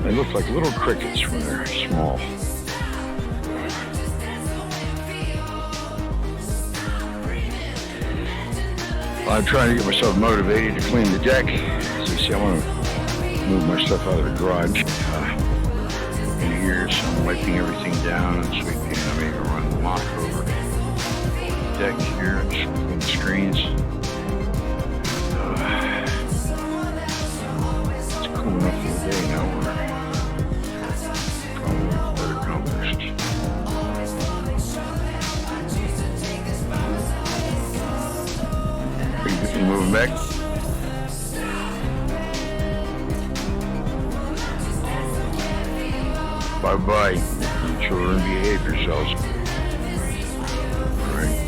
They look like little crickets when they're small. I'm trying to get myself motivated to clean the deck. As you see, I want to move my stuff out of the garage in here, so I'm wiping everything down and sweeping. I'm going to run the mop over the deck here and sweeping the screens. It's cool enough for the day now. We're probably better accomplished. You moving back? Bye-bye. Children, behave yourselves. All right.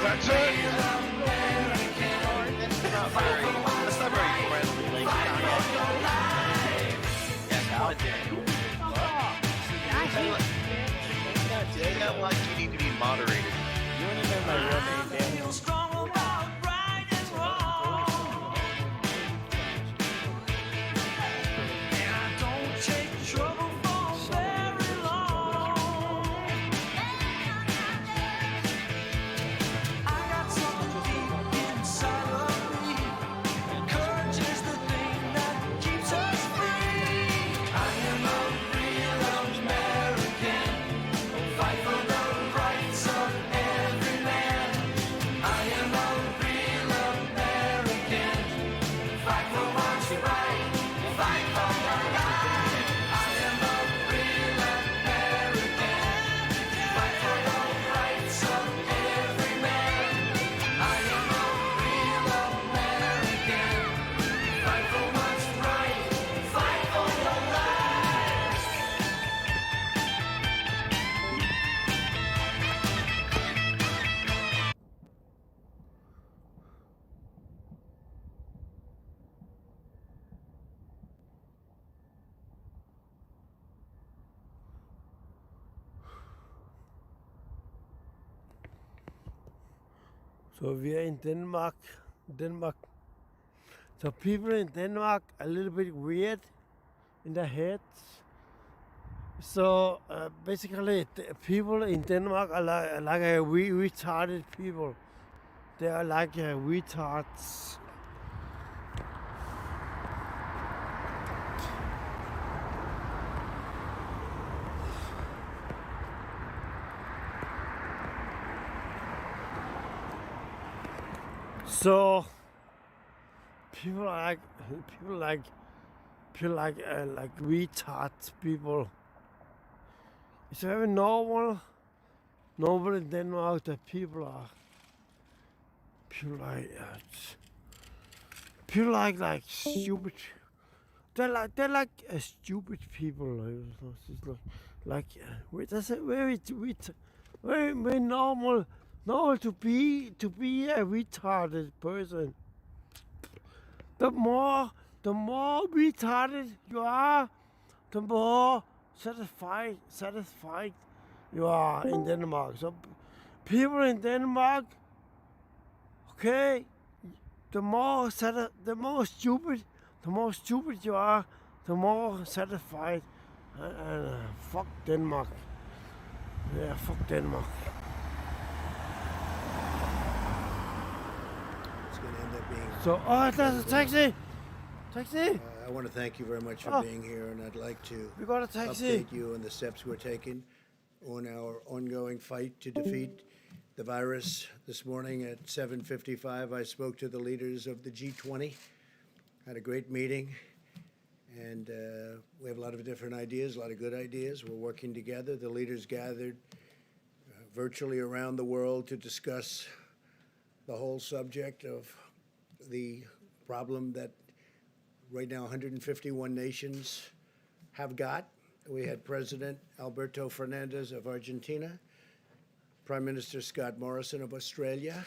That's it. That's not very friendly. Yes, how Daniel. Daniel, like you need to be moderated. You want to know my real name, Daniel? So we are in Denmark. So people in Denmark are a little bit weird in their heads. So basically, people in Denmark are like a retarded people. They are like retards. So people like retard people. It's very normal in Denmark that people like stupid. They're like stupid people. That's very normal to be a retarded person. The more retarded you are, the more satisfied you are in Denmark. So people in Denmark, okay, the more stupid you are, the more satisfied And fuck Denmark. Yeah, fuck Denmark. It's going to end up being. So, oh, there's a taxi! Taxi! I want to thank you very much for being here, and I'd like to We got a taxi. update you on the steps we're taking on our ongoing fight to defeat the virus. This morning at 7:55, I spoke to the leaders of the G20, had a great meeting, and we have a lot of different ideas, a lot of good ideas. We're working together. The leaders gathered virtually around the world to discuss the whole subject of the problem that right now 151 nations have got. We had President Alberto Fernandez of Argentina, Prime Minister Scott Morrison of Australia,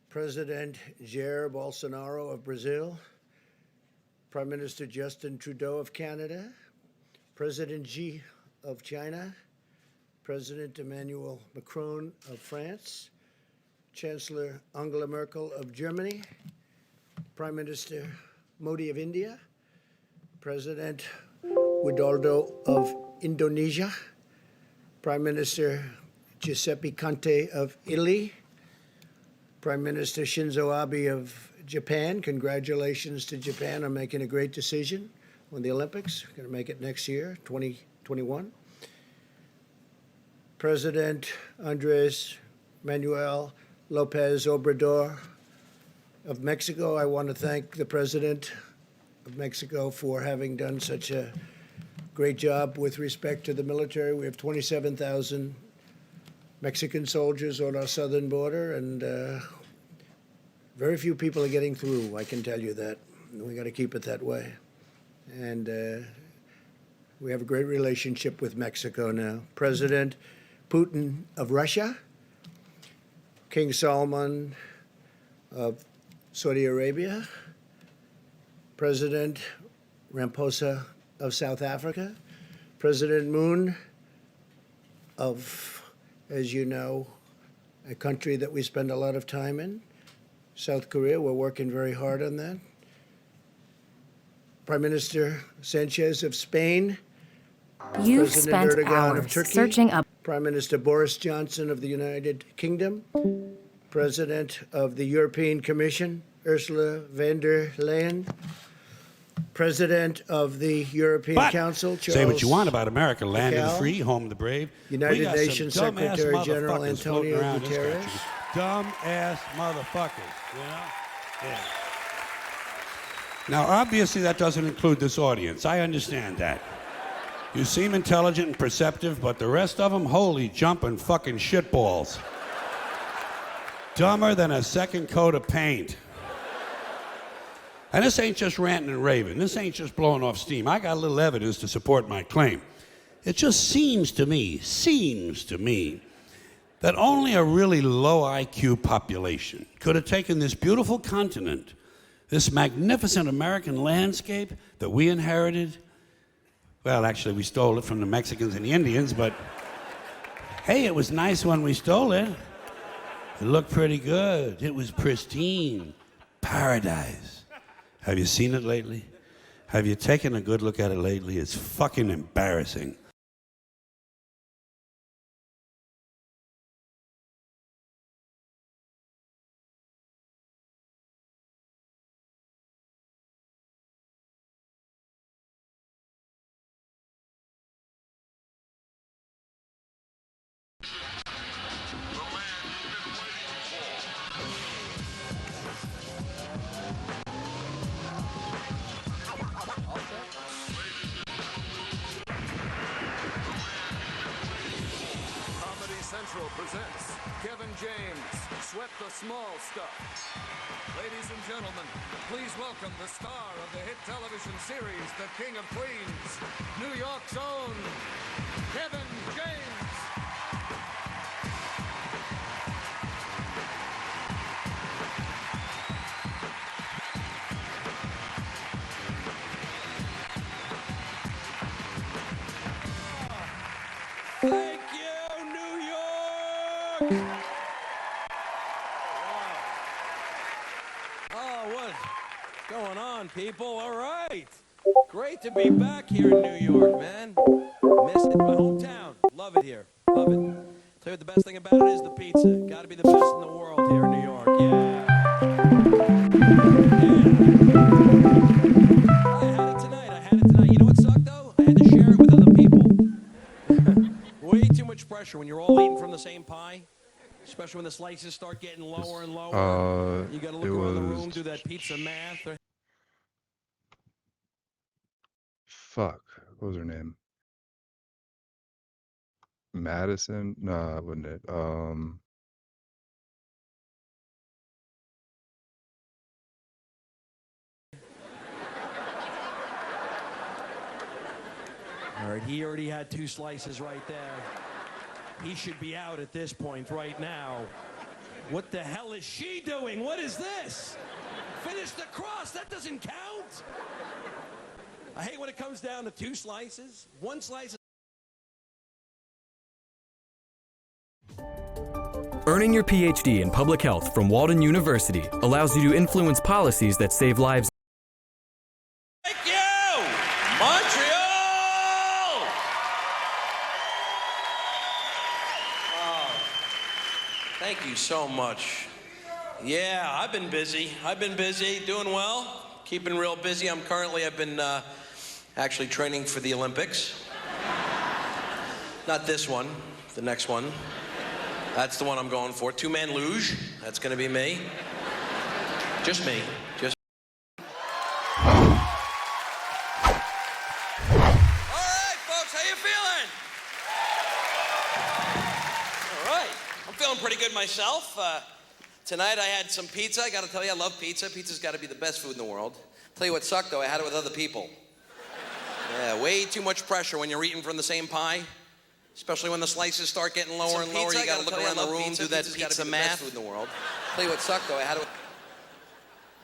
President Jair Bolsonaro of Brazil, Prime Minister Justin Trudeau of Canada, President Xi of China, President Emmanuel Macron of France, Chancellor Angela Merkel of Germany, Prime Minister Modi of India, President Widodo of Indonesia, Prime Minister Giuseppe Conte of Italy, Prime Minister Shinzo Abe of Japan. Congratulations to Japan on making a great decision on the Olympics. Going to make it next year, 2021. President Andres Manuel Lopez Obrador of Mexico. I want to thank the President of Mexico for having done such a great job with respect to the military. We have 27,000 Mexican soldiers on our southern border, and very few people are getting through, I can tell you that. We got to keep it that way. And we have a great relationship with Mexico now. President Putin of Russia, King Salman of Saudi Arabia, President Ramaphosa of South Africa, President Moon of, as you know, a country that we spend a lot of time in, South Korea. We're working very hard on that. Prime Minister Sanchez of Spain, You've President spent Erdogan of hours Turkey, searching up. Prime Minister Boris Johnson of the United Kingdom, President of the European Commission, Ursula von der Leyen, President of the European Council, Charles Say what you want about America, land of the Michel, free, home of the brave. United We got Nations some dumbass Secretary General motherfuckers Antonio floating around this Guterres. country. Dumb-ass motherfuckers, you know? Yeah. Now, obviously, that doesn't include this audience. I understand that. You seem intelligent and perceptive, but the rest of them, holy jumping fucking shitballs. Dumber than a second coat of paint. And this ain't just ranting and raving. This ain't just blowing off steam. I got a little evidence to support my claim. It just seems to me, that only a really low IQ population could have taken this beautiful continent, this magnificent American landscape that we inherited. Well, actually, we stole it from the Mexicans and the Indians, but hey, it was nice when we stole it. It looked pretty good. It was pristine. Paradise. Have you seen it lately? Have you taken a good look at it lately? It's fucking embarrassing. Central presents Kevin James, Sweat the Small Stuff. Ladies and gentlemen, please welcome the star of the hit television series, The King of Queens, New York's own Kevin James. Thank you, New York! Oh, what's going on, people? All right. Great to be back here in New York, man. Missed it. My hometown. Love it here. Love it. Tell you what the best thing about it is the pizza. Got to be the best in the world here in New York. Yeah. I had it tonight. You know what sucked, though? I had to share it with other people. Way too much pressure when you're all eating from the same pie. Especially when the slices start getting lower and lower. You got to look around the room, do that pizza math. Fuck. What was her name? Madison? No, wasn't it? All right, he already had 2 slices right there. He should be out at this point right now. What the hell is she doing? What is this? Finish the crust. That doesn't count. I hate when it comes down to 2 slices. 1 slice. Earning your PhD in public health from Walden University allows you to influence policies that save lives. Thank you, Montreal! Oh, thank you so much. Yeah, I've been busy, doing well, keeping real busy. I've been actually training for the Olympics. Not this one, the next one. That's the one I'm going for. 2-man luge. That's going to be me. Just me. All right, folks, how you feeling? All right. I'm feeling pretty good myself. Tonight I had some pizza. I got to tell you, I love pizza. Pizza's got to be the best food in the world. Tell you what sucked, though. I had it with other people. Yeah, way too much pressure when you're eating from the same pie. Especially when the slices start getting lower and lower, you gotta look around the room, do that pizza math. Food in the world. Tell you what sucked, though. I had it.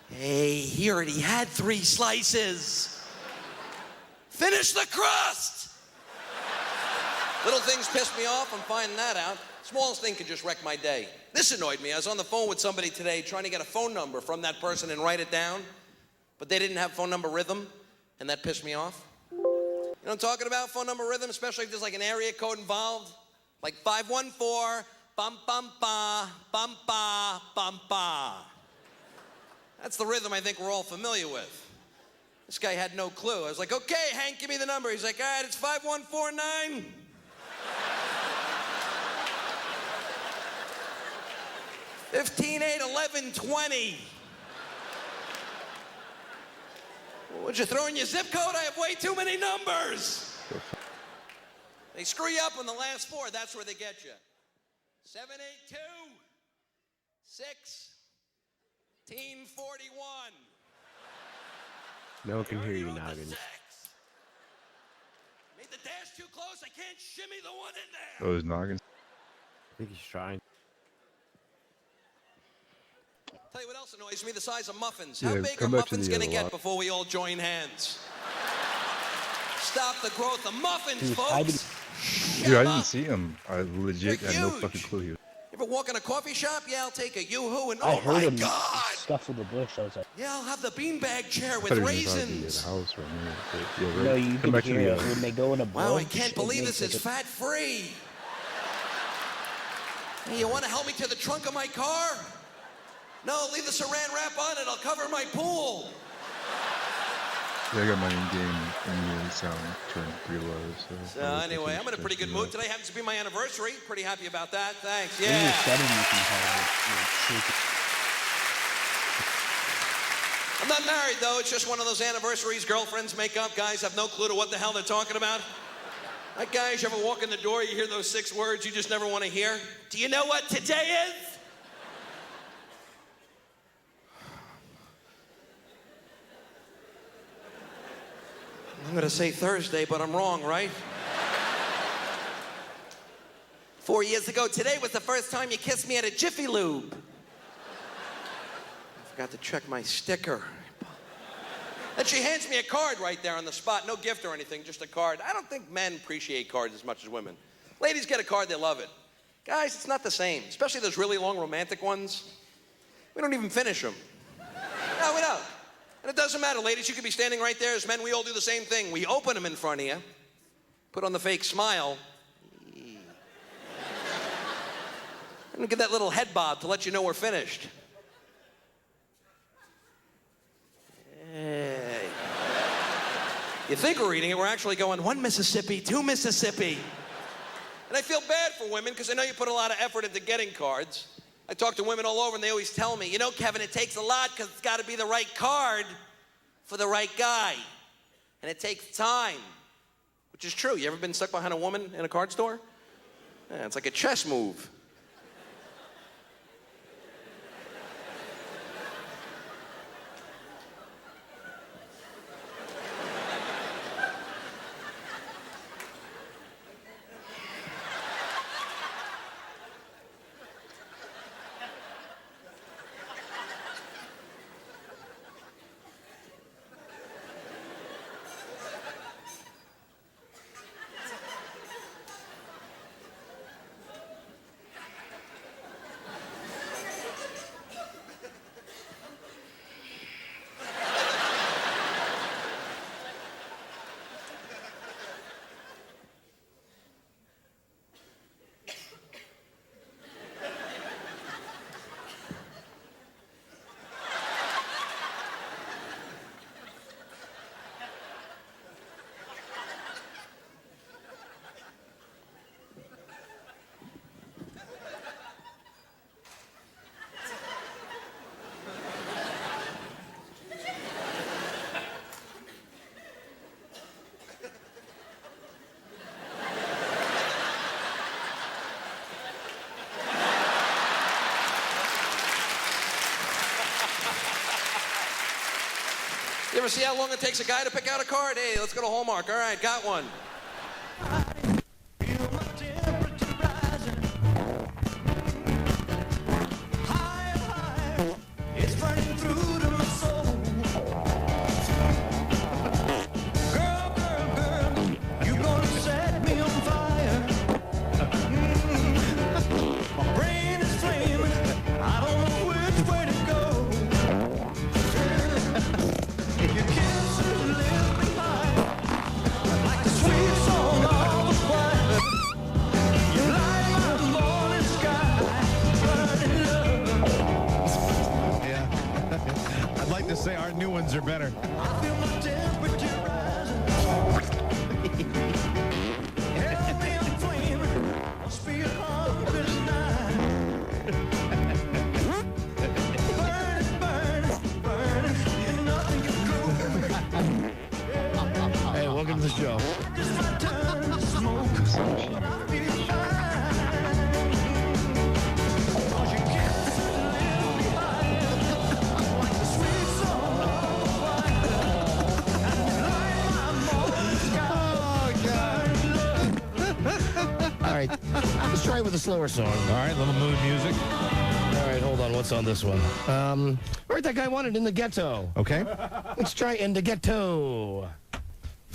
Hey, he already had 3 slices. Finish the crust. Little things piss me off. I'm finding that out. Smallest thing could just wreck my day. This annoyed me. I was on the phone with somebody today trying to get a phone number from that person and write it down, but they didn't have phone number rhythm, and that pissed me off. You know what I'm talking about? Phone number rhythm, especially if there's like an area code involved. Like 514, bum bum ba, bum ba, bum ba. That's the rhythm I think we're all familiar with. This guy had no clue. I was like, okay, Hank, give me the number. He's like, all right, it's 5149. 15-8-11-20. Would you throw in your zip code? I have way too many numbers. They screw you up on the last 4. That's where they get you. 782 1641. No one can hear you, Noggin. Made the dash too close. I can't shimmy the one in there. Those noggins. I think he's trying. Tell you what else annoys me, the size of muffins. Yeah, How big are come back to muffins the going to other get lot. before we all join hands? Stop the growth of muffins, Dude, folks. Dude, I didn't see him. I legit They're had no huge. fucking clue he was. You ever walk in a coffee shop? Yeah, I'll take a yoo-hoo and I oh heard my him God. scuffle the bush. I was like, Yeah, I'll have the beanbag chair I with thought he was inside raisins. the house right now. But yeah, no, right. you Come can back to hear the it when they go in a bush. Wow, I can't it believe makes this is like fat-free. Hey, you want to help me to the trunk of my car? No, leave the saran wrap on it. I'll cover my pool. Yeah, I got my in-game immune sound turned pretty low. So anyway, I'm in a pretty good mood today. Happens to be my anniversary. Pretty happy about that. Thanks. When you're Yeah. setting, you can have it, shake it. I'm not married, though. It's just one of those anniversaries girlfriends make up. Guys have no clue to what the hell they're talking about. Like, guys, you ever walk in the door, you hear those 6 words you just never want to hear? Do you know what today is? I'm going to say Thursday, but I'm wrong, right? 4 years ago, today was the first time you kissed me at a Jiffy Lube. I forgot to check my sticker. And she hands me a card right there on the spot. No gift or anything, just a card. I don't think men appreciate cards as much as women. Ladies get a card, they love it. Guys, it's not the same, especially those really long romantic ones. We don't even finish them. No, we don't. And it doesn't matter, ladies, you could be standing right there. As men, we all do the same thing. We open them in front of you, put on the fake smile, and give that little head bob to let you know we're finished. Hey. You think we're eating it, we're actually going 1 Mississippi, 2 Mississippi. And I feel bad for women because I know you put a lot of effort into getting cards. I talk to women all over and they always tell me, you know, Kevin, it takes a lot because it's got to be the right card for the right guy. And it takes time, which is true. You ever been stuck behind a woman in a card store? Yeah, it's like a chess move. You ever see how long it takes a guy to pick out a card? Hey, let's go to Hallmark. All right, got one. Say our new ones are better. Hey, welcome to the show. All right, let's try it with a slower song. All right, little mood music. All right, hold on. What's on this one? Where'd that guy want it? In the Ghetto. Okay. Let's try In the Ghetto.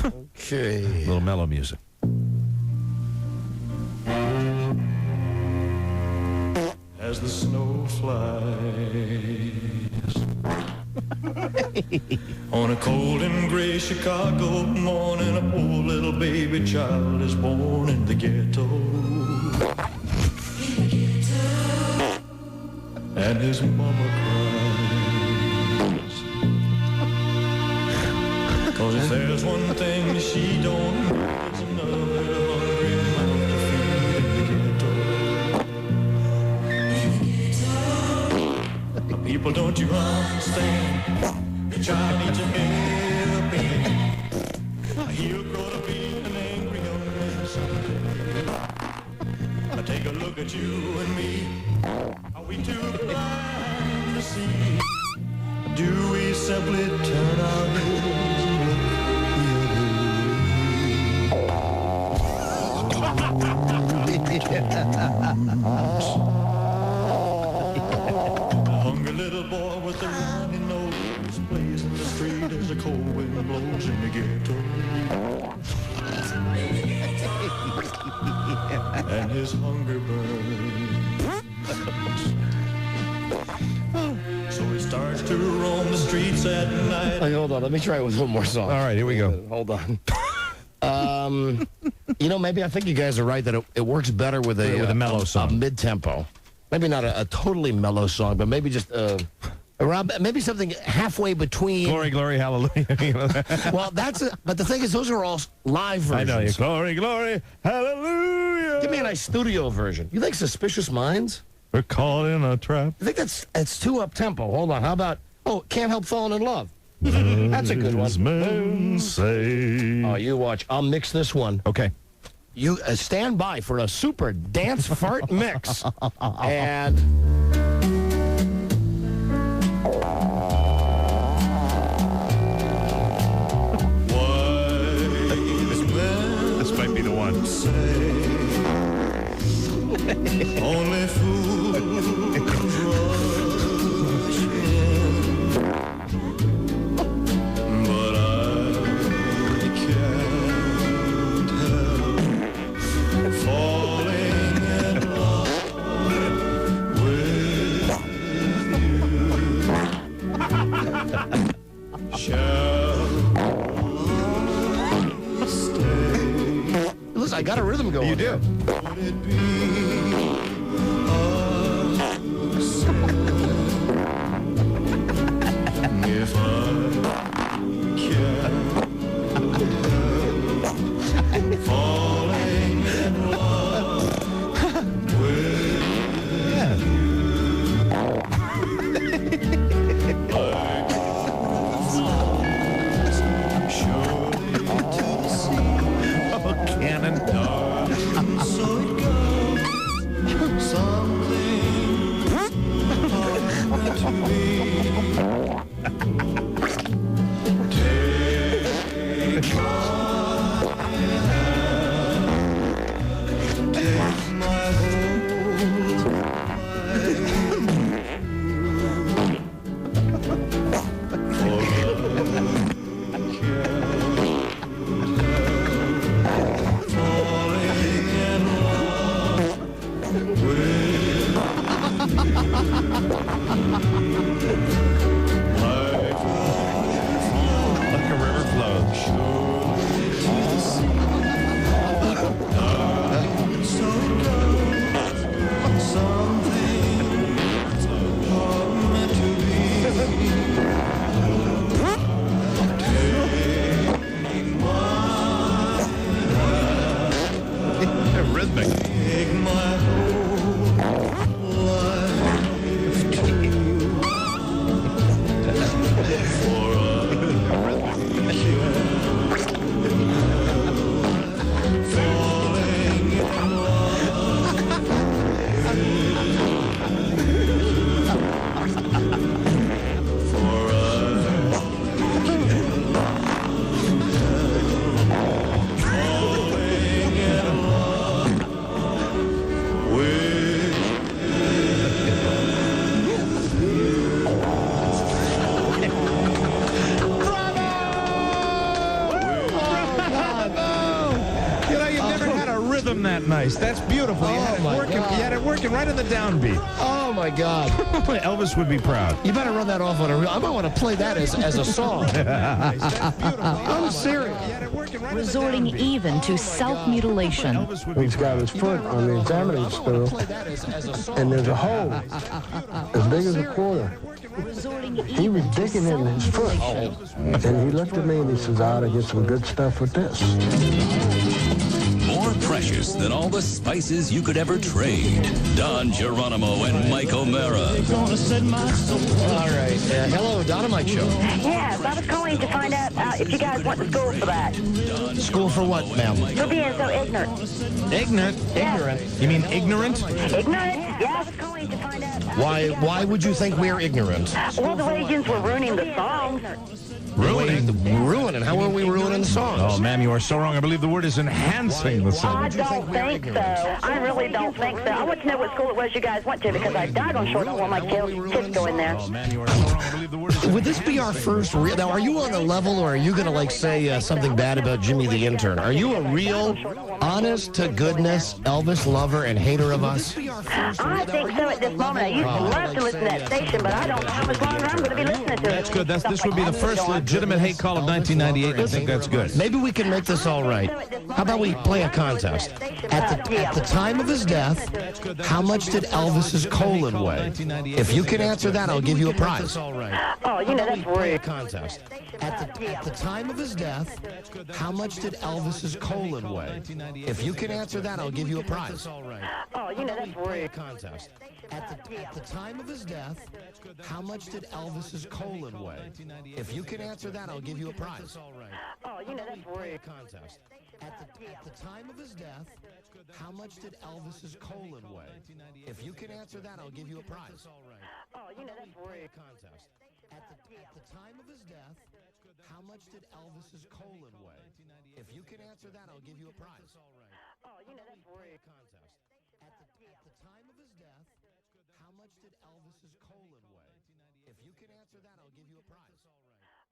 Okay. A little mellow music. As the snow flies on a cold and gray Chicago morning, a poor little baby child is born in the ghetto. And his mama cries, 'cause if there's one thing she don't know, it's another hungry mouth to feed in the ghetto. People, don't you understand? The child needs a helping. He'll grow to be an angry young man someday. Take a look at you and me. Are we too blind to see? Do we simply turn our heads and look the other way? A hungry little boy with a runny nose plays in the street as the cold wind blows in the ghetto. And his hunger burns. So he starts to roam the street. streets at night. Hey, hold on, let me try it with one more song. All right, here we go. Hold on. Maybe I think you guys are right that it works better with a mellow song. A mid-tempo. Maybe not a totally mellow song, but maybe just around, maybe something halfway between. Glory, glory, hallelujah. Well, but the thing is, those are all live versions. I know. Glory, glory, hallelujah. Give me a nice studio version. You think Suspicious Minds? We're caught in a trap. I think it's too up-tempo. Hold on. How about, Can't Help Falling in Love? That's a good one. Men say. Oh, you watch. I'll mix this one. Okay. You stand by for a super dance fart mix. And... This might be the one. Only fools but I can't help falling in love with you. Shall I stay? Listen, I got a rhythm going. You do. Would it be a sin if I can't falling in love with you? Surely to see Cannon. so it goes. Some things are meant to be. Take my whole Like a river flows. Rhythmic. Take my whole life too. For I falling in love. For falling in love with You know, you've never had a rhythm that nice. That's beautiful. You had it working right in the downbeat. Oh, my God. Elvis would be proud. You better run that off on a real... I might want to play that as a song. I'm serious. Resorting even to self-mutilation. He's got his foot on the examining stool, and there's a hole as big as a quarter. He was digging in his foot, and he looked at me and he says, I ought to get some good stuff with this. More precious than all the spices you could ever trade. Don Geronimo and Mike O'Mara. All right. Hello, Don and Mike Show. Yes, I was calling to find out if you guys went to school for that. School for what, ma'am? For being so ignorant. Ignorant? Yeah. Ignorant. You mean ignorant? Ignorant? Yeah, I was calling to find out. Why would you think we're ignorant? Well, the Legends were ruining the songs. Ruining? How are we ruining the songs? Oh, ma'am, you are so wrong. I believe the word is enhancing the I song. don't think so. I really don't think so. I want to know what school it was you guys went to because I died on short. I don't want my kids go in there. Oh, ma'am, you are so wrong. I believe the word is Would this be our first real? Now, are you on a level, or are you going to like say something bad about Jimmy the intern? Are you a real, honest to goodness Elvis lover and hater of us? I think so at this moment. I used to love to listen to that station, but I don't know how much longer I'm going to be listening to it. That's good. This would be the first legitimate hate call of 1998. I think that's good. Maybe we can make this all right. How about we play a contest? At the time of his death, how much did Elvis's colon weigh? If you can answer that, I'll give you a prize. Oh, you know, that's rude. Contest. At the time of his death, how much did Elvis's colon weigh? If you can answer that, I'll give you a prize. Oh, you know, that's rude. Contest. At the time of his death, how much did Elvis's colon weigh? If you can answer that, I'll give you a prize. Oh, you know, that's rude. Contest. At the time of his death, how much did Elvis's colon weigh? If you can answer that, I'll give you a prize. Oh, you know, that's rude. Contest. At the time of his death, how much did Elvis's colon weigh? If you can answer that, I'll give you a prize. Oh, you know, that's rude. Contest. At the time of his death, how much did Elvis's colon weigh? If you can answer that, I'll give you a prize.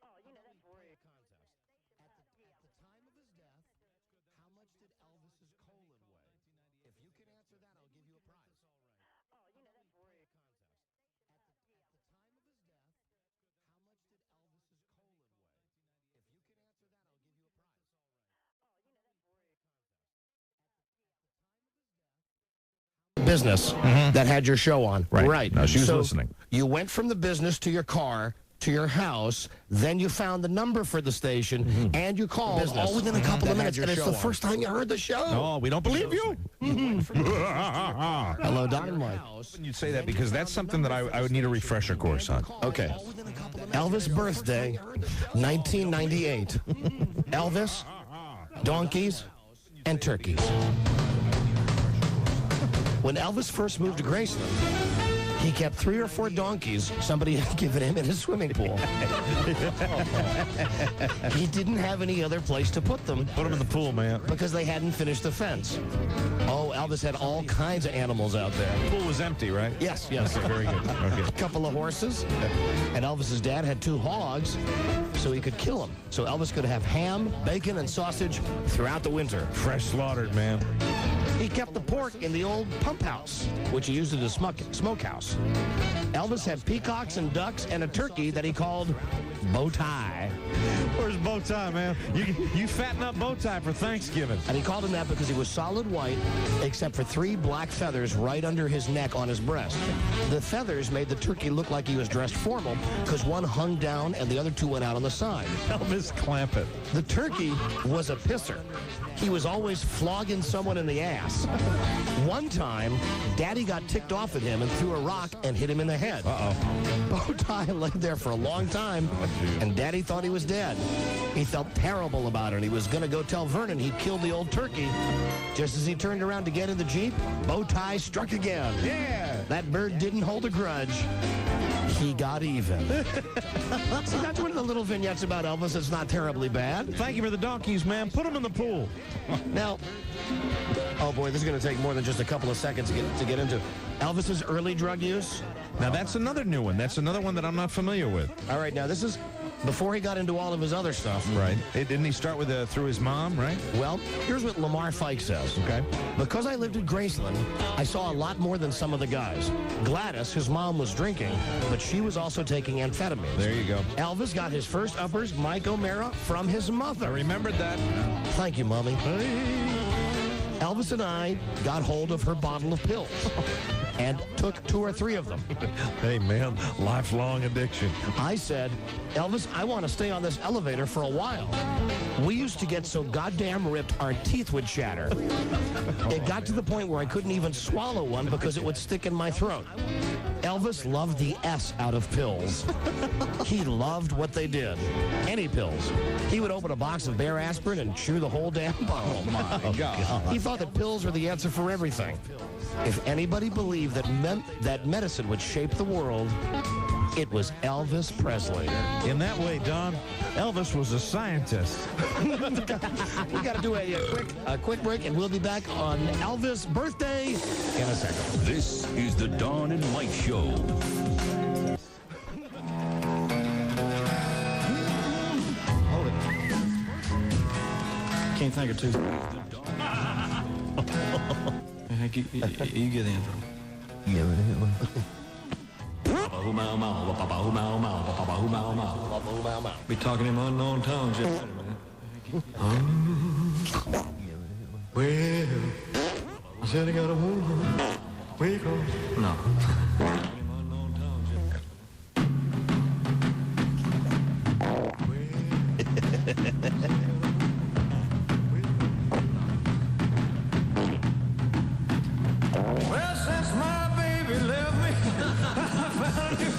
Oh, you know, that's rude. Contest. At the time of his death, how much did Elvis's colon weigh? If you can answer that, I'll give you a prize. Oh, you know, that's rude. Business that had your show on. Right. No, she was listening. You went from the business to your car, to your house, then you found the number for the station, and you called all within a couple of minutes, and it's the first time you heard the show. No, we don't believe you. Hello, Dynamite. You'd say that because that's something that I would need a refresher course on. Okay. Elvis' birthday, 1998. Elvis, donkeys, and turkeys. When Elvis first moved to Graceland, he kept 3 or 4 donkeys somebody had given him in his swimming pool. He didn't have any other place to put them. Put them in the pool, man. Because they hadn't finished the fence. Oh, Elvis had all kinds of animals out there. The pool was empty, right? Yes. Okay, very good. Okay. A couple of horses. And Elvis's dad had 2 hogs, so he could kill them. So Elvis could have ham, bacon, and sausage throughout the winter. Fresh slaughtered, man. He kept the pork in the old pump house, which he used as a smokehouse. Elvis had peacocks and ducks and a turkey that he called Bowtie. Where's Bowtie, man? You fatten up Bowtie for Thanksgiving. And he called him that because he was solid white, except for 3 black feathers right under his neck on his breast. The feathers made the turkey look like he was dressed formal because one hung down and the other 2 went out on the side. Elvis Clampett. The turkey was a pisser. He was always flogging someone in the ass. One time, Daddy got ticked off at him and threw a rock and hit him in the head. Bowtie lay there for a long time, and Daddy thought he was dead. He felt terrible about it, and he was going to go tell Vernon he'd killed the old turkey. Just as he turned around to get in the Jeep, Bowtie struck again. Yeah! That bird didn't hold a grudge. He got even. See, that's one of the little vignettes about Elvis that's not terribly bad. Thank you for the donkeys, man. Put them in the pool. Now, oh boy, this is going to take more than just a couple of seconds to get into. Elvis's early drug use. Now, that's another new one. That's another one that I'm not familiar with. All right, now this is before he got into all of his other stuff. Right. Didn't he start with through his mom, right? Well, here's what Lamar Fike says. Okay. Because I lived in Graceland, I saw a lot more than some of the guys. Gladys, his mom, was drinking, but she was also taking amphetamines. There you go. Elvis got his first uppers, Mike O'Mara, from his mother. I remembered that. Thank you, Mommy. Elvis and I got hold of her bottle of pills and took 2 or 3 of them. Hey, man, lifelong addiction. I said, Elvis, I want to stay on this elevator for a while. We used to get so goddamn ripped our teeth would shatter. It got to the point where I couldn't even swallow one because it would stick in my throat. Elvis loved the S out of pills. He loved what they did. Any pills. He would open a box of Bear aspirin and chew the whole damn bottle. Oh, my God. He thought that pills were the answer for everything. If anybody believed that medicine would shape the world, It was Elvis Presley. In that way, Don, Elvis was a scientist. We got to do a quick break, and we'll be back on Elvis' birthday in a second. This is the Don and Mike Show. Hold it. Can't think of two. You get the intro. Yeah, be talking in unknown tongues. Well, I said I got a woman. Wake up. No. Well, since my baby left me, I found you.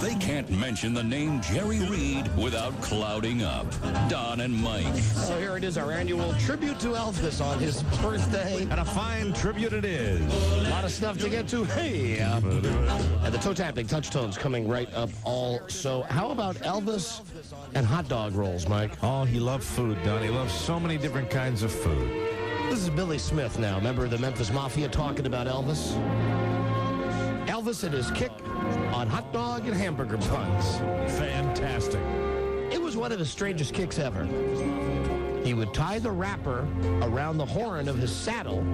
They can't mention the name Jerry Reed without clouding up. Don and Mike. So here it is, our annual tribute to Elvis on his birthday. And a fine tribute it is. A lot of stuff to get to. Hey! And the toe-tapping touch tones coming right up also. How about Elvis and hot dog rolls, Mike? Oh, he loved food, Don. He loved so many different kinds of food. This is Billy Smith now, member of the Memphis Mafia, talking about Elvis. Elvis and his kick on hot dog and hamburger buns. Fantastic. It was one of his strangest kicks ever. He would tie the wrapper around the horn of his saddle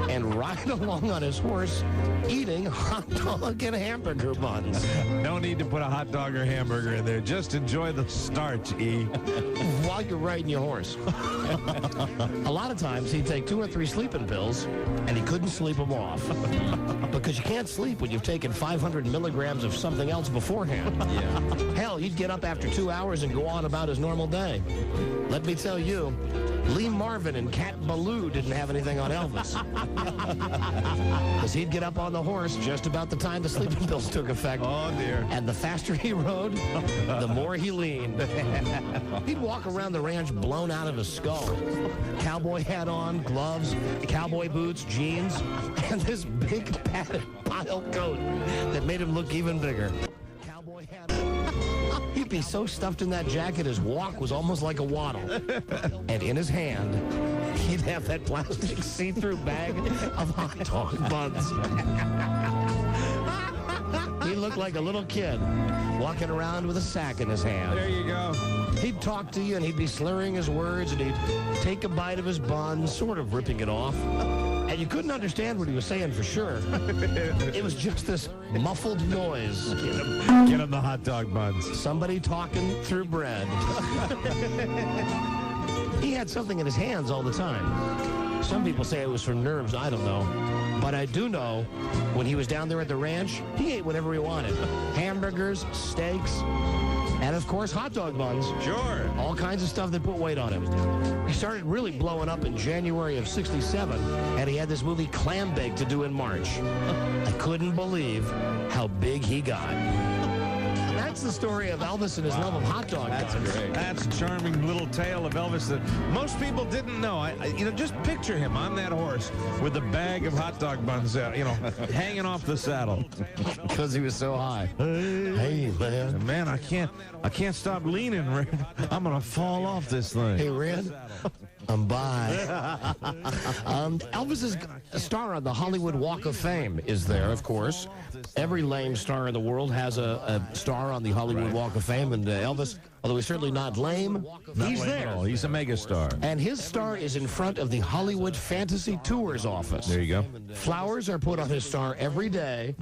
and ride along on his horse eating hot dog and hamburger buns. No need to put a hot dog or hamburger in there. Just enjoy the starch, E. While you're riding your horse. A lot of times he'd take 2 or 3 sleeping pills and he couldn't sleep them off. Because you can't sleep when you've taken 500 milligrams of something else beforehand. Yeah. Hell, he'd get up after 2 hours and go on about his normal day. Let me tell you, Lee Marvin and Cat Ballou didn't have anything on Elvis. Because he'd get up on the horse just about the time the sleeping pills took effect. Oh, dear. And the faster he rode, the more he leaned. He'd walk around the ranch blown out of his skull. Cowboy hat on, gloves, cowboy boots, jeans, and this big padded pile coat that made him look even bigger. Cowboy hat on. He'd be so stuffed in that jacket, his walk was almost like a waddle. And in his hand, he'd have that plastic see-through bag of hot dog buns. He looked like a little kid walking around with a sack in his hand. There you go. He'd talk to you, and he'd be slurring his words, and he'd take a bite of his bun, sort of ripping it off. And you couldn't understand what he was saying for sure. It was just this muffled noise. Get him the hot dog buns. Somebody talking through bread. He had something in his hands all the time. Some people say it was for nerves. I don't know. But I do know when he was down there at the ranch, he ate whatever he wanted. Hamburgers, steaks, and of course, hot dog buns. Sure. All kinds of stuff that put weight on him. He started really blowing up in January of '67, and he had this movie Clam Bake to do in March. I couldn't believe how big he got. That's the story of Elvis and his love of hot dog buns. That's great. That's a charming little tale of Elvis that most people didn't know. Just picture him on that horse with a bag of hot dog buns, hanging off the saddle. Because he was so high. Hey, man. Man, I can't stop leaning, Red. I'm gonna fall off this thing. Hey, Red. I'm by. Elvis is a star on the Hollywood Walk of Fame is there, of course. Every lame star in the world has a star on the Hollywood Walk of Fame, and Elvis, although he's certainly not lame, he's there. He's a megastar. And his star is in front of the Hollywood Fantasy Tours office. There you go. Flowers are put on his star every day,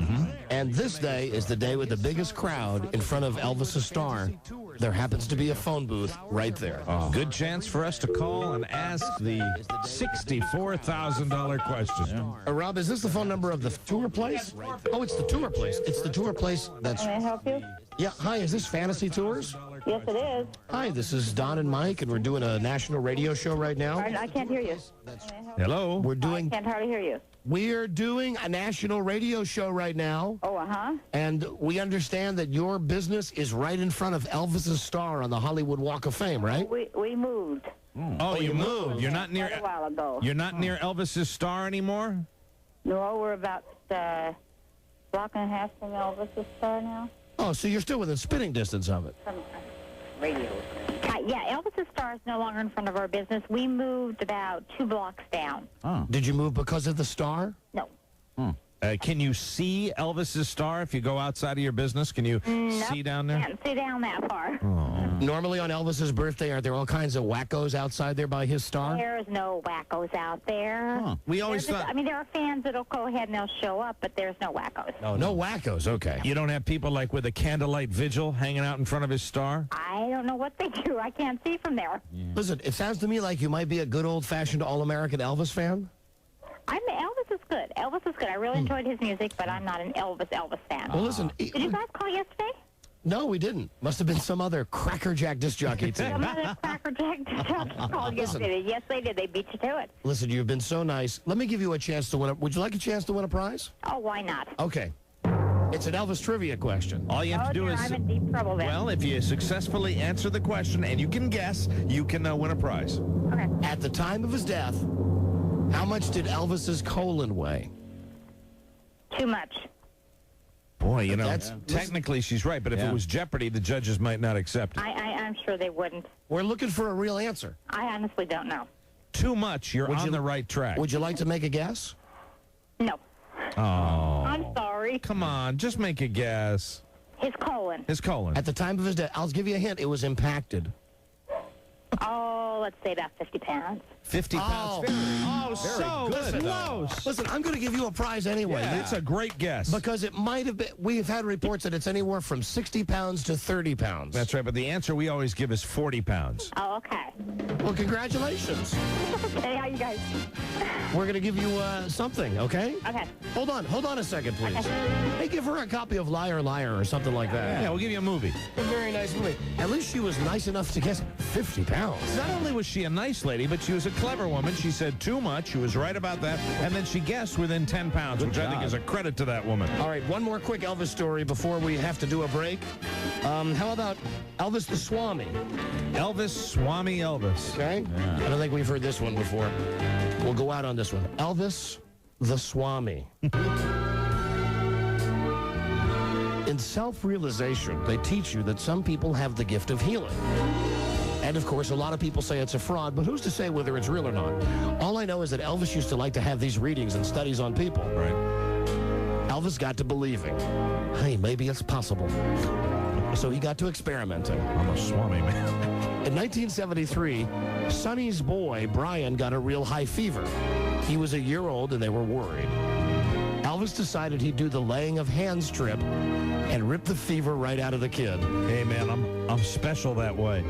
and this day is the day with the biggest crowd in front of Elvis's star. There happens to be a phone booth right there. Good chance for us to call and ask the $64,000 question. Rob, is this the phone number of the tour place? Oh, it's the tour place. It's the tour place that's... Can I help you? Yeah, hi, is this Fantasy Tours? Yes, it is. Hi, this is Don and Mike, and we're doing a national radio show right now. Pardon, I can't hear you. Hello? We're doing... I can't hardly hear you. We're doing a national radio show right now. Oh, uh-huh. And we understand that your business is right in front of Elvis's star on the Hollywood Walk of Fame, right? We moved. Oh, you moved. You're not near. Quite a while ago. You're not near Elvis's star anymore. No, we're about block and a half from Elvis's star now. Oh, so you're still within spitting distance of it. From radio. Yeah, Elvis's star is no longer in front of our business. We moved about 2 blocks down. Oh. Did you move because of the star? No. Can you see Elvis's star if you go outside of your business? Can you see down there? Can't see down that far. Normally on Elvis's birthday, aren't there all kinds of wackos outside there by his star? There's no wackos out there. We always thought. I mean, there are fans that'll go ahead and they'll show up, but there's no wackos. No wackos. Okay. You don't have people like with a candlelight vigil hanging out in front of his star? I don't know what they do. I can't see from there. Listen, it sounds to me like you might be a good old-fashioned all-American Elvis fan. Elvis is good. Elvis is good. I really enjoyed his music, but I'm not an Elvis fan. Well, listen. Did you guys call yesterday? No, we didn't. Must have been some other crackerjack disc jockey team. Some other crackerjack called yesterday. Yes, they did. They beat you to it. Listen, you've been so nice. Let me give you a chance to win. Would you like a chance to win a prize? Oh, why not? Okay. It's an Elvis trivia question. All you have to do is. I'm in deep trouble then. Well, if you successfully answer the question and you can guess, you can win a prize. Okay. At the time of his death, how much did Elvis's colon weigh? Too much. Boy, you know, technically she's right, but if it was Jeopardy, the judges might not accept it. I'm sure they wouldn't. We're looking for a real answer. I honestly don't know. Too much. You're on the right track. Would you like to make a guess? No. Oh. I'm sorry. Come on, just make a guess. His colon. His colon. At the time of his death, I'll give you a hint. It was impacted. Oh, let's say about 50 pounds. 50 pounds. So good. Close. Listen, I'm going to give you a prize anyway. Yeah, it's a great guess. Because it might have been, we've had reports that it's anywhere from 60 pounds to 30 pounds. That's right, but the answer we always give is 40 pounds. Oh, okay. Well, congratulations. Hey, how you guys? We're going to give you something, okay? Okay. Hold on a second, please. Hey, give her a copy of Liar, Liar or something like that. Yeah, we'll give you a movie. A very nice movie. At least she was nice enough to guess 50 pounds. Not only was she a nice lady, but she was a clever woman. She said too much. She was right about that. And then she guessed within 10 pounds, which I think is a credit to that woman. All right, one more quick Elvis story before we have to do a break. How about Elvis the Swami? Elvis Swami Elvis. Okay? Yeah. I don't think we've heard this one before. We'll go out on this one. Elvis the Swami. In self-realization, they teach you that some people have the gift of healing. And, of course, a lot of people say it's a fraud, but who's to say whether it's real or not? All I know is that Elvis used to like to have these readings and studies on people. Right. Elvis got to believing, hey, maybe it's possible. So he got to experimenting. I'm a Swami, man. In 1973, Sonny's boy, Brian, got a real high fever. He was a year old, and they were worried. Elvis decided he'd do the laying of hands trip and rip the fever right out of the kid. Hey, man, I'm special that way.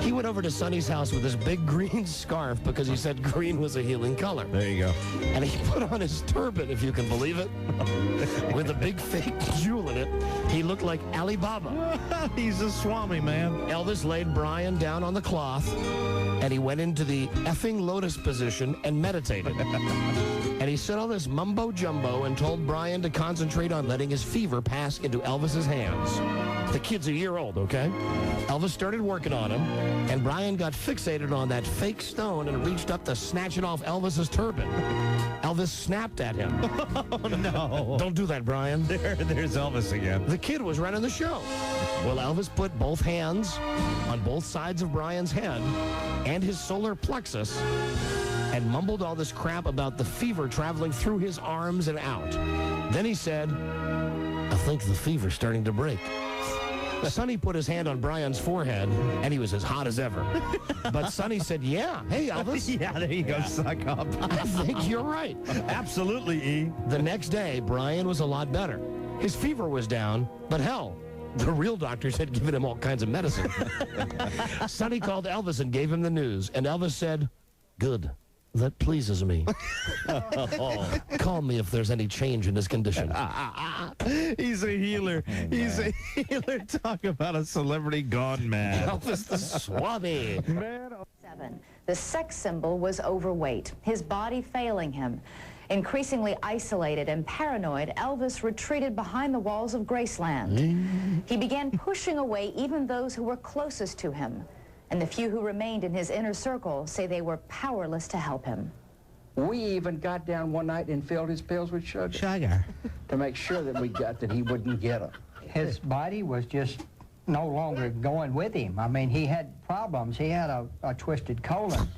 He went over to Sonny's house with his big green scarf because he said green was a healing color. There you go. And he put on his turban, if you can believe it, with a big fake jewel in it. He looked like Alibaba. He's a Swami, man. Elvis laid Brian down on the cloth, and he went into the effing lotus position and meditated. And he said all this mumbo-jumbo and told Brian to concentrate on letting his fever pass into Elvis's hands. The kid's a year old, okay? Elvis started working on him, and Brian got fixated on that fake stone and reached up to snatch it off Elvis's turban. Elvis snapped at him. Oh, no. Don't do that, Brian. There's Elvis again. The kid was running the show. Well, Elvis put both hands on both sides of Brian's head and his solar plexus and mumbled all this crap about the fever traveling through his arms and out. Then he said, I think the fever's starting to break. Sonny put his hand on Brian's forehead, and he was as hot as ever. But Sonny said, yeah, hey, Elvis. Yeah, there you go, suck up. I think you're right. Absolutely, E. The next day, Brian was a lot better. His fever was down, but hell, the real doctors had given him all kinds of medicine. Sonny called Elvis and gave him the news, and Elvis said, good. That pleases me. Call me if there's any change in his condition. He's a healer. He's a healer. Talk about a celebrity gone mad. Elvis the Swami. The sex symbol was overweight, his body failing him. Increasingly isolated and paranoid, Elvis retreated behind the walls of Graceland. He began pushing away even those who were closest to him. And the few who remained in his inner circle say they were powerless to help him. We even got down one night and filled his pills with sugar. To make sure that he wouldn't get them. His body was just no longer going with him. I mean, he had problems. He had a twisted colon.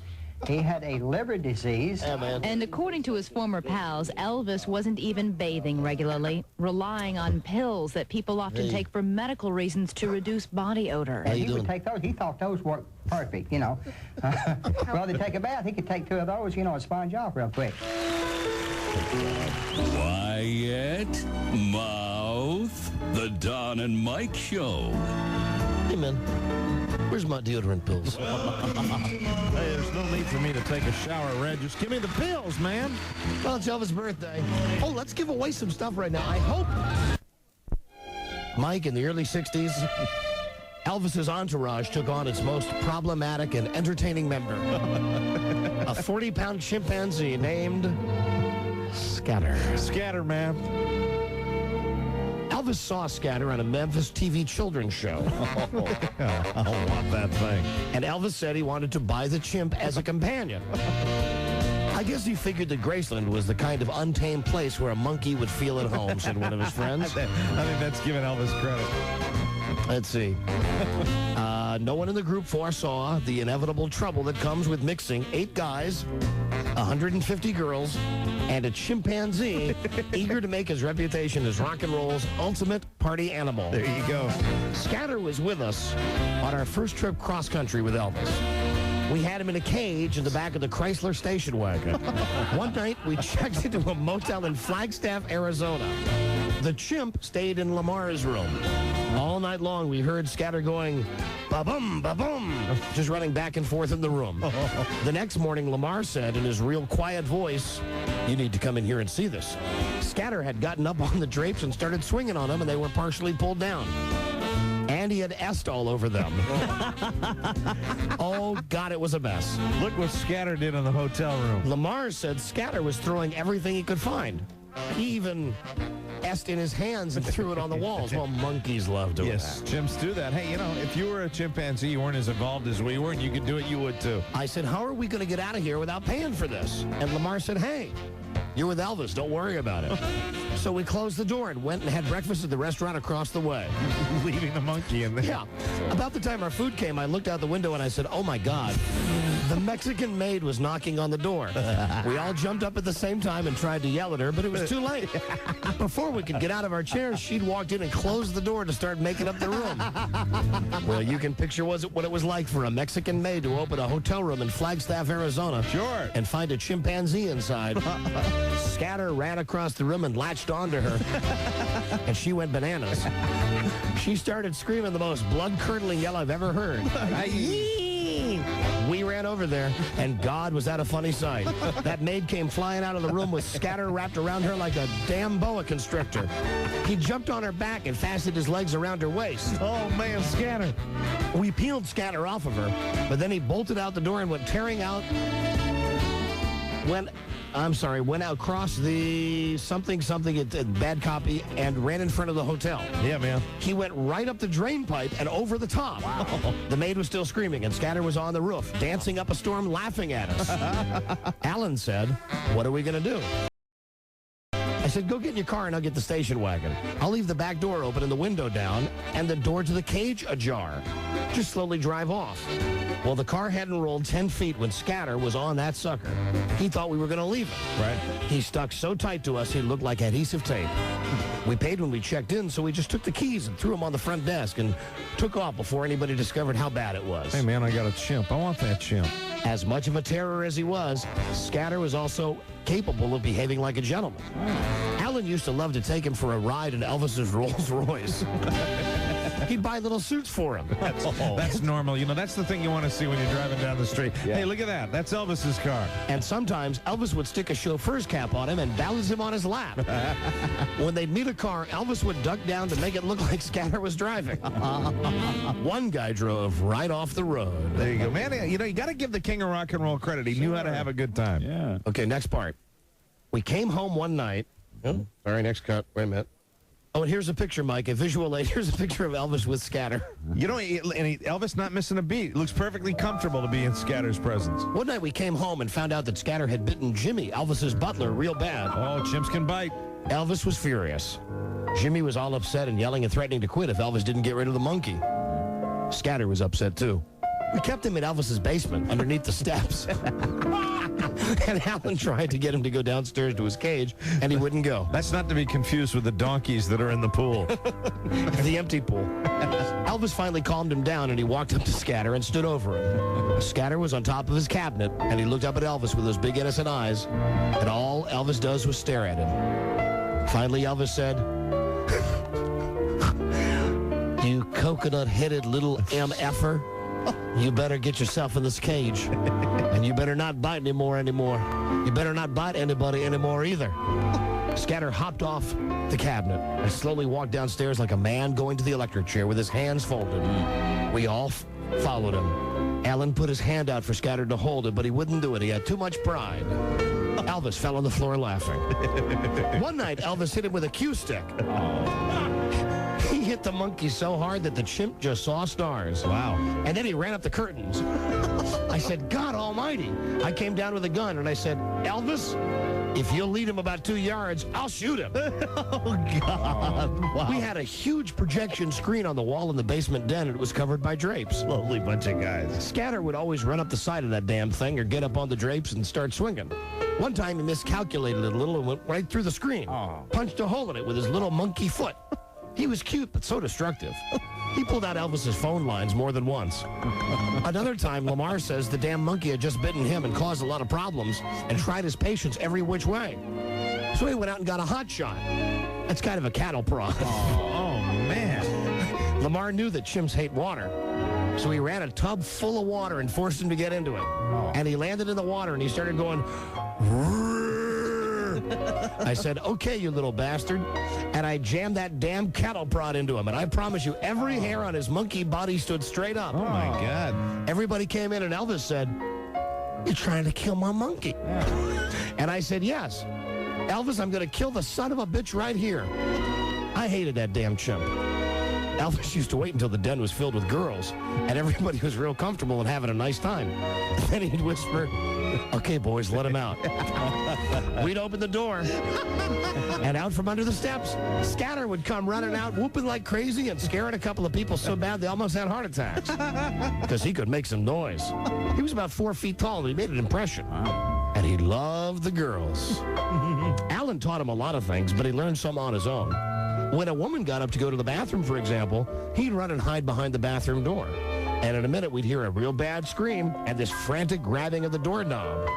He had a liver disease. And according to his former pals, Elvis wasn't even bathing regularly, relying on pills that people often take for medical reasons to reduce body odor. And he would take those. He thought those worked perfect, you know. Rather than take a bath, he could take 2 of those, you know, and sponge off real quick. Quiet, mouth, the Don and Mike Show. Hey, man. Where's my deodorant pills? Hey, there's no need for me to take a shower, Red. Just give me the pills, man. Well, it's Elvis' birthday. Oh, let's give away some stuff right now. I hope. Mike, in the early 60s, Elvis's entourage took on its most problematic and entertaining member. A 40-pound chimpanzee named Scatter. Scatter, man. Elvis saw Scatter on a Memphis TV children's show. I don't want that thing. And Elvis said he wanted to buy the chimp as a companion. I guess he figured that Graceland was the kind of untamed place where a monkey would feel at home, said one of his friends. I think that's giving Elvis credit. Let's see. No one in the group foresaw the inevitable trouble that comes with mixing 8 guys, 150 girls, and a chimpanzee eager to make his reputation as rock and roll's ultimate party animal. There you go. Scatter was with us on our first trip cross-country with Elvis. We had him in a cage in the back of the Chrysler station wagon. One night, we checked into a motel in Flagstaff, Arizona. The chimp stayed in Lamar's room. All night long, we heard Scatter going, ba-bum, ba-bum, just running back and forth in the room. The next morning, Lamar said in his real quiet voice, "You need to come in here and see this." Scatter had gotten up on the drapes and started swinging on them, and they were partially pulled down. And he had est all over them. Oh, God, it was a mess. Look what Scatter did in the hotel room. Lamar said Scatter was throwing everything he could find. He even est in his hands and threw it on the walls. Well, monkeys love doing that. Yes, chimps do that. Hey, you know, if you were a chimpanzee, you weren't as evolved as we were, and you could do it, you would too. I said, how are we going to get out of here without paying for this? And Lamar said, hey, you're with Elvis. Don't worry about it. So we closed the door and went and had breakfast at the restaurant across the way. Leaving the monkey in there. Yeah. About the time our food came, I looked out the window and I said, oh, my God. The Mexican maid was knocking on the door. We all jumped up at the same time and tried to yell at her, but it was too late. Before we could get out of our chairs, she'd walked in and closed the door to start making up the room. Well, you can picture what it was like for a Mexican maid to open a hotel room in Flagstaff, Arizona. Sure. And find a chimpanzee inside. Scatter ran across the room and latched onto her. And she went bananas. She started screaming the most blood-curdling yell I've ever heard. We ran over there, and God, was that a funny sight. That maid came flying out of the room with Scatter wrapped around her like a damn boa constrictor. He jumped on her back and fastened his legs around her waist. Oh, man, Scatter. We peeled Scatter off of her, but then he bolted out the door and went tearing out. Went across the something, bad copy, and ran in front of the hotel. Yeah, man. He went right up the drain pipe and over the top. Wow. The maid was still screaming, and Scatter was on the roof, dancing up a storm, laughing at us. Alan said, what are we going to do? I said, go get in your car and I'll get the station wagon. I'll leave the back door open and the window down and the door to the cage ajar. Just slowly drive off. Well, the car hadn't rolled 10 feet when Scatter was on that sucker. He thought we were going to leave it. Right. He stuck so tight to us, he looked like adhesive tape. We paid when we checked in, so we just took the keys and threw them on the front desk and took off before anybody discovered how bad it was. Hey, man, I got a chimp. I want that chimp. As much of a terror as he was, Scatter was also capable of behaving like a gentleman. Alan used to love to take him for a ride in Elvis's Rolls Royce. He'd buy little suits for him. That's normal. You know, that's the thing you want to see when you're driving down the street. Yeah. Hey, look at that. That's Elvis's car. And sometimes Elvis would stick a chauffeur's cap on him and balance him on his lap. When they'd meet a car, Elvis would duck down to make it look like Scatter was driving. One guy drove right off the road. There you go. Man, you know, you got to give the king of rock and roll credit. He knew how to have a good time. Yeah. Okay, next part. We came home one night. Oh, sorry, next cut. Wait a minute. Oh, and here's a picture, Mike, a visual aid. Here's a picture of Elvis with Scatter. You know, Elvis not missing a beat. Looks perfectly comfortable to be in Scatter's presence. One night we came home and found out that Scatter had bitten Jimmy, Elvis's butler, real bad. Oh, chimps can bite. Elvis was furious. Jimmy was all upset and yelling and threatening to quit if Elvis didn't get rid of the monkey. Scatter was upset, too. We kept him in Elvis's basement underneath the steps. And Alan tried to get him to go downstairs to his cage, and he wouldn't go. That's not to be confused with the donkeys that are in the pool. The empty pool. Elvis finally calmed him down, and he walked up to Scatter and stood over him. Scatter was on top of his cabinet, and he looked up at Elvis with those big innocent eyes, and all Elvis does was stare at him. Finally, Elvis said, "You coconut-headed little MFer. You better get yourself in this cage. And you better not bite anymore. You better not bite anybody anymore either." Scatter hopped off the cabinet and slowly walked downstairs like a man going to the electric chair with his hands folded. We all followed him. Alan put his hand out for Scatter to hold it, but he wouldn't do it. He had too much pride. Elvis fell on the floor laughing. One night, Elvis hit him with a cue stick. He hit the monkey so hard that the chimp just saw stars. Wow. And then he ran up the curtains. I said, "God almighty." I came down with a gun and I said, "Elvis, if you'll lead him about 2 yards, I'll shoot him." Oh, God. Wow. We had a huge projection screen on the wall in the basement den, and it was covered by drapes. Lovely bunch of guys. Scatter would always run up the side of that damn thing or get up on the drapes and start swinging. One time he miscalculated it a little and went right through the screen. Punched a hole in it with his little monkey foot. He was cute, but so destructive. He pulled out Elvis's phone lines more than once. Another time, Lamar says the damn monkey had just bitten him and caused a lot of problems and tried his patience every which way. So he went out and got a hot shot. That's kind of a cattle prod. Oh, man. Lamar knew that chimps hate water. So he ran a tub full of water and forced him to get into it. And he landed in the water and he started going, I said, "Okay, you little bastard." And I jammed that damn cattle prod into him. And I promise you, every hair on his monkey body stood straight up. Oh, my God. Everybody came in and Elvis said, "You're trying to kill my monkey." And I said, "Yes. Elvis, I'm going to kill the son of a bitch right here." I hated that damn chimp. Elvis used to wait until the den was filled with girls, and everybody was real comfortable and having a nice time. Then he'd whisper, "Okay, boys, let him out." We'd open the door, and out from under the steps, Scatter would come running out, whooping like crazy and scaring a couple of people so bad they almost had heart attacks. Because he could make some noise. He was about 4 feet tall, and he made an impression. And he loved the girls. Alan taught him a lot of things, but he learned some on his own. When a woman got up to go to the bathroom, for example, he'd run and hide behind the bathroom door. And in a minute, we'd hear a real bad scream and this frantic grabbing of the doorknob.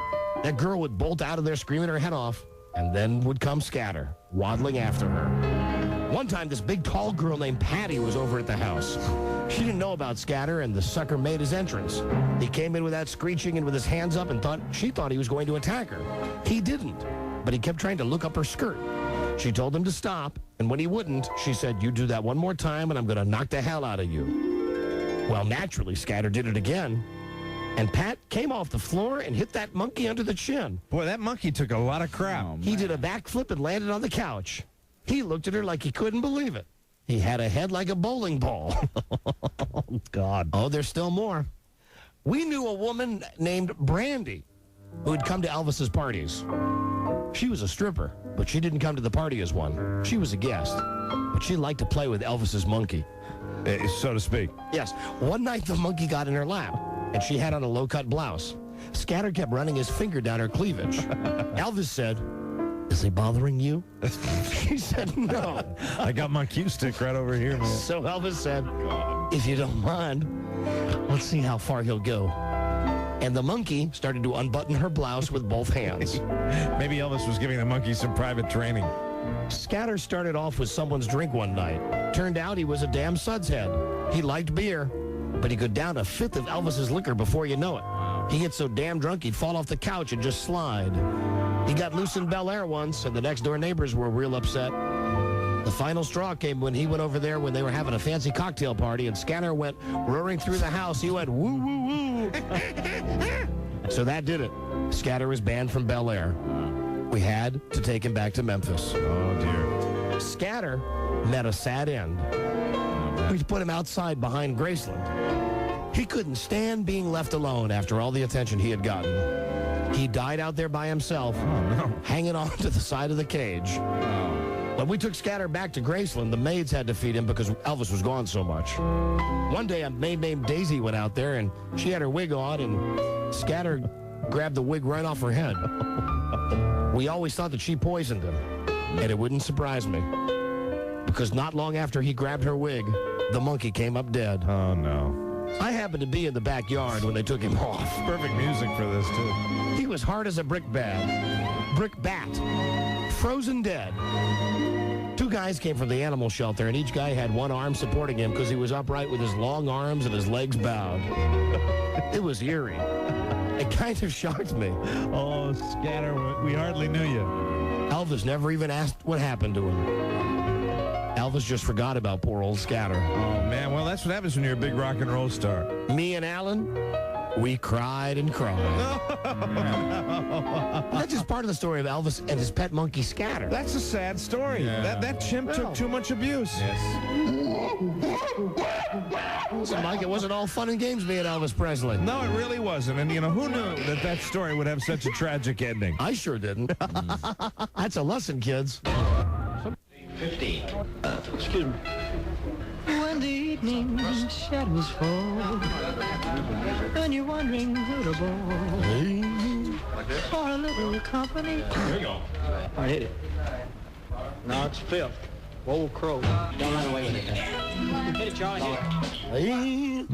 That girl would bolt out of there screaming her head off, and then would come Scatter, waddling after her. One time, this big, tall girl named Patty was over at the house. She didn't know about Scatter, and the sucker made his entrance. He came in with that screeching and with his hands up and she thought he was going to attack her. He didn't, but he kept trying to look up her skirt. She told him to stop, and when he wouldn't, she said, "You do that one more time, and I'm going to knock the hell out of you." Well, naturally, Scatter did it again, and Pat came off the floor and hit that monkey under the chin. Boy, that monkey took a lot of crap. He did a backflip and landed on the couch. He looked at her like he couldn't believe it. He had a head like a bowling ball. Oh, God. Oh, there's still more. We knew a woman named Brandy who had come to Elvis's parties. She was a stripper, but she didn't come to the party as one. She was a guest, but she liked to play with Elvis's monkey. So to speak. Yes. One night the monkey got in her lap, and she had on a low-cut blouse. Scatter kept running his finger down her cleavage. Elvis said, "Is he bothering you?" She said, "No." I got my cue stick right over here, man. So Elvis said, "If you don't mind, let's see how far he'll go." And the monkey started to unbutton her blouse with both hands. Maybe Elvis was giving the monkey some private training. Scatter started off with someone's drink one night. Turned out he was a damn suds head. He liked beer, but he could down a fifth of Elvis's liquor before you know it. He get so damn drunk he'd fall off the couch and just slide. He got loose in Bel Air once, and the next door neighbors were real upset. The final straw came when he went over there when they were having a fancy cocktail party, and Scatter went roaring through the house. He went, "Woo, woo, woo." So that did it. Scatter was banned from Bel Air. We had to take him back to Memphis. Oh, dear. Scatter met a sad end. We put him outside behind Graceland. He couldn't stand being left alone after all the attention he had gotten. He died out there by himself, hanging on to the side of the cage. When we took Scatter back to Graceland, the maids had to feed him because Elvis was gone so much. One day, a maid named Daisy went out there, and she had her wig on, and Scatter grabbed the wig right off her head. We always thought that she poisoned him, and it wouldn't surprise me, because not long after he grabbed her wig, the monkey came up dead. Oh, no. I happened to be in the backyard when they took him off. Perfect music for this, too. He was hard as a brick bat, frozen dead. Two guys came from the animal shelter, and each guy had one arm supporting him because he was upright with his long arms and his legs bowed. It was eerie. It kind of shocked me. Oh, Scatter, we hardly knew you. Elvis never even asked what happened to him. Elvis just forgot about poor old Scatter. Oh, man. Well, that's what happens when you're a big rock and roll star. Me and Alan, we cried and cried. That's just part of the story of Elvis and his pet monkey Scatter. That's a sad story. Yeah. That chimp took too much abuse. Yes. So, Mike, it wasn't all fun and games being Elvis Presley. No, it really wasn't. And, who knew that story would have such a tragic ending? I sure didn't. That's a lesson, kids. 15. Excuse me. When the evening shadows fall, and you're wondering who to ball, for a little company. Here you go. All right, hit it. No, it's fifth. Old crow. Don't run away with it. Hit it, Charlie. Hit it.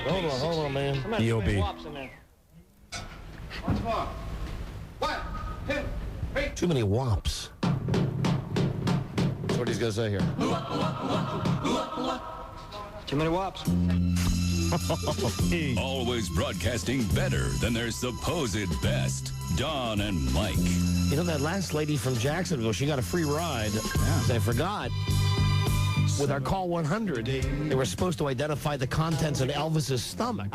Hold it. Hold on, man. EOB. Once more. 1, 2, 3. Too many wops. That's what he's going to say here. Too many wops. Always broadcasting better than their supposed best. Don and Mike. You know, that last lady from Jacksonville, she got a free ride. I forgot. With our Call 100, they were supposed to identify the contents in Elvis's stomach.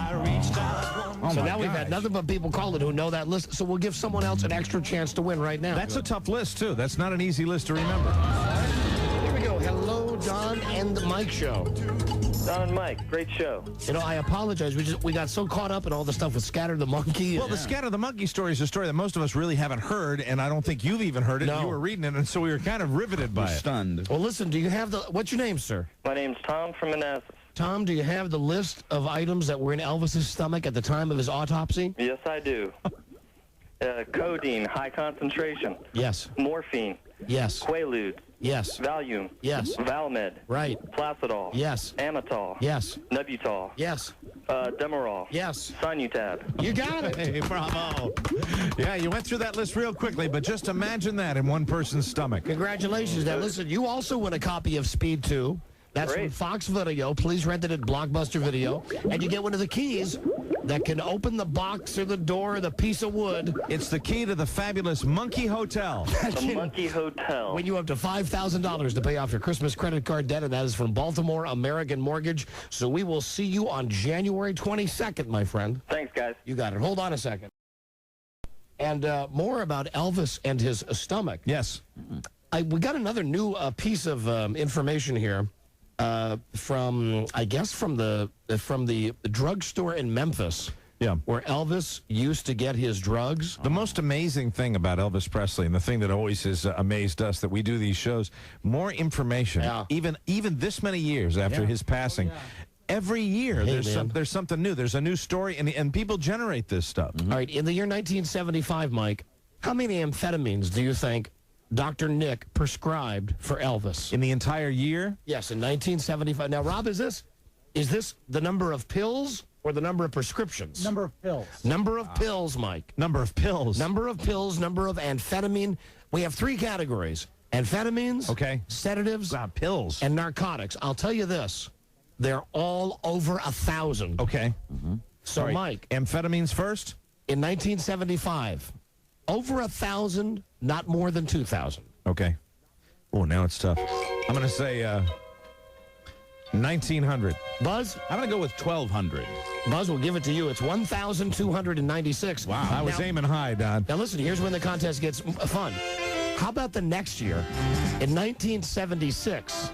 So now we've had nothing but people calling who know that list, so we'll give someone else an extra chance to win right now. That's a tough list, too. That's not an easy list to remember. Here we go. Hello, Don and Mike show. Don and Mike, great show. You know, I apologize. We got so caught up in all the stuff with Scatter the Monkey. Well, the Scatter the Monkey story is a story that most of us really haven't heard, and I don't think you've even heard it. No. You were reading it, and so we were kind of riveted by it. Stunned. Well, listen, do you have the... What's your name, sir? My name's Tom from Manassas. Tom, do you have the list of items that were in Elvis's stomach at the time of his autopsy? Yes, I do. Codeine, high concentration. Yes. Morphine. Yes. Quaaludes. Yes. Valium. Yes. Valmed. Right. Placidol. Yes. Amitol. Yes. Nebutol. Yes. Demerol. Yes. Sinutab. You got it. Hey, bravo. Yeah, you went through that list real quickly, but just imagine that in one person's stomach. Congratulations. Now, listen, you also win a copy of Speed 2. That's Great. from Fox Video. Please rent it at Blockbuster Video. And you get one of the keys that can open the box or the door or the piece of wood. It's the key to the fabulous Monkey Hotel. The Monkey Hotel. When you up to $5,000 to pay off your Christmas credit card debt, and that is from Baltimore American Mortgage. So we will see you on January 22nd, my friend. Thanks, guys. You got it. Hold on a second. And more about Elvis and his stomach. Yes. We got another new piece of information here. From the drugstore in Memphis, where Elvis used to get his drugs. The most amazing thing about Elvis Presley, and the thing that always has amazed us that we do these shows, more information, even this many years after his passing. Every year, there's something new. There's a new story, and people generate this stuff. All right, in the year 1975, Mike, how many amphetamines do you think Dr. Nick prescribed for Elvis? In the entire year? Yes, in 1975. Now, Rob, is this the number of pills or the number of prescriptions? Number of pills. Number of pills, Mike. Number of pills. Number of pills, number of amphetamine. We have three categories. Amphetamines, sedatives, pills, and narcotics. I'll tell you this. They're all over 1,000. Okay. So, Sorry, Mike. Amphetamines first? In 1975, over 1,000, not more than 2,000. Okay. Oh, now it's tough. I'm going to say 1900. Buzz? I'm going to go with 1200. Buzz will give it to you. It's 1,296. Wow. I was aiming high, Don. Now listen, here's when the contest gets fun. How about the next year? In 1976,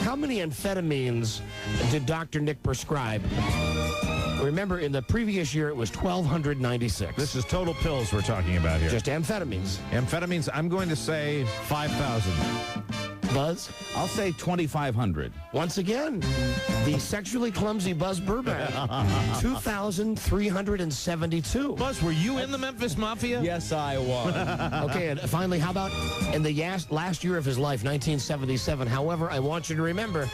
how many amphetamines did Dr. Nick prescribe? Remember, in the previous year, it was 1,296. This is total pills we're talking about here. Just amphetamines. Amphetamines, I'm going to say 5,000. Buzz? I'll say 2,500. Once again, the sexually clumsy Buzz Burbank, 2,372. Buzz, were you in the Memphis Mafia? Yes, I was. Okay, and finally, how about in the last year of his life, 1977? However, I want you to remember,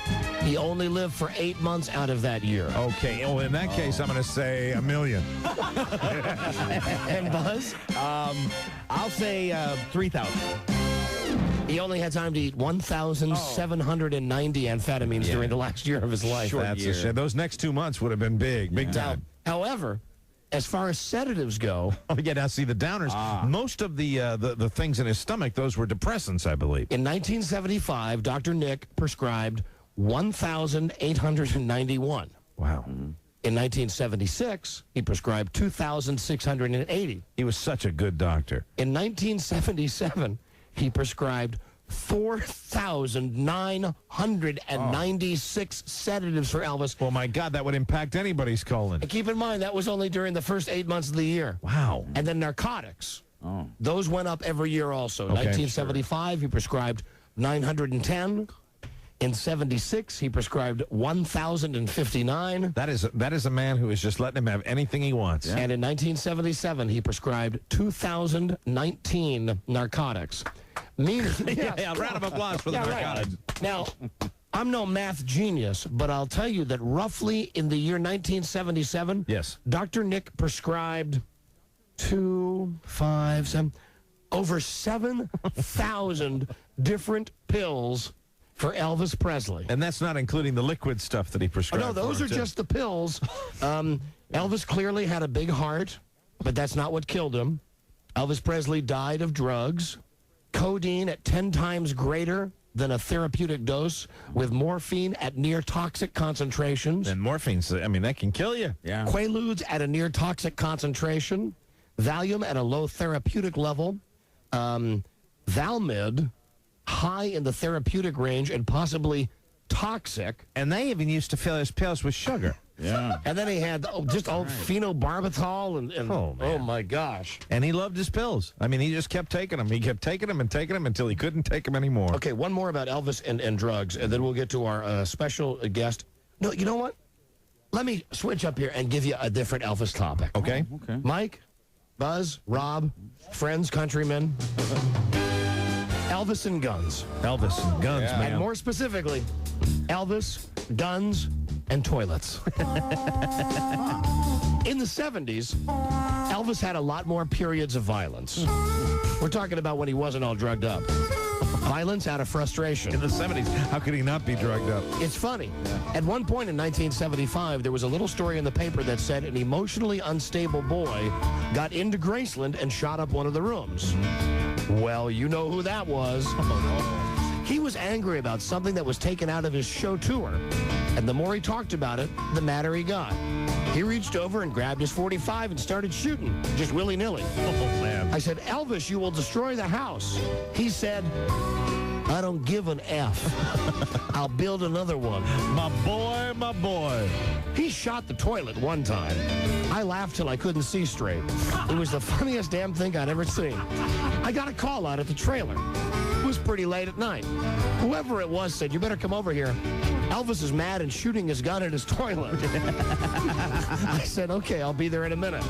he only lived for 8 months out of that year. Okay, well, in that case, I'm going to say 1 million. And Buzz? I'll say 3,000. He only had time to eat 1,790 amphetamines during the last year of his life. That's a shame. Those next 2 months would have been big time. However, as far as sedatives go... Oh, yeah, now see the downers. Most of the things in his stomach, those were depressants, I believe. In 1975, Dr. Nick prescribed 1,891. Wow. In 1976, he prescribed 2,680. He was such a good doctor. In 1977, he prescribed 4,996 sedatives for Elvis. Well, my God, that would impact anybody's colon. And keep in mind, that was only during the first 8 months of the year. Wow. And then narcotics. Those went up every year also. 1975, he prescribed 910. In 76, he prescribed 1,059. That is a man who is just letting him have anything he wants. Yeah. And in 1977, he prescribed 2,019 narcotics. Yeah, round of applause for the narcotics. Right. Now, I'm no math genius, but I'll tell you that roughly in the year 1977, yes, Dr. Nick prescribed over 7,000 different pills for Elvis Presley. And that's not including the liquid stuff that he prescribed. No, those are just the pills. Elvis clearly had a big heart, but that's not what killed him. Elvis Presley died of drugs. Codeine at 10 times greater than a therapeutic dose, with morphine at near toxic concentrations. And morphine's, I mean, that can kill you. Yeah. Quaaludes at a near toxic concentration. Valium at a low therapeutic level. Valmid, high in the therapeutic range and possibly toxic. And they even used to fill his pills with sugar. Yeah. And then he had just phenobarbital and oh my gosh. And he loved his pills. I mean, he just kept taking them. He kept taking them and taking them until he couldn't take them anymore. Okay, one more about Elvis and drugs, and then we'll get to our special guest. No, you know what? Let me switch up here and give you a different Elvis topic. Okay. Okay. Mike, Buzz, Rob, friends, countrymen. Elvis and guns. Elvis and guns, man. And more specifically, Elvis, guns, and toilets. In the 70s, Elvis had a lot more periods of violence. We're talking about when he wasn't all drugged up. Violence out of frustration. In the 70s, how could he not be drugged up? It's funny. At one point in 1975, there was a little story in the paper that said an emotionally unstable boy got into Graceland and shot up one of the rooms. Well, you know who that was. He was angry about something that was taken out of his show tour. And the more he talked about it, the madder he got. He reached over and grabbed his .45 and started shooting, just willy-nilly. Oh, man. I said, Elvis, you will destroy the house. He said, I don't give an F. I'll build another one. My boy, my boy. He shot the toilet one time. I laughed till I couldn't see straight. It was the funniest damn thing I'd ever seen. I got a call out at the trailer. It was pretty late at night. Whoever it was said, you better come over here. Elvis is mad and shooting his gun at his toilet. I said, okay, I'll be there in a minute.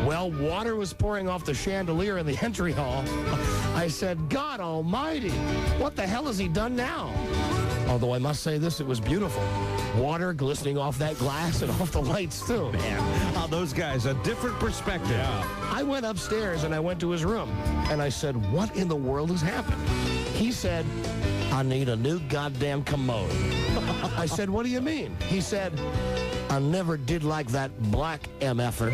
Well, water was pouring off the chandelier in the entry hall. I said, God almighty, what the hell has he done now? Although I must say this, it was beautiful. Water glistening off that glass and off the lights, too. Man, those guys, a different perspective. Yeah. I went upstairs and I went to his room. And I said, what in the world has happened? He said, I need a new goddamn commode. I said, what do you mean? He said, I never did like that black MFer.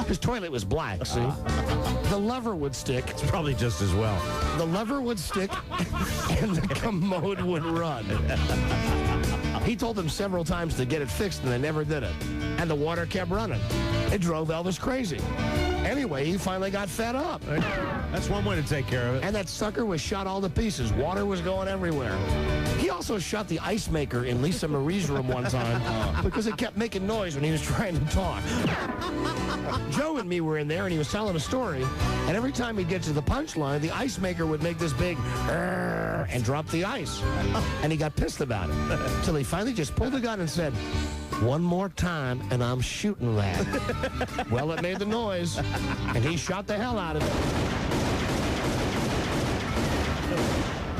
His toilet was black, see? The lever would stick. It's probably just as well. The lever would stick and the commode would run. He told them several times to get it fixed, and they never did it. And the water kept running. It drove Elvis crazy. Anyway, he finally got fed up. That's one way to take care of it. And that sucker was shot all to pieces. Water was going everywhere. He also shot the ice maker in Lisa Marie's room one time because it kept making noise when he was trying to talk. Joe and me were in there, and he was telling a story, and every time he'd get to the punchline, the ice maker would make this big and drop the ice. And he got pissed about it, till he finally just pulled the gun and said, "One more time, and I'm shooting that." Well, it made the noise, and he shot the hell out of it.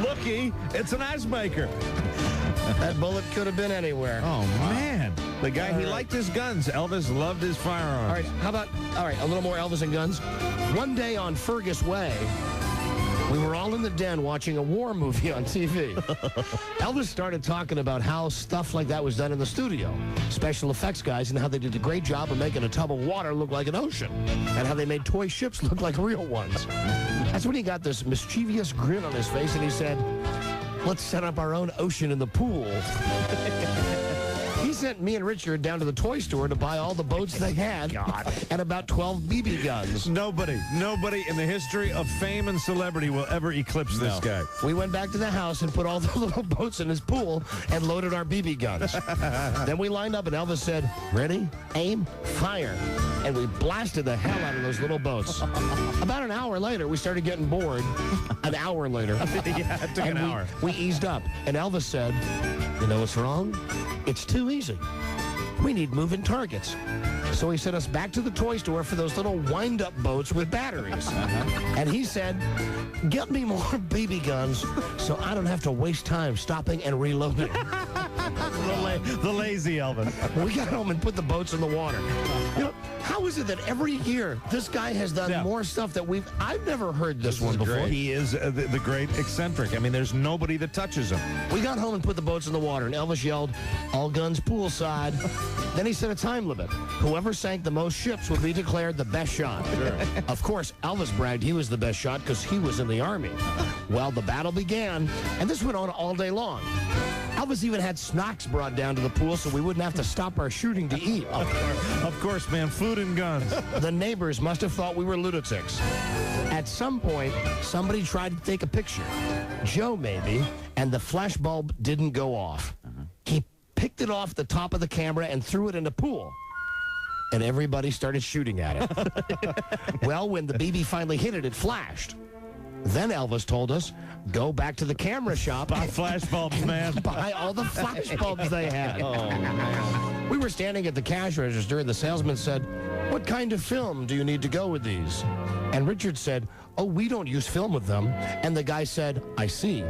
Looky, it's an ice maker. That bullet could have been anywhere. Oh, man. The guy, he liked his guns. Elvis loved his firearms. All right, how about, a little more Elvis and guns. One day on Fergus Way, we were all in the den watching a war movie on TV. Elvis started talking about how stuff like that was done in the studio. Special effects guys, and how they did a great job of making a tub of water look like an ocean. And how they made toy ships look like real ones. That's when he got this mischievous grin on his face, and he said, "Let's set up our own ocean in the pool." He sent me and Richard down to the toy store to buy all the boats they had and about 12 BB guns. Nobody in the history of fame and celebrity will ever eclipse this guy. We went back to the house and put all the little boats in his pool and loaded our BB guns. Then we lined up and Elvis said, "Ready, aim, fire." And we blasted the hell out of those little boats. About an hour later, we started getting bored. An hour later. Yeah, it took an hour. We eased up, and Elvis said, "You know what's wrong? It's too easy. We need moving targets." So he sent us back to the toy store for those little wind-up boats with batteries. And he said, "Get me more BB guns so I don't have to waste time stopping and reloading." The lazy Elvis. We got home and put the boats in the water. You know, how is it that every year this guy has done more stuff that I've never heard this one before. Great. He is the great eccentric. I mean, there's nobody that touches him. We got home and put the boats in the water, and Elvis yelled, "All guns poolside." Then he set a time limit. Whoever sank the most ships would be declared the best shot. Sure. Of course, Elvis bragged he was the best shot because he was in the Army. Well, the battle began, and this went on all day long. Elvis even had snacks brought down to the pool so we wouldn't have to stop our shooting to eat. Of course, man, food and guns. The neighbors must have thought we were lunatics. At some point, somebody tried to take a picture. Joe, maybe, and the flash bulb didn't go off. He picked it off the top of the camera and threw it in the pool. And everybody started shooting at it. Well, when the BB finally hit it, it flashed. Then Elvis told us, "Go back to the camera shop." Buy flash bulbs, man. Buy all the flash bulbs they had. Oh, man. We were standing at the cash register, and the salesman said, "What kind of film do you need to go with these?" And Richard said, "Oh, we don't use film with them." And the guy said, "I see."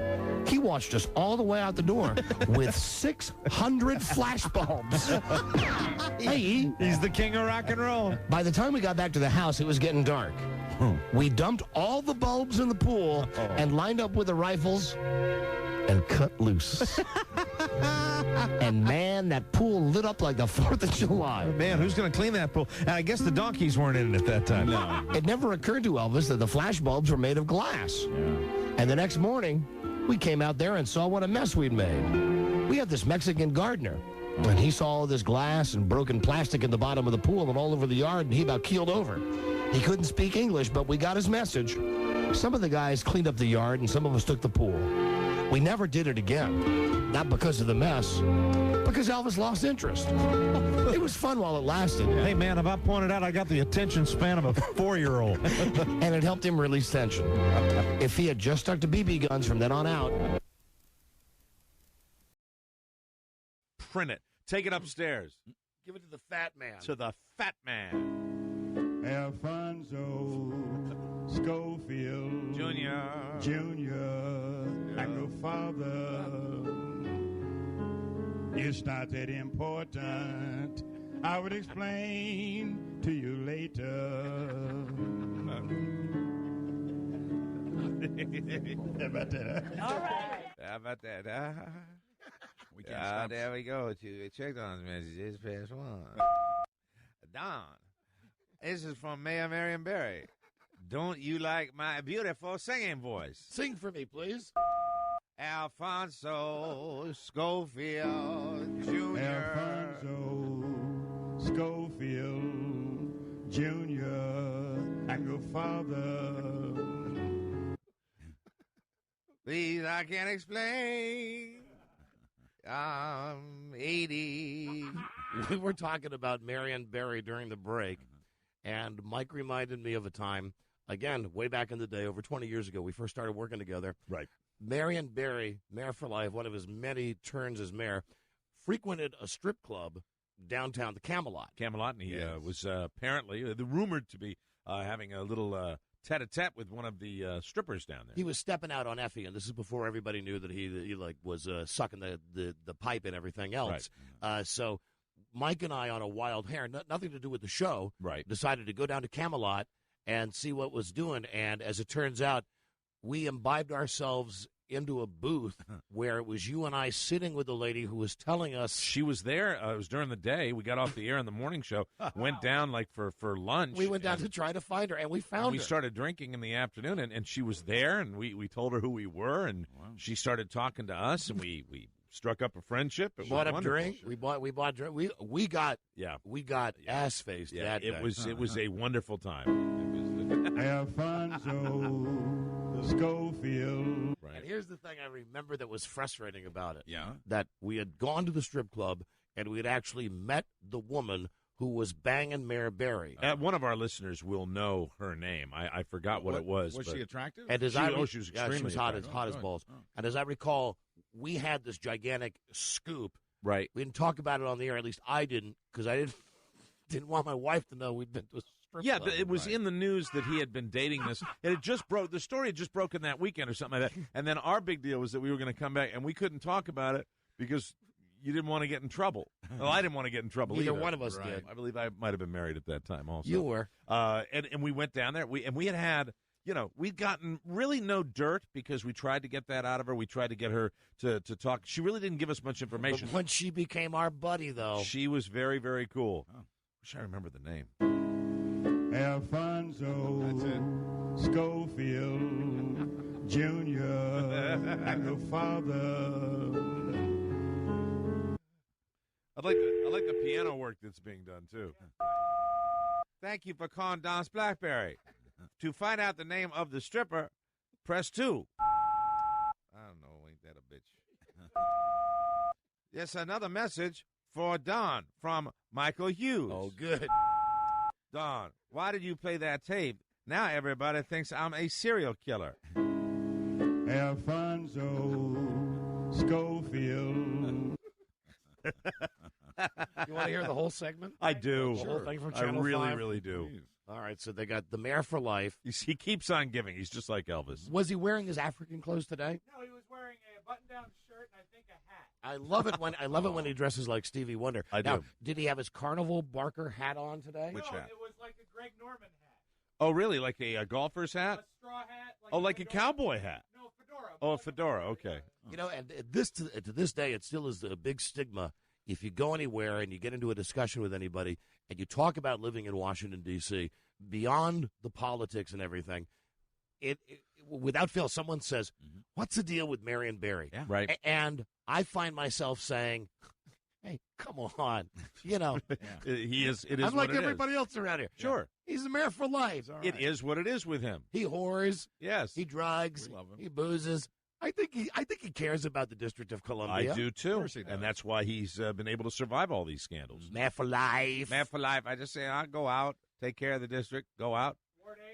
He watched us all the way out the door with 600 flash bulbs. Hey, he's the king of rock and roll. By the time we got back to the house, it was getting dark. We dumped all the bulbs in the pool and lined up with the rifles and cut loose. And man, that pool lit up like the 4th of July. Man, who's going to clean that pool? And I guess the donkeys weren't in it at that time. No. It never occurred to Elvis that the flash bulbs were made of glass. Yeah. And the next morning, we came out there and saw what a mess we'd made. We had this Mexican gardener, and he saw all this glass and broken plastic in the bottom of the pool and all over the yard, and he about keeled over. He couldn't speak English, but we got his message. Some of the guys cleaned up the yard, and some of us took the pool. We never did it again. Not because of the mess, because Elvis lost interest. It was fun while it lasted. Hey, man, if I pointed out, I got the attention span of a 4-year-old. And it helped him release tension. If he had just stuck to BB guns from then on out. Print it. Take it upstairs. Give it to the fat man. To the fat man. Alfonso Schofield Jr. Like a father. It's not that important. I would explain to you later. How about that? All right. How about that? We can't stop. There we go. Check on messages. Past one. Don. This is from Mayor Marion Barry. Don't you like my beautiful singing voice? Sing for me, please. Alfonso Schofield Jr. Alfonso Schofield Jr. and your father. Please, I can't explain. I'm 80. We were talking about Marion Barry during the break, and Mike reminded me of a time, again, way back in the day, over 20 years ago, we first started working together. Right. Marion Barry, Mayor for Life, one of his many turns as mayor, frequented a strip club downtown, the Camelot. Camelot, and he was apparently rumored to be having a little tete-a-tete with one of the strippers down there. He was stepping out on Effie, and this is before everybody knew that he was sucking the pipe and everything else. Right. So Mike and I, on a wild hair, nothing to do with the show, right, decided to go down to Camelot and see what was doing. And as it turns out, we imbibed ourselves into a booth where it was you and I sitting with the lady who was telling us. She was there. It was during the day. We got off the air in the morning show, went down like for lunch. We went down to try to find her, and we found her. We started drinking in the afternoon, and she was there, and we told her who we were, and she started talking to us, and we struck up a friendship. It bought was a drink. We bought drink. We got ass faced. Yeah, that day. It was a wonderful time. Alfonso Schofield. And here's the thing I remember that was frustrating about it. Yeah. That we had gone to the strip club and we had actually met the woman who was banging Mayor Barry. One of our listeners will know her name. I forgot what it was. Was she attractive? she And was extremely she was hot as attractive. balls. And as I recall, we had this gigantic scoop. Right. We didn't talk about it on the air. At least I didn't, because I didn't want my wife to know we'd been to a strip Yeah, club. it was in the news that he had been dating this. It had just the story had just broken that weekend or something like that. And then our big deal was that we were going to come back, and we couldn't talk about it because you didn't want to get in trouble. Well, I didn't want to get in trouble Neither either. one of us did. I believe I might have been married at that time also. You were. And we went down there. We had we'd gotten really no dirt because we tried to get that out of her. We tried to get her to talk. She really didn't give us much information. But when she became our buddy, though. She was very, very cool. Wish I remember the name. Alfonso Schofield Jr. and your father. I like the piano work that's being done, too. Thank you for calling Don's BlackBerry. To find out the name of the stripper, press 2. I don't know, ain't that a bitch? Yes, another message for Don from Michael Hughes. Oh, good. Don, why did you play that tape? Now everybody thinks I'm a serial killer. Alfonso Schofield. You want to hear the whole segment? I do. The whole thing from Channel I really, 5? really do. All right, so they got the Mayor for Life. He keeps on giving. He's just like Elvis. Was he wearing his African clothes today? No, he was wearing a button-down shirt and I think a hat. I love it when he dresses like Stevie Wonder. I now, do. Did he have his Carnival Barker hat on today? Which hat? It was like a Greg Norman hat. Oh, really? Like a golfer's hat? A straw hat. Like a cowboy hat? No, fedora. Oh, a fedora. Okay. You know, and to this day, it still is a big stigma. If you go anywhere and you get into a discussion with anybody and you talk about living in Washington, D.C., beyond the politics and everything, it without fail, someone says, what's the deal with Marion Barry? Yeah. Right. And I find myself saying, hey, come on. You know. He is. It is I'm what like it is. everybody else around here. Sure. He's the mayor for life. It is what it is with him. He whores. Yes. He drugs. We love him. He boozes. I think he cares about the District of Columbia. I do, too. course he does. And that's why he's been able to survive all these scandals. Mayor for life. Man for life. I just say, I'll go out, take care of the district, go out,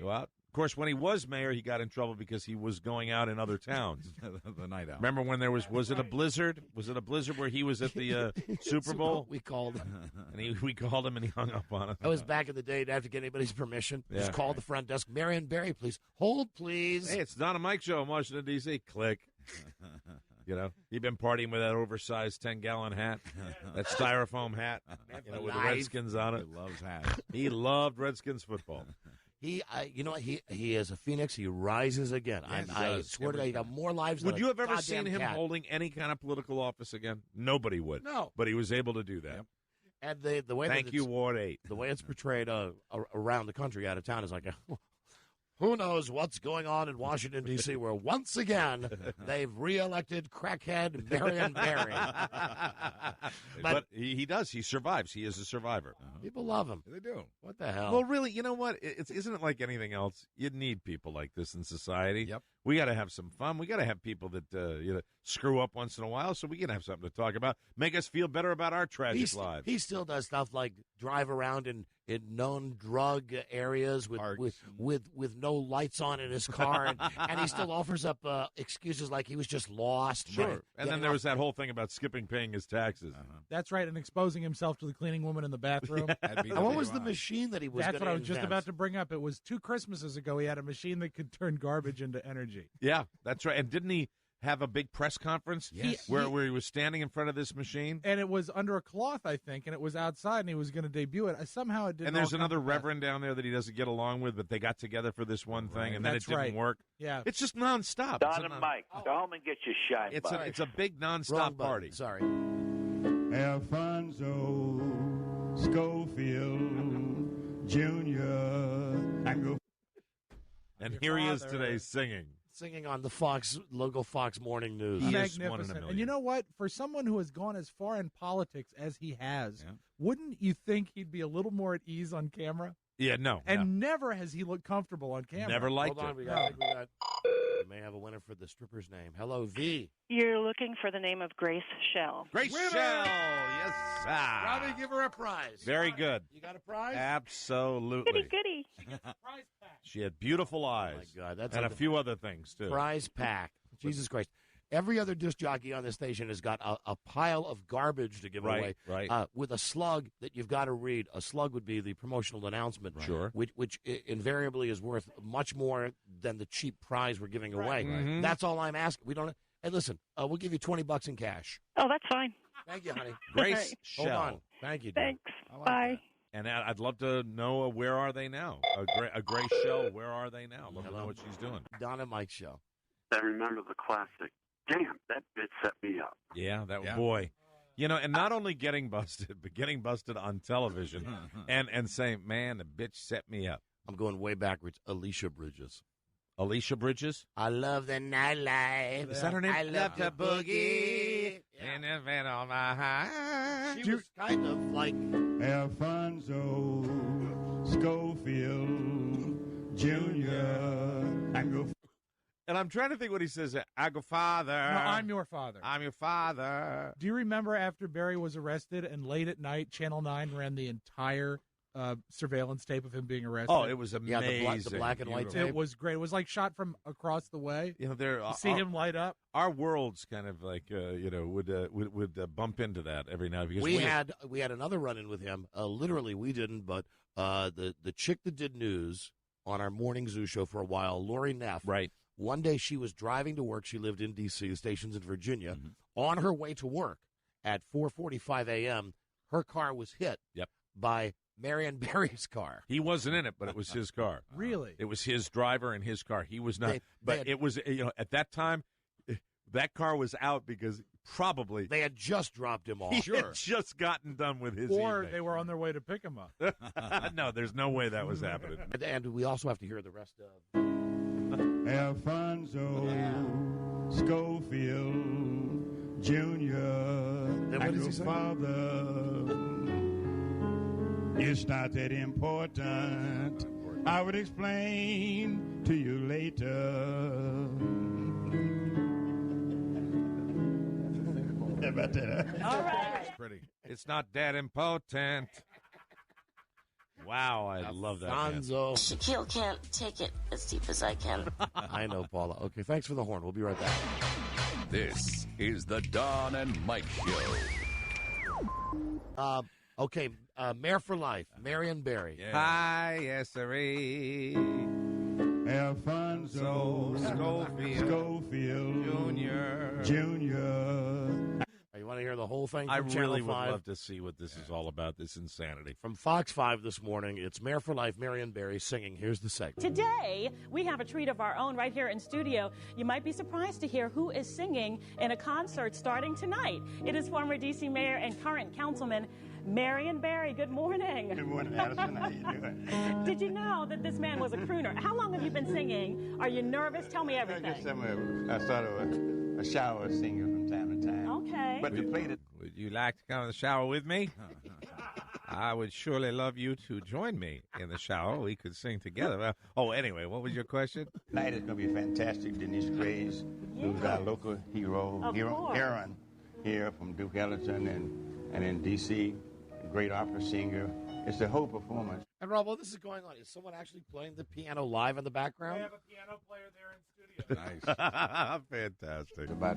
go out. Of course, when he was mayor, he got in trouble because he was going out in other towns. The night out. Remember when there was it a blizzard? Was it a blizzard where he was at the Super Bowl? We called him. And we called him and he hung up on us. That was back in the day. Didn't have to get anybody's permission. Yeah. Just call the front desk. Marion Barry, please. Hold, please. Hey, it's Don and Mike show in Washington, D.C. Click. You know, he'd been partying with that oversized 10-gallon hat, that styrofoam hat, with the Redskins on it. He loves hats. He loved Redskins football. He is a phoenix. He rises again. Yes, I swear to God, he got more lives Would than you have a ever seen goddamn him cat. holding any kind of political office again? Nobody would. No. But he was able to do that. And the way Thank that you, Ward 8. the way it's portrayed around the country, out of town, is like Who knows what's going on in Washington, D.C., where once again they've reelected crackhead Marion Barry. But he does. He survives. He is a survivor. People love him. They do. What the hell? Well, really, you know what? Isn't it like anything else? You need people like this in society. Yep. We got to have some fun. We got to have people that screw up once in a while, so we can have something to talk about. Make us feel better about our tragic lives. He still does stuff like drive around in known drug areas with no lights on in his car, and he still offers up excuses like he was just lost. Sure. And then there was that whole thing about skipping paying his taxes. That's right, and exposing himself to the cleaning woman in the bathroom. And what was the machine that he was? That's what I was just about to bring up. It was 2 Christmases ago. He had a machine that could turn garbage into energy. Yeah, that's right. And didn't he have a big press conference where he was standing in front of this machine? And it was under a cloth, I think, and it was outside, and he was going to debut it. Somehow it didn't. And there's another reverend down there that he doesn't get along with, but they got together for this one thing, and then it didn't work. Yeah. It's just nonstop. Don and Mike, go home and get your shine box. It's a big nonstop party. Sorry. Alfonso Schofield Jr. And here he is today singing on the local Fox Morning News. He Magnificent. And you know what? For someone who has gone as far in politics as he has, wouldn't you think he'd be a little more at ease on camera? Yeah, no. And never has he looked comfortable on camera. Never liked Hold on, it. we may have a winner for the stripper's name. Hello, V. You're looking for the name of Grace Shell. Grace Shell, yes, sir. Robbie, give her a prize. Very good. You got a prize? Absolutely. Goody. She had beautiful eyes. Oh, my God. And a few other things, too. Prize pack. Jesus Christ. Every other disc jockey on this station has got a pile of garbage to give away. Right. With a slug that you've got to read. A slug would be the promotional announcement. Sure. Which invariably is worth much more than the cheap prize we're giving away. Mm-hmm. That's all I'm asking. We don't. Hey, listen, we'll give you $20 in cash. Oh, that's fine. Thank you, honey. Grace Shell. Hold on. Thank you, dear. Thanks. Bye. And I'd love to know where are they now? A Grace Shell, where are they now? Love to know what she's doing. Donna Mike Show. I remember the classic. Damn, that bitch set me up. Yeah, boy. You know, and not only getting busted, but getting busted on television and saying, man, the bitch set me up. I'm going way backwards. Alicia Bridges. Alicia Bridges? I love the nightlife. Is that her name? I love to boogie. And the man on my high. She was kind of like Alfonso Schofield Jr. And I'm trying to think what he says. I go, father. No, I'm your father. I'm your father. Do you remember after Barry was arrested and late at night, Channel 9 ran the entire surveillance tape of him being arrested? Oh, it was amazing. Yeah, the black and white tape. It was great. It was like shot from across the way. You know, see him light up. Our worlds kind of like would bump into that every now and then. We had another run-in with him. Literally, we didn't, but the chick that did news on our morning zoo show for a while, Lori Neff. Right. One day she was driving to work. She lived in D.C., the station's in Virginia. Mm-hmm. On her way to work at 4:45 a.m., her car was hit by Marion Barry's car. He wasn't in it, but it was his car. Really? It was his driver and his car. He was not. It was, at that time, that car was out because probably they had just dropped him off. He had just gotten done with his Or evening. they were on their way to pick him up. No, there's no way that was happening. And we also have to hear the rest of Alfonso Schofield Jr. What does he say? Father, it's not that important. I would explain to you later. How about that? All right. It's pretty. It's not that important. Wow, I love that. Gonzo. Shaquille can't take it as deep as I can. I know, Paula. Okay, thanks for the horn. We'll be right back. This is the Don and Mike Show. Okay, Mayor for Life, Marion Barry. Yeah. Hi, yes, sirree. Alfonso Schofield Jr. You want want to hear the whole thing? I From Channel really would 5? love to see what this is all about, this insanity. From Fox 5 this morning, it's Mayor for Life, Marion Barry, singing. Here's the segment. Today, we have a treat of our own right here in studio. You might be surprised to hear who is singing in a concert starting tonight. It is former D.C. Mayor and current Councilman Marion Barry. Good morning. Good morning, Addison. How you doing? Did you know that this man was a crooner? How long have you been singing? Are you nervous? Tell me everything. I started a shower singer from time to time. Okay. But to play the... Would you like to come in the shower with me? I would surely love you to join me in the shower. We could sing together. Anyway, what was your question? Tonight is going to be fantastic. Denise Graves, who's our local hero, Aaron, here from Duke Ellington and in D.C., a great opera singer. It's a whole performance. And Rob, while this is going on, is someone actually playing the piano live in the background? We have a piano player there in studio. Nice. Fantastic. About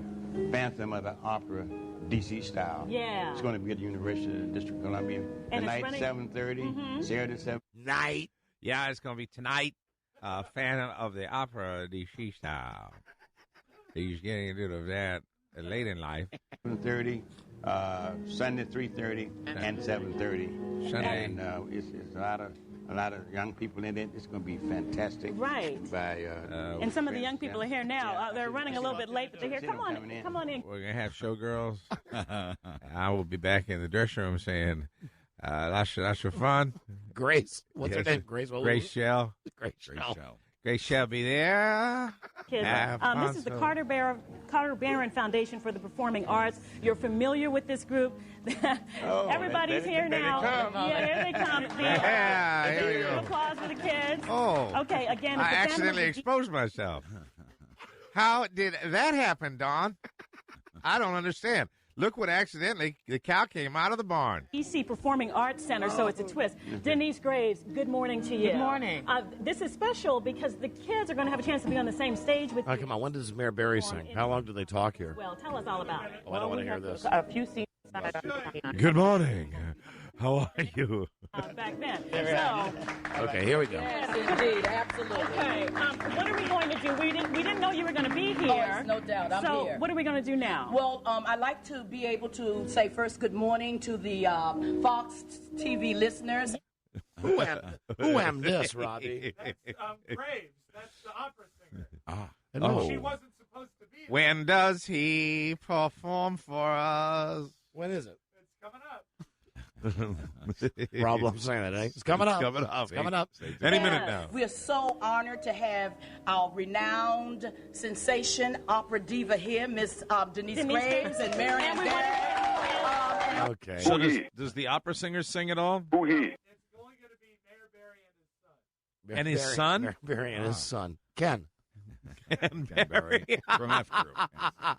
Phantom of the Opera, D.C. style. Yeah. It's going to be at the University of District of Columbia. And Tonight, it's 7:30. Saturday, 7. Night. Yeah, it's going to be tonight. Phantom of the Opera, DC style. He's getting rid of that late in life. 7:30. Sunday 3:30 and 7:30. Sunday. And it's a lot of young people in it. It's going to be fantastic. Right. By And some of the young people are here now. They're running a little bit late, but they're here. Come on in. We're going to have showgirls. I will be back in the dressing room saying, that's your fun. Grace. What's her name? Grace. Grace Shell. Grace Shell. Grace Shell be there. Kids. This is the Carter Barron Foundation for the Performing Arts. You're familiar with this group. Everybody's here now. Yeah, here they come. Here we go. Applause for the kids. Oh. Okay, again. I accidentally exposed myself. How did that happen, Don? I don't understand. Look what accidentally, the cow came out of the barn. EC Performing Arts Center, so it's a twist. Denise Graves, good morning to you. Good morning. This is special because the kids are going to have a chance to be on the same stage with you. Come on, when does Mayor Barry sing? How long do they talk here? Well, tell us all about it. I don't want to hear this. A few scenes. Good morning. How are you? Back then. Okay, here we go. Yes, indeed, absolutely. Okay, what are we going to do? We didn't know you were going to be here. Oh, no doubt, I'm here. So what are we going to do now? Well, I'd like to be able to say first good morning to the Fox TV listeners. Who am this, Robbie? That's Graves. That's the opera singer. Oh. She wasn't supposed to be here. When does he perform for us? When is it? It's coming up. Rob loves saying that, eh? It's coming up. It's coming up. It's Any minute now. We are so honored to have our renowned sensation opera diva here, Miss Denise Graves and Marion Barry. Okay. So does the opera singer sing at all? Who he? It's only going to be Mayor Barry and his son. And his son? Mayor Barry and his son. Ken. Ken Barry. From F Group. I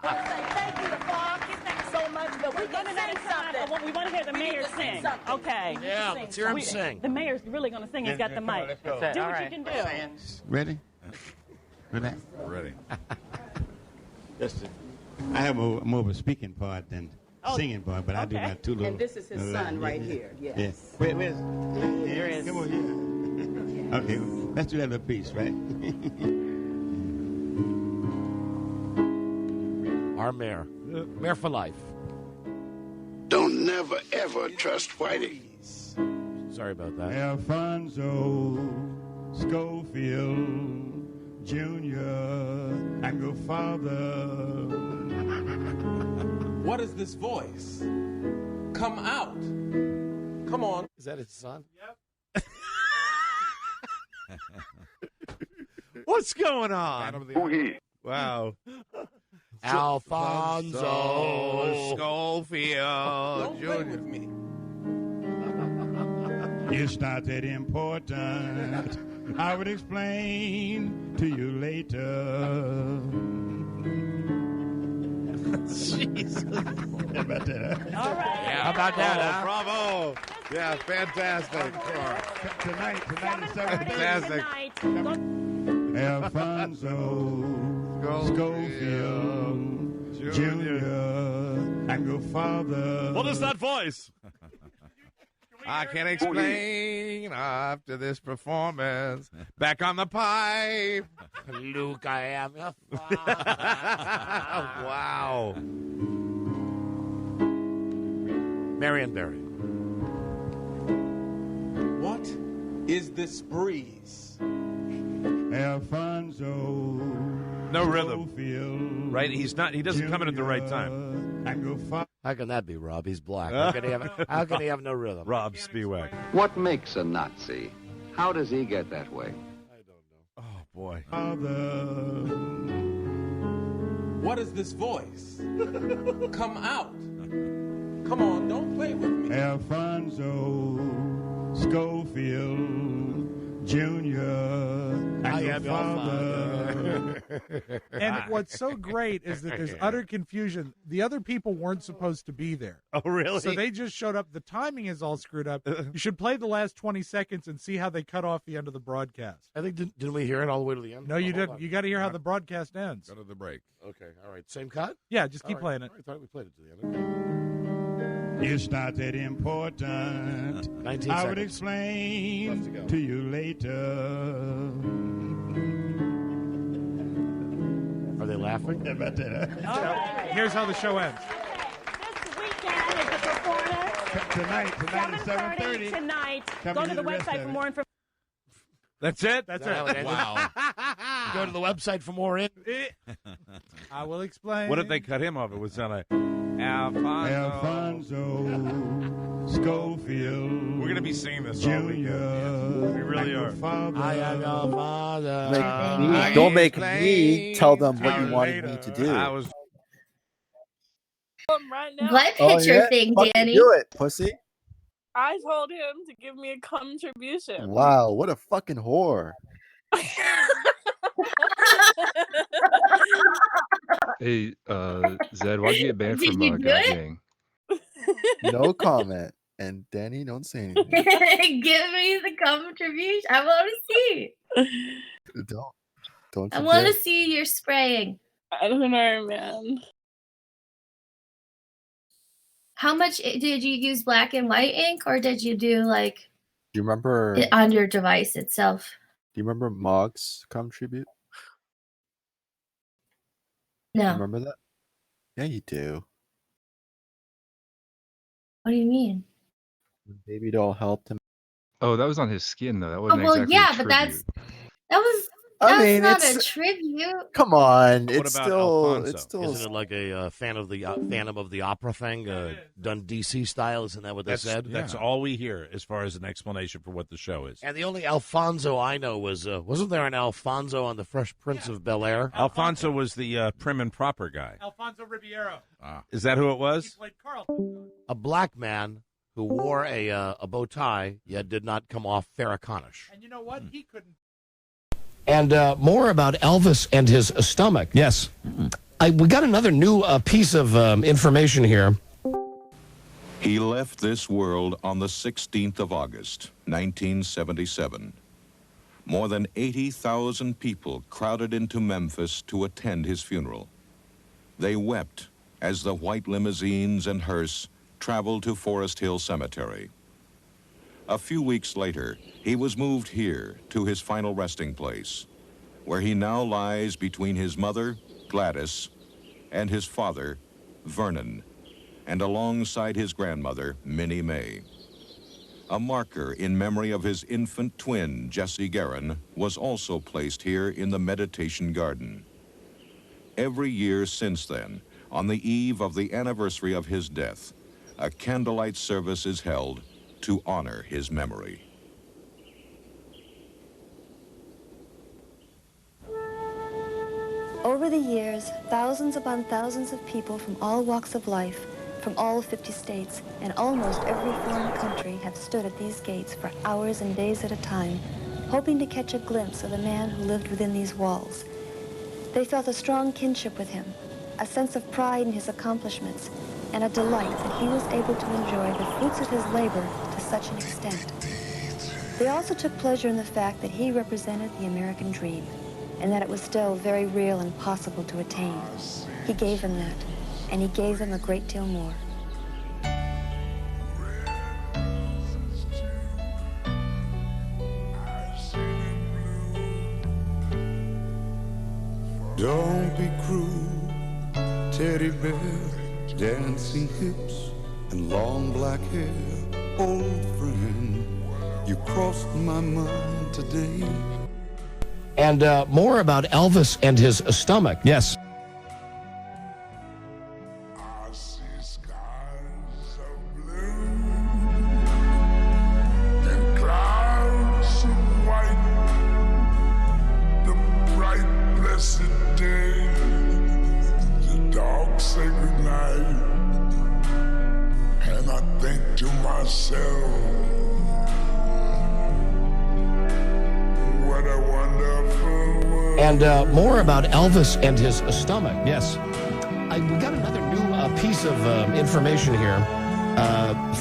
want to say thank you to Fox. Thanks so much, but we're going to sing something. We want to hear the mayor sing. Okay. Yeah, let's hear him sing. The mayor's really going to sing. He's got the mic. Do what you can do. Ready? Relax. Ready. I have more of a speaking part than singing part, but I do my two little. And this is his son right here. Yes. Yes. Where's? Here is. Come on here. Okay, let's do that little piece, right? Our mayor. Mayor for life. Don't never, ever trust Whitey. Sorry about that. Alfonso Schofield Jr. and go father. What is this voice? Come out. Come on. Is that his son? Yep. What's going on? Who he? Wow. Alfonso Schofield Don't play with me. It's not that important. I would explain to you later. Jesus. How about that? All right. How about that, huh? Bravo. Yeah, fantastic. Tonight is 7:30. Tonight. Alfonso Schofield Jr. and go father. What is that voice? I can explain after this performance. Back on the pipe. Luke, I am your Wow. Marion Barry. What is this breeze? Alfonso. No rhythm. Right? He doesn't come in at the right time. How can that be, Rob? He's black. How can he have no rhythm? Rob Spiewak. What makes a Nazi? How does he get that way? Oh, boy. What is this voice? Come out. Come on, don't play with me. Alfonso Schofield Jr. I am your father. And what's so great is that there's utter confusion. The other people weren't supposed to be there. Oh, really? So they just showed up. The timing is all screwed up. You should play the last 20 seconds and see how they cut off the end of the broadcast. I think, didn't we hear it all the way to the end? No, you didn't. You got to hear how the broadcast ends. Go to the break. Okay, all right. Same cut? Yeah, just keep playing it. I thought we played it to the end. It's not that important. 19 I would seconds. explain to you later. Are they laughing? Here's how the show ends. This weekend is the performance. Tonight at 7:30. Tonight. Come Go and to do the the rest website of for it. more information. That's it? That's How it it. ended? Wow. Go to the website for more in. I will explain. What if they cut him off? It would sound like Alfonso Schofield. We're going to be singing this all weekend. We really are. I am your father. Don't make me tell them what you wanted me to do. Right now. What picture thing, Fucking Danny? do it, pussy. I told him to give me a contribution. Wow, what a fucking whore. Hey, Zed, why'd you get banned Did from you do it? Gang? No comment. And Danny, don't say anything. Give me the contribution. I want to see. Don't I want to forget. see your spraying. I don't know, man. How much did you use black and white ink, or did you do like Do you remember it on your device itself? Do you remember Mog's contribute? No. Remember that? Yeah, you do. What do you mean? When Baby Doll helped him. Oh, that was on his skin, though. That Oh, wasn't well, exactly yeah, a but tribute. that's mean, not a it's- tribute. Come on, What it's about still Alfonso? it's still Isn't it like a Phantom of the Opera thing, done DC style? Isn't that what they said? That's all we hear as far as an explanation for what the show is. And the only Alfonso I know was, wasn't there an Alfonso on The Fresh Prince of Bel-Air? Alfonso was the prim and proper guy. Alfonso Ribeiro. Is that who it He was? played Carlton. A black man who wore a bow tie, yet did not come off Farrakhanish. And you know what? He couldn't. And more about Elvis and his stomach. Yes. We got another new piece of information here. He left this world on the 16th of August, 1977. More than 80,000 people crowded into Memphis to attend his funeral. They wept as the white limousines and hearse traveled to Forest Hill Cemetery. A few weeks later, he was moved here to his final resting place, where he now lies between his mother, Gladys, and his father, Vernon, and alongside his grandmother, Minnie Mae. A marker in memory of his infant twin, Jesse Guerin, was also placed here in the meditation garden. Every year since then, on the eve of the anniversary of his death, a candlelight service is held to honor his memory. Over the years, thousands upon thousands of people from all walks of life, from all 50 states, and almost every foreign country have stood at these gates for hours and days at a time, hoping to catch a glimpse of the man who lived within these walls. They felt a strong kinship with him, a sense of pride in his accomplishments, and a delight that he was able to enjoy the fruits of his labor to such an extent. They also took pleasure in the fact that he represented the American dream, and that it was still very real and possible to attain. He gave them that, and he gave them a great deal more. Don't be cruel, teddy bear, dancing hips and long black hair. Old friend, you crossed my mind today. And more about Elvis and his stomach. Yes. And more about Elvis and his stomach. Yes. We got another new piece of information here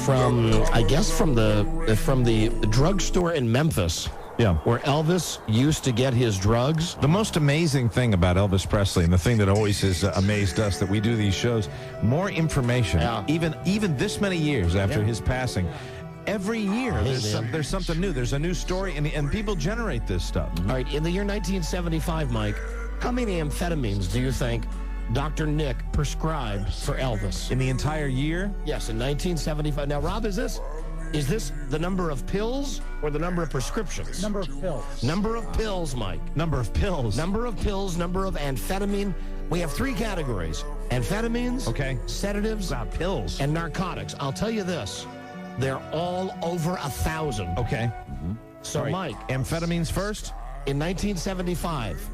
from, I guess, from the drugstore in Memphis. Yeah. Where Elvis used to get his drugs. The most amazing thing about Elvis Presley, and the thing that always has amazed us that we do these shows, more information, even this many years after his passing. Every year, there's something new. There's a new story, and people generate this stuff. All right, in the year 1975, Mike, how many amphetamines do you think Dr. Nick prescribed for Elvis? In the entire year? Yes, in 1975. Now, Rob, is this the number of pills or the number of prescriptions? Number of pills. Number of pills, Mike. Number of pills. Number of pills, number of amphetamine. We have three categories. Amphetamines, sedatives, pills, and narcotics. I'll tell you this. They're all over 1,000. Okay. So, Mike. Amphetamines first? In 1975,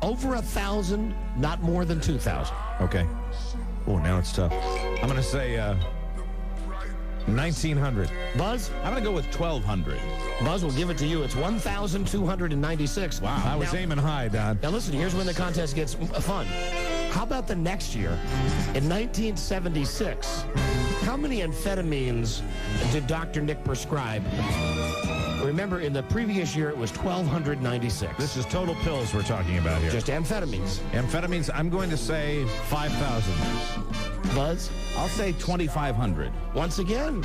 over 1,000, not more than 2,000. Okay. Oh, now it's tough. I'm going to say 1,900. Buzz? I'm going to go with 1,200. Buzz will give it to you. It's 1,296. Wow. I was aiming high, Don. Now, listen, here's when the contest gets fun. How about the next year? In 1976, how many amphetamines did Dr. Nick prescribe? Remember, in the previous year, it was 1,296. This is total pills we're talking about here. Just amphetamines. Amphetamines, I'm going to say 5,000. Buzz? I'll say 2,500. Once again,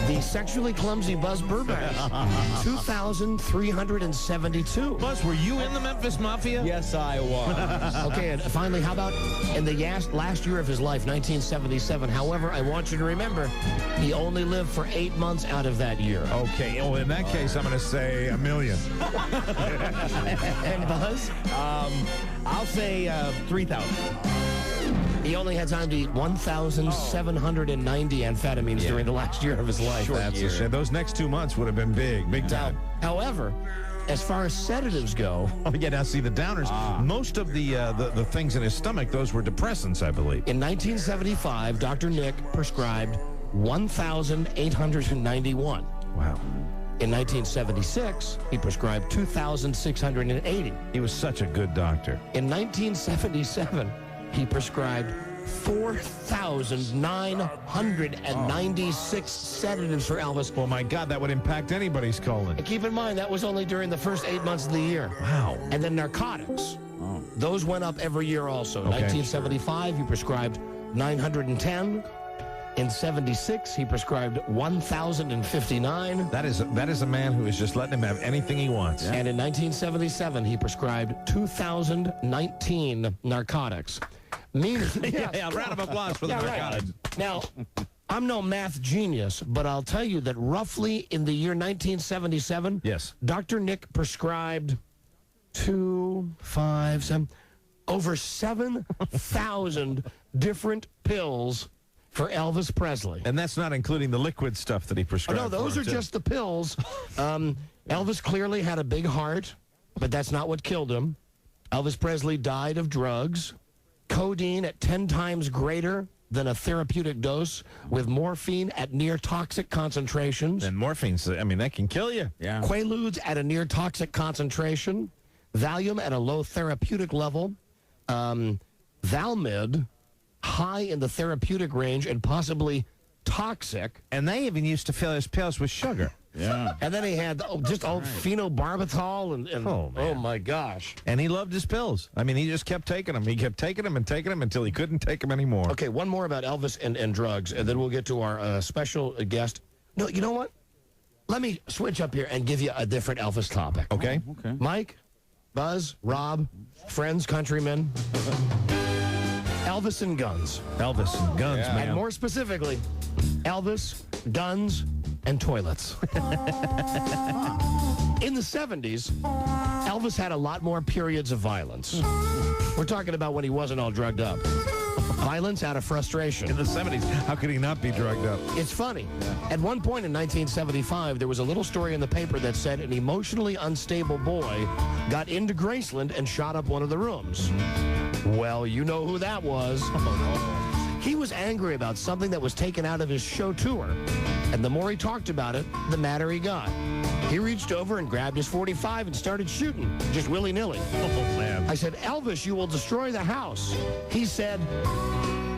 the sexually clumsy Buzz Burbank, 2,372. Buzz, were you in the Memphis Mafia? Yes, I was. Okay, and finally, how about in the last year of his life, 1977? However, I want you to remember, he only lived for 8 months out of that year. Okay, well, in that case, I'm going to say 1 million. And Buzz? I'll say 3,000. He only had time to eat 1,790 amphetamines during the last year of his life. That's a shame. Those next 2 months would have been big time. However, as far as sedatives go... Oh, yeah, now see the downers. Most of the things in his stomach, those were depressants, I believe. In 1975, Dr. Nick prescribed 1,891. Wow. In 1976, he prescribed 2,680. He was such a good doctor. In 1977, he prescribed 4,996 sedatives for Elvis. Well, my God, that would impact anybody's colon. And keep in mind, that was only during the first 8 months of the year. Wow. And then narcotics. Those went up every year also. In 1975, he prescribed 910. In 76, he prescribed 1,059. That is a man who is just letting him have anything he wants. And in 1977, he prescribed 2,019 narcotics. Yeah, round of applause for the narcotics. Right. Now, I'm no math genius, but I'll tell you that roughly in the year 1977, Dr. Nick prescribed over 7,000 different pills for Elvis Presley. And that's not including the liquid stuff that he prescribed. Oh, no, those are just the pills. Elvis clearly had a big heart, but that's not what killed him. Elvis Presley died of drugs, codeine at 10 times greater than a therapeutic dose, with morphine at near toxic concentrations. And morphine's, that can kill you. Yeah. Quaaludes at a near toxic concentration, Valium at a low therapeutic level, Valmid high in the therapeutic range and possibly toxic. And they even used to fill his pills with sugar. Yeah. And then he had just old phenobarbital and oh my gosh. And he loved his pills. He just kept taking them. He kept taking them and taking them until he couldn't take them anymore. Okay, one more about Elvis and drugs, and then we'll get to our special guest. No, you know what? Let me switch up here and give you a different Elvis topic. Okay. Okay. Mike, Buzz, Rob, friends, countrymen. Elvis and guns. Elvis and guns, man. And more specifically, Elvis, guns, and toilets. In the 70s, Elvis had a lot more periods of violence. We're talking about when he wasn't all drugged up. Violence out of frustration. In the 70s, how could he not be drugged up? It's funny. At one point in 1975, there was a little story in the paper that said an emotionally unstable boy got into Graceland and shot up one of the rooms. Well, you know who that was. He was angry about something that was taken out of his show tour. And the more he talked about it, the madder he got. He reached over and grabbed his .45 and started shooting, just willy-nilly. Oh, man. I said, Elvis, you will destroy the house. He said,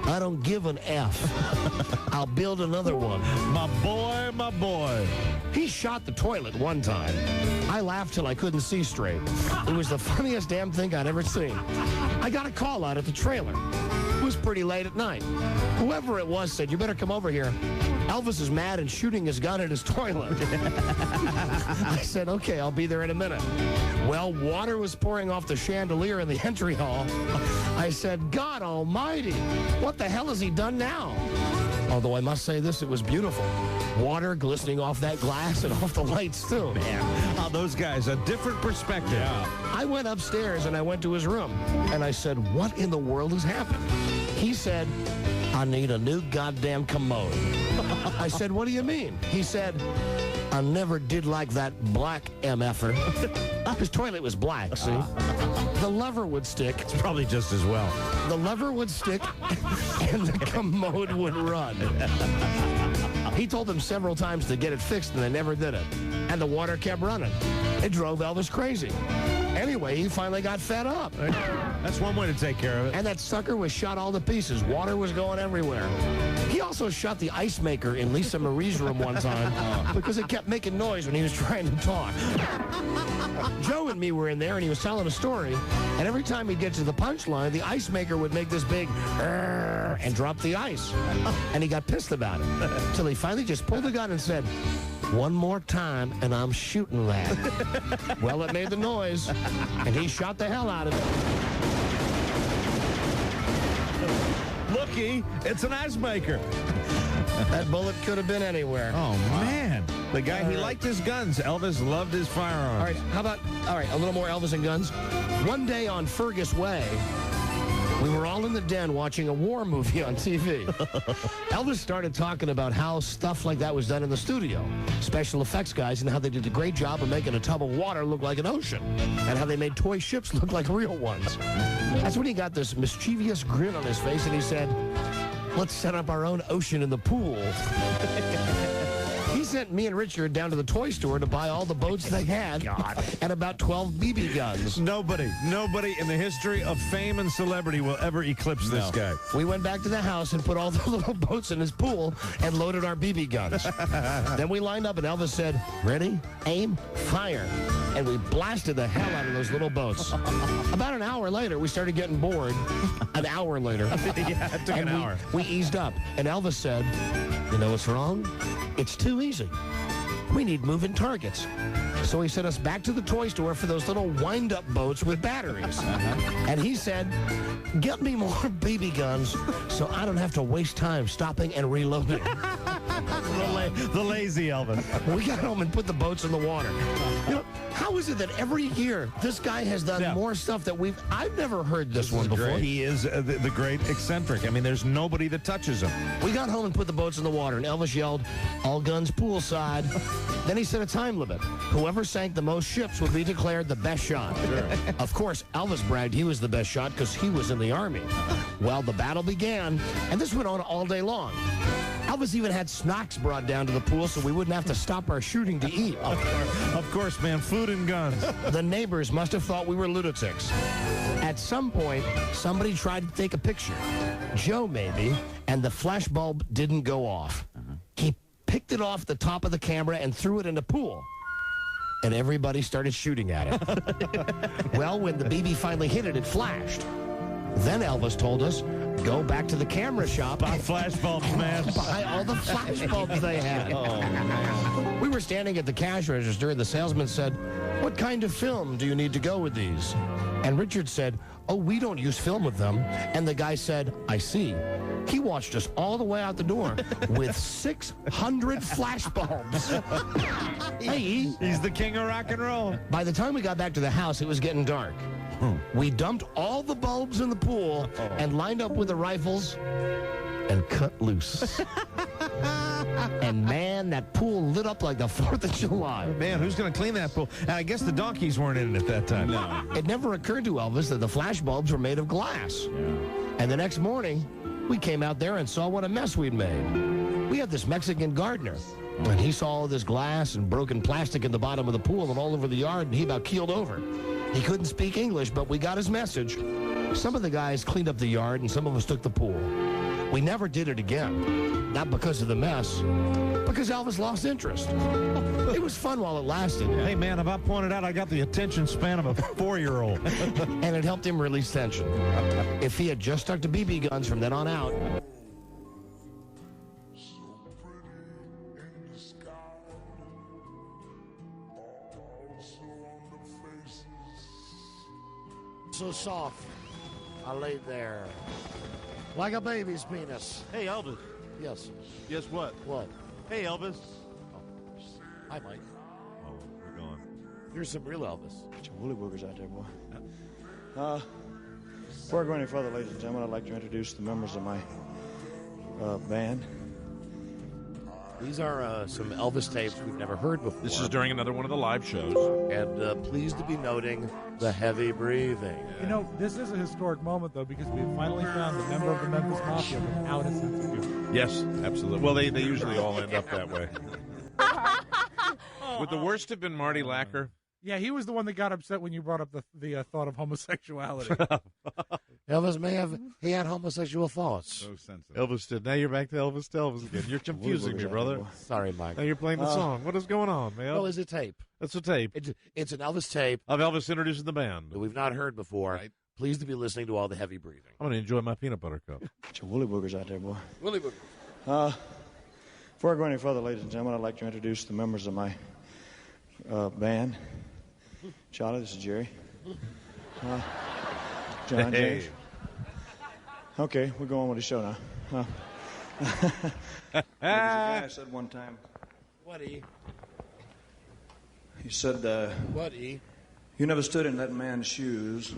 I don't give an F. I'll build another one. My boy, my boy. He shot the toilet one time. I laughed till I couldn't see straight. It was the funniest damn thing I'd ever seen. I got a call out at the trailer. It was pretty late at night. Whoever it was said, you better come over here. Elvis is mad and shooting his gun at his toilet. I said, okay, I'll be there in a minute. Well, water was pouring off the chandelier in the entry hall. I said, God almighty, what the hell has he done now? Although I must say this, it was beautiful. Water glistening off that glass and off the lights, too. Man, those guys, a different perspective. Yeah. I went upstairs and I went to his room. And I said, what in the world has happened? He said, I need a new goddamn commode. I said, what do you mean? He said, I never did like that black MFer. His toilet was black, see? The lever would stick. It's probably just as well. The lever would stick and the commode would run. He told them several times to get it fixed and they never did it. And the water kept running. It drove Elvis crazy. Anyway, he finally got fed up. That's one way to take care of it. And that sucker was shot all to pieces. Water was going everywhere. He also shot the ice maker in Lisa Marie's room one time because it kept making noise when he was trying to talk. Joe and me were in there, and he was telling a story, and every time he'd get to the punchline, the ice maker would make this big and drop the ice. And he got pissed about it, till he finally just pulled the gun and said, one more time, and I'm shooting that. Well, it made the noise, and he shot the hell out of it. Looky, it's an ice maker. That bullet could have been anywhere. Oh, man. The guy, he liked his guns. Elvis loved his firearms. All right, how about, a little more Elvis and guns. One day on Fergus Way, we were all in the den watching a war movie on TV. Elvis started talking about how stuff like that was done in the studio. Special effects guys, and how they did a great job of making a tub of water look like an ocean. And how they made toy ships look like real ones. That's when he got this mischievous grin on his face, and he said, let's set up our own ocean in the pool. He sent me and Richard down to the toy store to buy all the boats they had and about 12 BB guns. Nobody in the history of fame and celebrity will ever eclipse this guy. We went back to the house and put all the little boats in his pool and loaded our BB guns. Then we lined up and Elvis said, ready, aim, fire. And we blasted the hell out of those little boats. About an hour later, we started getting bored. An hour later. Yeah, it took an hour. We eased up. And Elvis said, you know what's wrong? It's too easy. We need moving targets. So he sent us back to the toy store for those little wind-up boats with batteries. And he said, get me more BB guns so I don't have to waste time stopping and reloading. The lazy Elvis. We got home and put the boats in the water. You know, how is it that every year this guy has done more stuff that I've never heard this one before. He is the great eccentric. I mean, there's nobody that touches him. We got home and put the boats in the water, and Elvis yelled, all guns poolside. Then he set a time limit. Whoever sank the most ships would be declared the best shot. Sure. Of course, Elvis bragged he was the best shot because he was in the Army. Well, the battle began, and this went on all day long. Elvis even had snacks brought down to the pool so we wouldn't have to stop our shooting to eat. Of course, man, food and guns. The neighbors must have thought we were lunatics. At some point, somebody tried to take a picture. Joe, maybe, and the flash bulb didn't go off. He picked it off the top of the camera and threw it in the pool. And everybody started shooting at it. Well, when the BB finally hit it, it flashed. Then Elvis told us, go back to the camera shop. Buy flash bulbs, man. Buy all the flash bulbs they had. Oh, man. We were standing at the cash register, and the salesman said, what what kind of film do you need to go with these? And Richard said, oh, we don't use film with them. And the guy said, I see. He watched us all the way out the door with 600 flash bulbs. Hey, he's the king of rock and roll. By the time we got back to the house, it was getting dark. We dumped all the bulbs in the pool and lined up with the rifles and cut loose. And man, that pool lit up like the 4th of July. Man, who's going to clean that pool? And I guess the donkeys weren't in it at that time. No. It never occurred to Elvis that the flash bulbs were made of glass. Yeah. And the next morning, we came out there and saw what a mess we'd made. We had this Mexican gardener, and he saw all this glass and broken plastic in the bottom of the pool and all over the yard, and he about keeled over. He couldn't speak English, but we got his message. Some of the guys cleaned up the yard, and some of us took the pool. We never did it again. Not because of the mess, because Elvis lost interest. It was fun while it lasted. Hey, man, if I pointed out I got the attention span of a 4-year-old. And it helped him release tension. If he had just stuck to BB guns from then on out. So soft, I laid there like a baby's penis. Hey, Elvis. Yes. Guess what? What? Hey, Elvis. Hi, Mike. Oh, we're gone. Here's some real Elvis. Bunch of woolly boogers out there, boy. Before I go any further, ladies and gentlemen, I'd like to introduce the members of my band. These are some Elvis tapes we've never heard before. This is during another one of the live shows. And pleased to be noting the heavy breathing. You know, this is a historic moment, though, because we finally found a member of the Memphis Mafia without a sense of humor. Yes, absolutely. Well, they usually all end up that way. Would the worst have been Marty Lacker? Yeah, he was the one that got upset when you brought up the thought of homosexuality. Elvis he had homosexual thoughts. So sensitive. Elvis did. Now you're back to Elvis again. You're confusing me, brother. Sorry, Mike. Now you're playing the song. What is going on, man? No, it's a tape. That's a tape. It's an Elvis tape. Of Elvis introducing the band. That we've not heard before. Right. Pleased to be listening to all the heavy breathing. I'm going to enjoy my peanut butter cup. Bunch of woolly boogers out there, boy. Woolly boogers. Before I go any further, ladies and gentlemen, I'd like to introduce the members of my band. Charlie, this is Jerry. John, James. Okay, we're going with the show now. There's a guy said one time. What, E? He said, What, E? You never stood in that man's shoes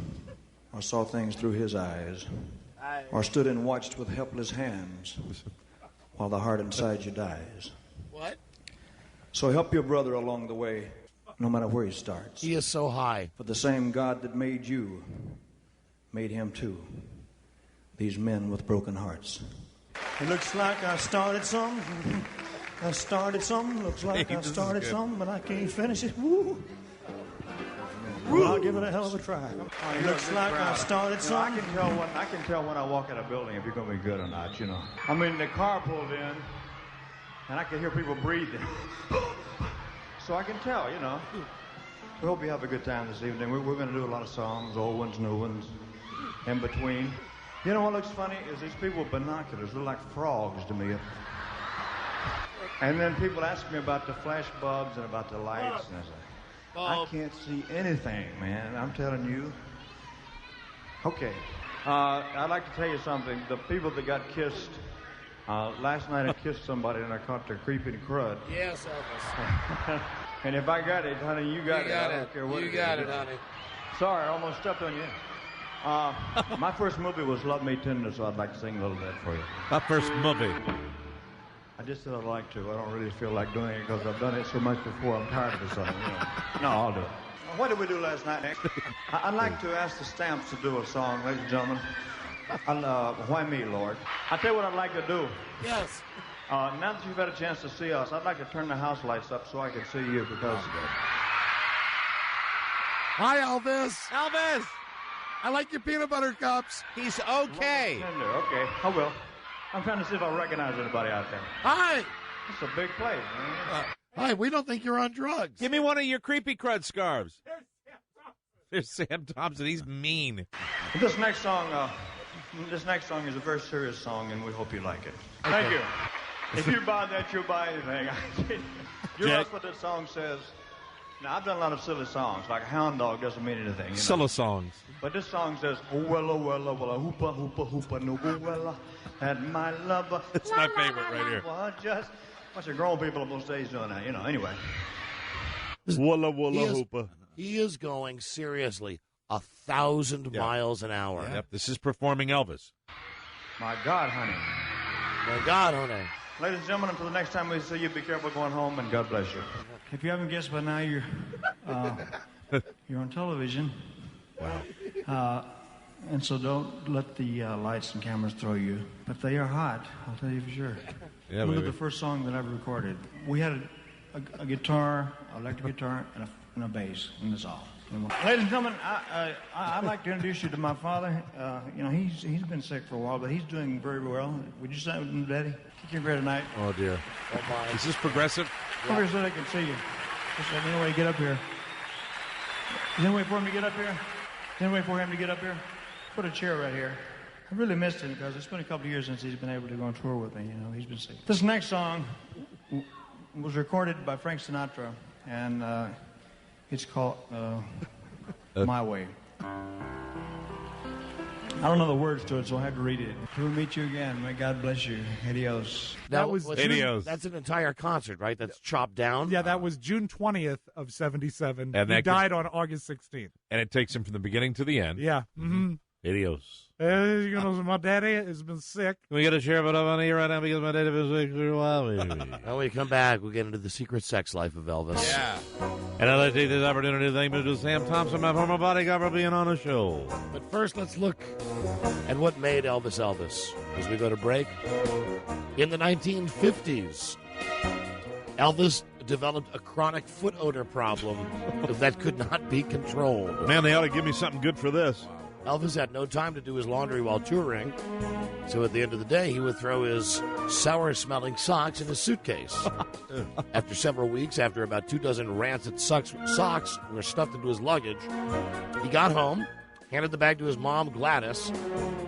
or saw things through his eyes or stood and watched with helpless hands while the heart inside you dies. What? So help your brother along the way, no matter where he starts. He is so high. For the same God that made you made him too. These men with broken hearts. It looks like I started some. I started some. Looks like I started some, but I can't finish it. Woo. Well, I'll give it a hell of a try. It looks like I started some. I can tell when I walk in a building if you're going to be good or not, you know. I mean, the car pulled in, and I can hear people breathing. So I can tell, you know. We hope you have a good time this evening. We're going to do a lot of songs, old ones, new ones, in between. You know what looks funny is these people with binoculars look like frogs to me. And then people ask me about the flash bulbs and about the lights, and I say, I can't see anything, man. I'm telling you. Okay. I'd like to tell you something. The people that got kissed, last night I kissed somebody and I caught their creeping crud. Yes, Elvis. And if I got it, honey, you got it. I don't care what you got it, honey. Sorry, I almost stepped on you. My first movie was Love Me Tender, so I'd like to sing a little bit for you. My first movie. I just said I'd like to. I don't really feel like doing it because I've done it so much before. I'm tired of it, son. You know. No, I'll do it. What did we do last night, Nick? I'd like to ask the Stamps to do a song, ladies and gentlemen. Why me, Lord? I'll tell you what I'd like to do. Yes. Now that you've had a chance to see us, I'd like to turn the house lights up so I can see you because... Hi, Elvis. Elvis! I like your peanut butter cups. He's okay. Okay, I will. I'm trying to see if I recognize anybody out there. Hi. It's a big place, man. Hi, we don't think you're on drugs. Give me one of your creepy crud scarves. There's Sam Thompson. He's mean. This next song is a very serious song, and we hope you like it. Thank you. If you buy that, you'll buy anything. You know what this song says? Now, I've done a lot of silly songs, like Hound Dog doesn't mean anything. You know? Silly songs. But this song says, oh, wella, wella, wella, hoopa, hoopa, hoopa, no go wella, had my lover. It's my favorite right here. Just a bunch of grown people on those days doing that, anyway. Walla, walla, hoopa. He is going, seriously, 1,000 miles an hour. Yep, this is performing Elvis. My God, honey. My God, honey. Ladies and gentlemen, until the next time we see you, be careful going home, and God bless you. If you haven't guessed by now, you're on television. Wow. And so don't let the lights and cameras throw you. But they are hot, I'll tell you for sure. Yeah, Look at the first song that I ever recorded. We had a guitar, electric guitar, and a bass, and that's all. Ladies and gentlemen, I'd like to introduce you to my father. He's been sick for a while, but he's doing very well. Would you say with him, Daddy? You're great tonight. Oh, dear. Is this progressive? Come here so they can see you. Is there any way to get up here? Is there any way for him to get up here? Is there any way for him to get up here? Put a chair right here. I really missed him because it's been a couple of years since he's been able to go on tour with me. He's been sick. This next song was recorded by Frank Sinatra, and it's called My Way. I don't know the words to it, so I have to read it. We'll meet you again. May God bless you. Adios. That was Adios. That's an entire concert, right? That's chopped down? Yeah, that was June 20th of 77. And he died on August 16th. And it takes him from the beginning to the end. Yeah. Mm-hmm. Adios. My daddy has been sick. Can we get a share of it on here right now because my daddy was sick for a while? When we come back, we'll get into the secret sex life of Elvis. Yeah. And I'd like to take this opportunity to thank Mr. Sam Thompson, my former bodyguard, for being on the show. But first, let's look at what made Elvis Elvis as we go to break. In the 1950s, Elvis developed a chronic foot odor problem that could not be controlled. Man, they ought to give me something good for this. Elvis had no time to do his laundry while touring, so at the end of the day, he would throw his sour-smelling socks in his suitcase. After several weeks, after about 24 rancid socks were stuffed into his luggage, he got home, handed the bag to his mom, Gladys.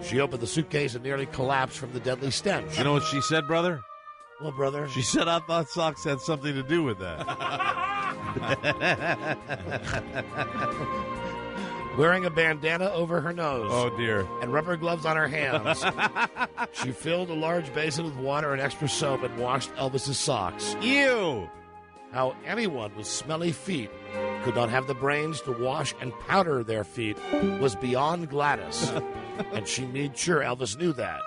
She opened the suitcase and nearly collapsed from the deadly stench. You know what she said, brother? What, brother? She said, I thought socks had something to do with that. Wearing a bandana over her nose. Oh, dear. And rubber gloves on her hands. She filled a large basin with water and extra soap and washed Elvis's socks. Ew! How anyone with smelly feet could not have the brains to wash and powder their feet was beyond Gladys. And she made sure Elvis knew that.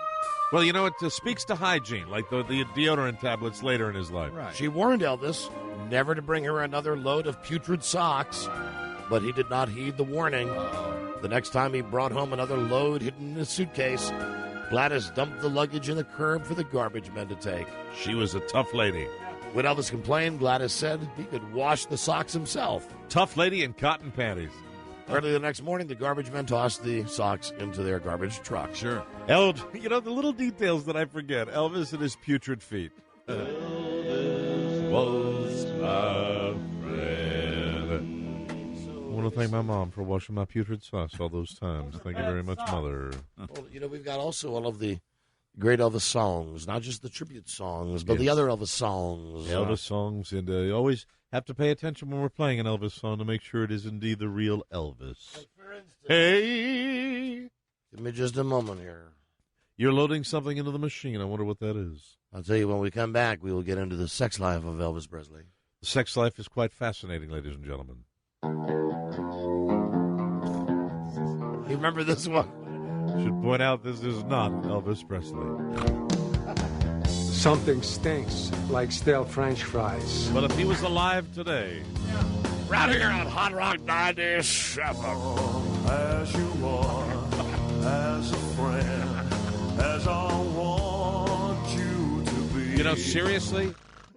Well, you know, it speaks to hygiene, like the deodorant tablets later in his life. Right. She warned Elvis never to bring her another load of putrid socks. But he did not heed the warning. The next time he brought home another load hidden in his suitcase, Gladys dumped the luggage in the curb for the garbage men to take. She was a tough lady. When Elvis complained, Gladys said he could wash the socks himself. Tough lady in cotton panties. Early the next morning, the garbage men tossed the socks into their garbage truck. Sure. You know, the little details that I forget. Elvis and his putrid feet. Elvis was my friend. I want to thank my mom for washing my putrid socks all those times. Thank you very much, Mother. Well, you know, we've got also all of the great Elvis songs, not just the tribute songs, but the other Elvis songs. Elvis songs, and you always have to pay attention when we're playing an Elvis song to make sure it is indeed the real Elvis. Like for instance, hey! Give me just a moment here. You're loading something into the machine. I wonder what that is. I'll tell you when we come back, we will get into the sex life of Elvis Presley. The sex life is quite fascinating, ladies and gentlemen. You remember this one? Should point out this is not Elvis Presley. Something stinks like stale French fries. But if he was alive today. Right here on Hot Rock 97. As you are, as a friend, as I want you to be. You know, seriously,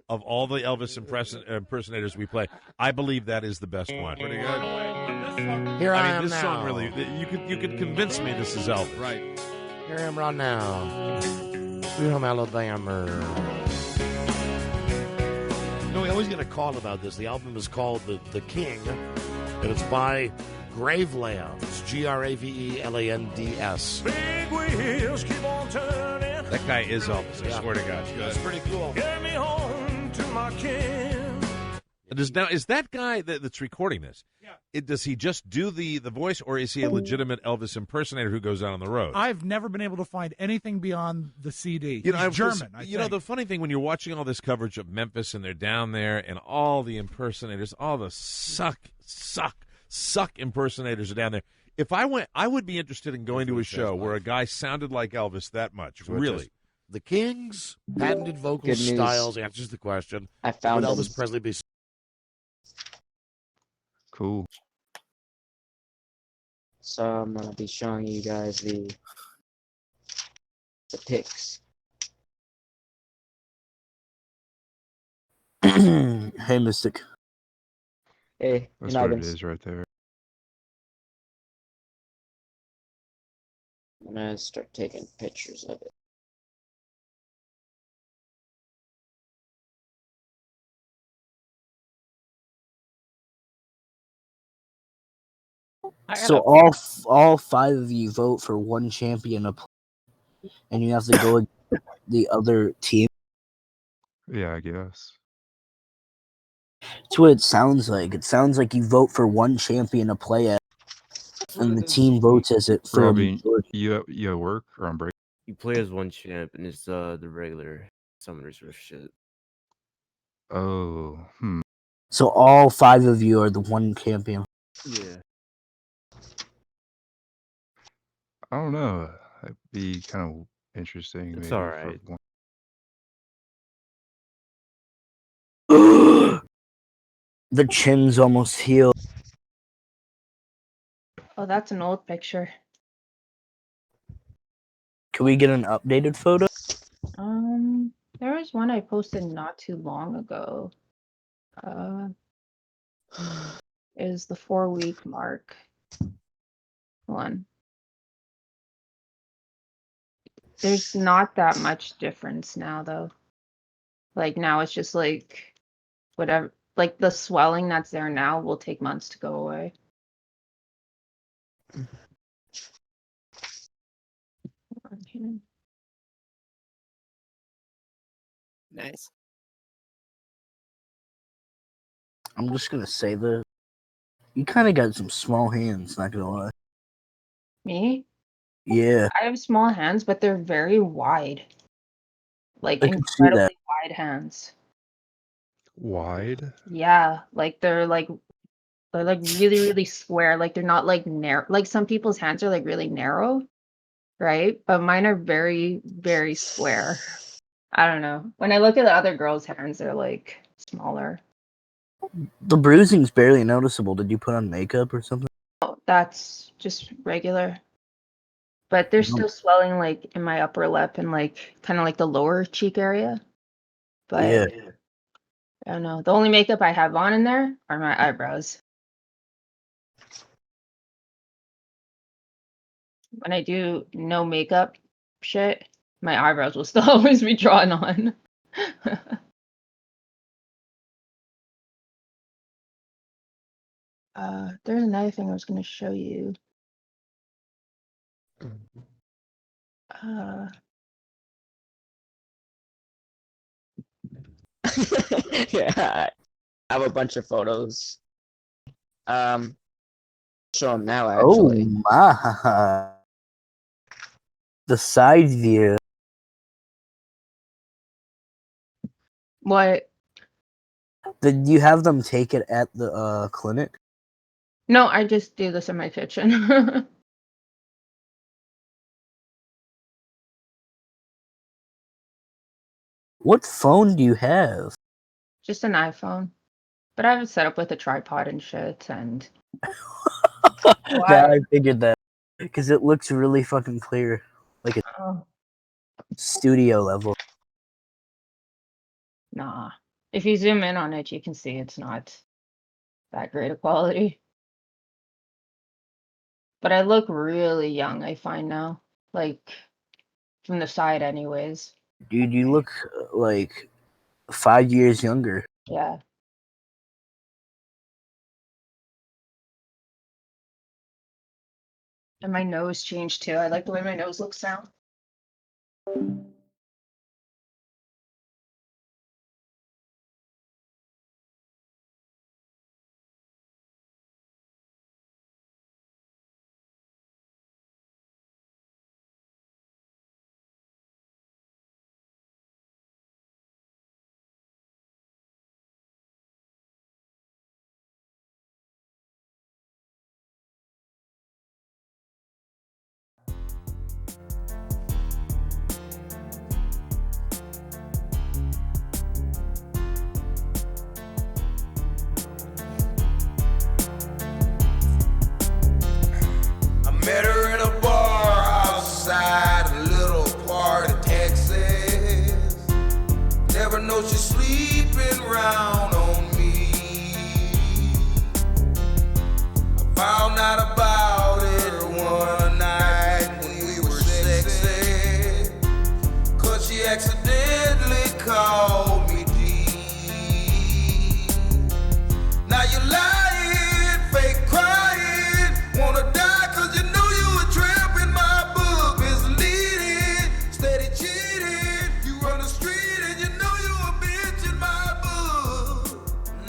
of all the Elvis impersonators we play, I believe that is the best one. Pretty good. Here I am this now. song really, you could convince me this is Elvis. Right. Here I am right now. From Alabama. You know, we always get a call about this. The album is called The King, and it's by Gravelands, Gravelands. Big wheels keep on turning. That guy is Elvis, I swear to God. That's pretty cool. Get me home to my kin. Is that guy that's recording this? Yeah. Does he just do the voice, or is he a legitimate Elvis impersonator who goes out on the road? I've never been able to find anything beyond the CD. You know, He's German. I think. The funny thing when you're watching all this coverage of Memphis and they're down there and all the impersonators, all the suck impersonators are down there. If I went, I would be interested in going to a show where a guy sounded like Elvis that much. Really. The King's patented vocal styles answers the question. I found Would him. Elvis Presley be... Cool. So I'm gonna be showing you guys the pics. Hey, Mystic. Hey, That's what it is right there. I'm gonna start taking pictures of it. So all five of you vote for one champion, and you have to go against the other team. Yeah, I guess. That's what it sounds like. It sounds like you vote for one champion to play at, and the team votes as it for. Robbie, you at work or on break? You play as one champ, and it's the regular summoners or shit. Oh, So all five of you are the one champion. Yeah. I don't know. That'd be kind of interesting. It's maybe, all for right. one. The chin's almost healed. Oh, that's an old picture. Can we get an updated photo? There was one I posted not too long ago. Is the 4-week mark one. There's not that much difference now, though. Like, now it's just like whatever, like the swelling that's there now will take months to go away. Nice. I'm just gonna say this. You kind of got some small hands, not gonna lie. Me? Yeah. I have small hands, but they're very wide. Like I can see that. incredibly wide hands. Wide? Yeah, like they're like really, really square. Like they're not like narrow. Like some people's hands are like really narrow, right? But mine are very, very square. I don't know. When I look at the other girls' hands, they're like smaller. The bruising's barely noticeable. Did you put on makeup or something? Oh, that's just regular. But there's still swelling like in my upper lip and like kind of like the lower cheek area. But Yeah. I don't know. The only makeup I have on in there are my eyebrows. When I do no makeup shit, my eyebrows will still always be drawn on. There's another thing I was going to show you. Yeah, I have a bunch of photos. Show them now, actually. Oh my! The side view. What? Did you have them take it at the clinic? No, I just do this in my kitchen. What phone do you have? Just an iPhone. But I have it set up with a tripod and shit, and That I figured that because it looks really fucking clear, like a studio level. nah. If you zoom in on it, you can see it's not that great a quality. But I look really young, I find now. Like, from the side anyways. Dude, you look like 5 years younger. Yeah. And my nose changed too. I like the way my nose looks now. know she's sleeping round on me. I found out about it one night when we were sexy, 'cause she accidentally called me D. Now you lying, fake crying, wanna die 'cause you know you a tramp in my book. Misleading, steady cheating, you run the street and you know you a bitch in my book.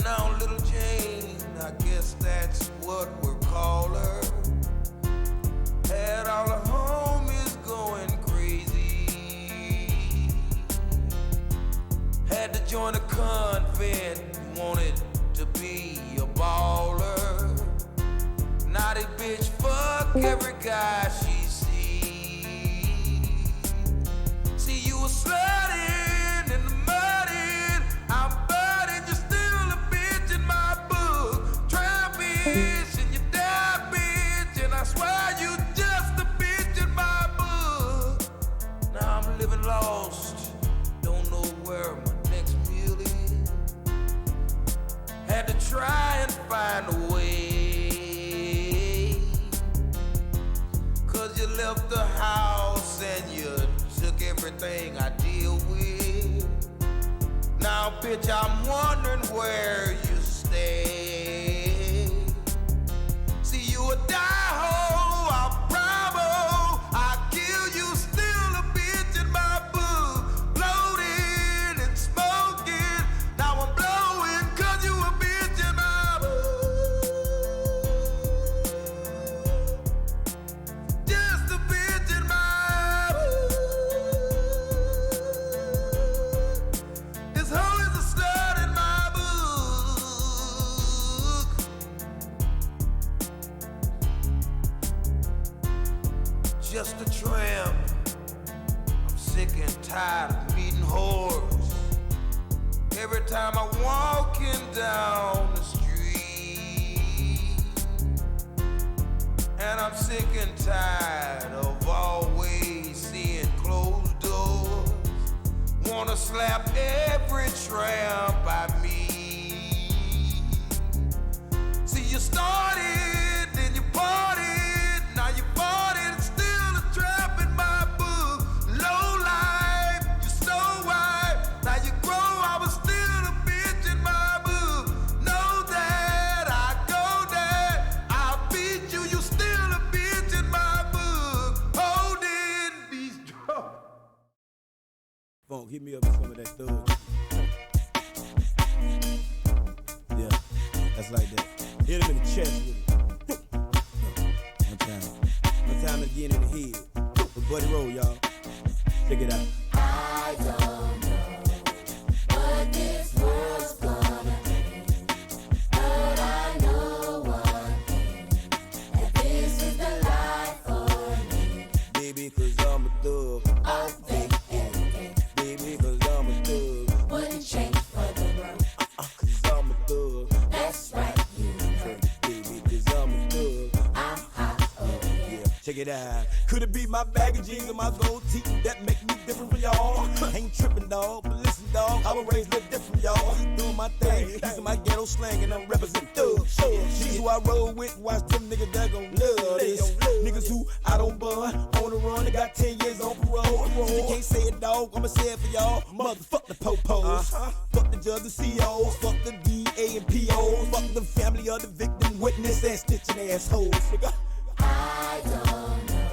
Now little Jane, I guess that's what we'll call her, had all her homies going crazy, had to join a convent, wanted to be a baller. Now this bitch fuck every guy she sees. See you a slutting in the mudding, I'm budding, you're still a bitch in my book. Try bitch and you die bitch, and I swear you just a bitch in my book. Now I'm living lost, don't know where my next meal is. Had to try and find a way, 'cause you left the house and you took everything I deal with. Now bitch, I'm wondering where you stay. See you a die-hole, I'm Bravo, I kill you, still a bitch in my book. Bloating and smoking, now I'm blowing 'cause you a bitch in my book. Just a bitch in my book. This hoe is a slut in my book. Just a tramp, I'm sick and tired of meeting whores. Every time I'm walking down the street, and I'm sick and tired of always seeing closed doors. Wanna slap every tramp I meet. See you started, then you parted, now you parted, still a trap in my book. Low life, you so white, now you grow, I was still a bitch in my book. Know that I go there, I'll beat you, you still a bitch in my book. Holding these drugs. Funk, hit me up with some of that thug. Yeah, that's like that. Hit him in the chest with it. One time again in the head. With Buddy Roll, y'all. Check it out. I don't know what this world's gonna be, but I know one thing, that this is the life for me. Baby, 'cause I'm a thug. I'll take anything, Baby, 'cause I'm a thug. wouldn't change for the world. 'Cause I'm a thug. That's right, you know. Baby, 'cause I'm a thug. I'm hot, oh yeah. Check it out. Could it be my bag of jeans and my gold teeth that make me different from y'all? Ain't tripping, dog, but listen, dog, I was raised a little different, y'all. Doing my thing, using my ghetto slang, and I'm representing thug. She's who I roll with, watch them niggas that gon' love this. Niggas who I don't bun, on the run, they got 10 years on parole. If you can't say it, dog, I'ma say it for y'all. Motherfuck the po-pos, fuck the judge, the COs, fuck the DA and POs, fuck the family of the victim, witness, and stitching assholes, nigga. I don't know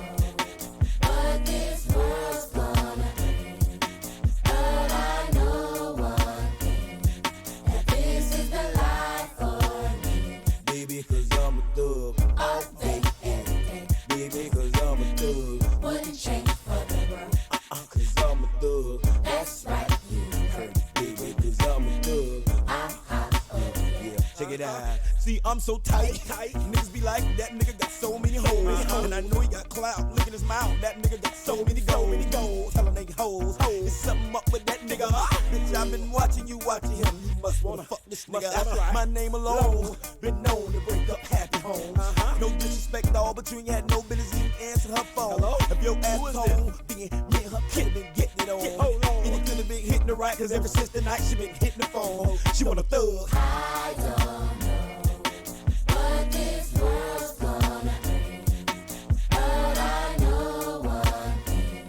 what this world's gonna be, but I know one thing, that this is the life for me. Baby, 'cause I'm a thug. I'll take anything, Baby, 'cause I'm a thug. wouldn't change for the world. 'Cause I'm a thug. That's right, you know. Baby, 'cause I'm a thug. I'm hot, oh yeah. Check it out. See, I'm so tight. Niggas be like, that nigga got so many hoes. And I know he got clout. Look at his mouth. That nigga got so many goals. Tell a nigga hoes. There's something up with that nigga. Bitch, I've been watching you, watching him. You must wanna fuck this nigga. My name alone been known to break up happy homes. No disrespect, dog, but you ain't had no business even answering her phone. If your ass was home, then me and her could've been getting it on. And it could've been hitting the right cause ever since the night she been hitting the phone. She want a thug. I don't know what this world's gonna bring, but I know one thing,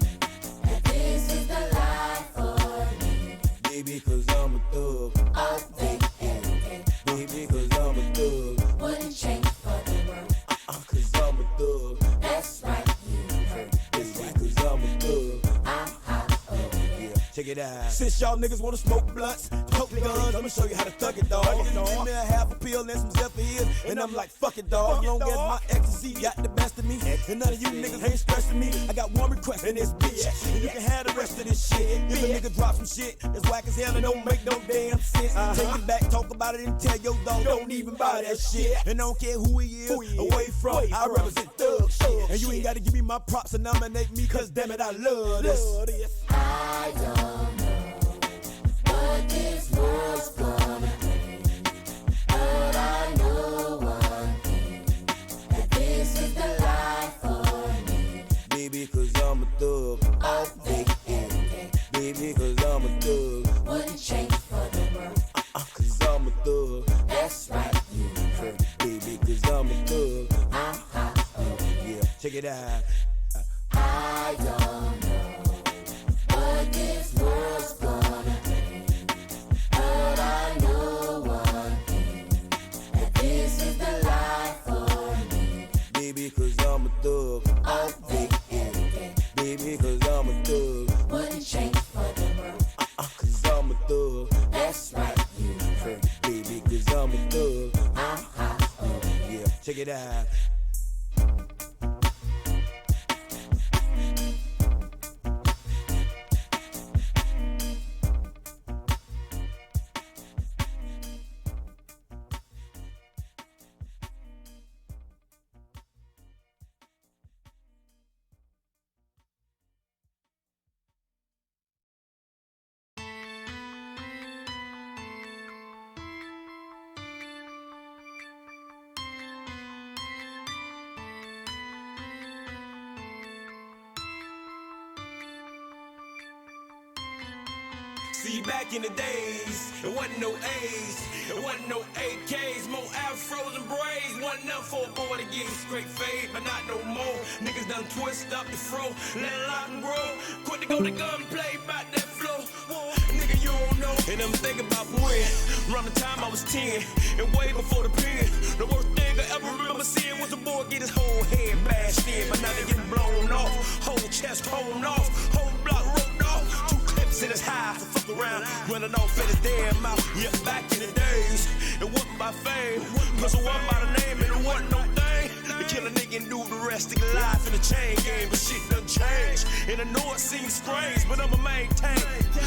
that this is the life for me. Baby, cause I'm a thug. All day, every day. Baby, cause I'm a thug. Wouldn't change for the world. Cause I'm a thug. That's right, you heard. Baby, cause I'm a thug. I'm hot, oh yeah. Check it out. Since y'all niggas wanna smoke blunts, poke guns, I'ma show you how to thug it, dog. Give me a half a pill and some Zephyrs, and I'm like, fuck it, dog. As long as my ecstasy got the best of me, and none of you niggas ain't stressing me. I got one request in this bitch, and you can have the rest of this shit. If a nigga drop some shit that's whack as hell and don't make no damn sense, take it back, talk about it, and tell your dog don't even buy that shit. And I don't care who he is, away from, I represent thug shit. And you ain't gotta give me my props and nominate me, cause damn it, I love this. I don't know what this world's gonna bring, but I know one thing, that this is the life for me. Baby, cause I'm a thug. All day, every day. Baby, cause I'm a thug. Wouldn't change for the world. Cause I'm a thug. That's right, you heard. Baby, cause I'm a thug. I'm hot, oh yeah. Check it out. I don't know what this world's gonna bring, but I know one thing, that this is the life for me. Baby, cause I'm a thug. All day, every day. Baby, cause I'm a thug. Wouldn't change for the world. Cause I'm a thug. That's right, you heard. Baby, cause I'm a thug. I'm hot, oh yeah. Check it out. See, back in the days, it wasn't no A's, it wasn't no AKs, more afros and braids. Wasn't enough for a boy to get straight fade, but not no more. Niggas done twist up the fro, let it lock and grow. Quit to go to gunplay, bout that flow. Nigga, you don't know. And I'm thinking about when, around the time I was 10, and way before the pen. The worst thing I ever remember seeing was a boy get his whole head bashed in, but now they getting blown off, whole chest torn off, whole block roped off. Two clips in his high, so fuck around, running off at his damn mouth. Yeah, back in the days, it wasn't by fame, cause it wasn't by the name and it wasn't no thing. To kill a nigga and do the rest of your life in the chain game, but shit done changed. And I know it seems strange, but I'ma maintain.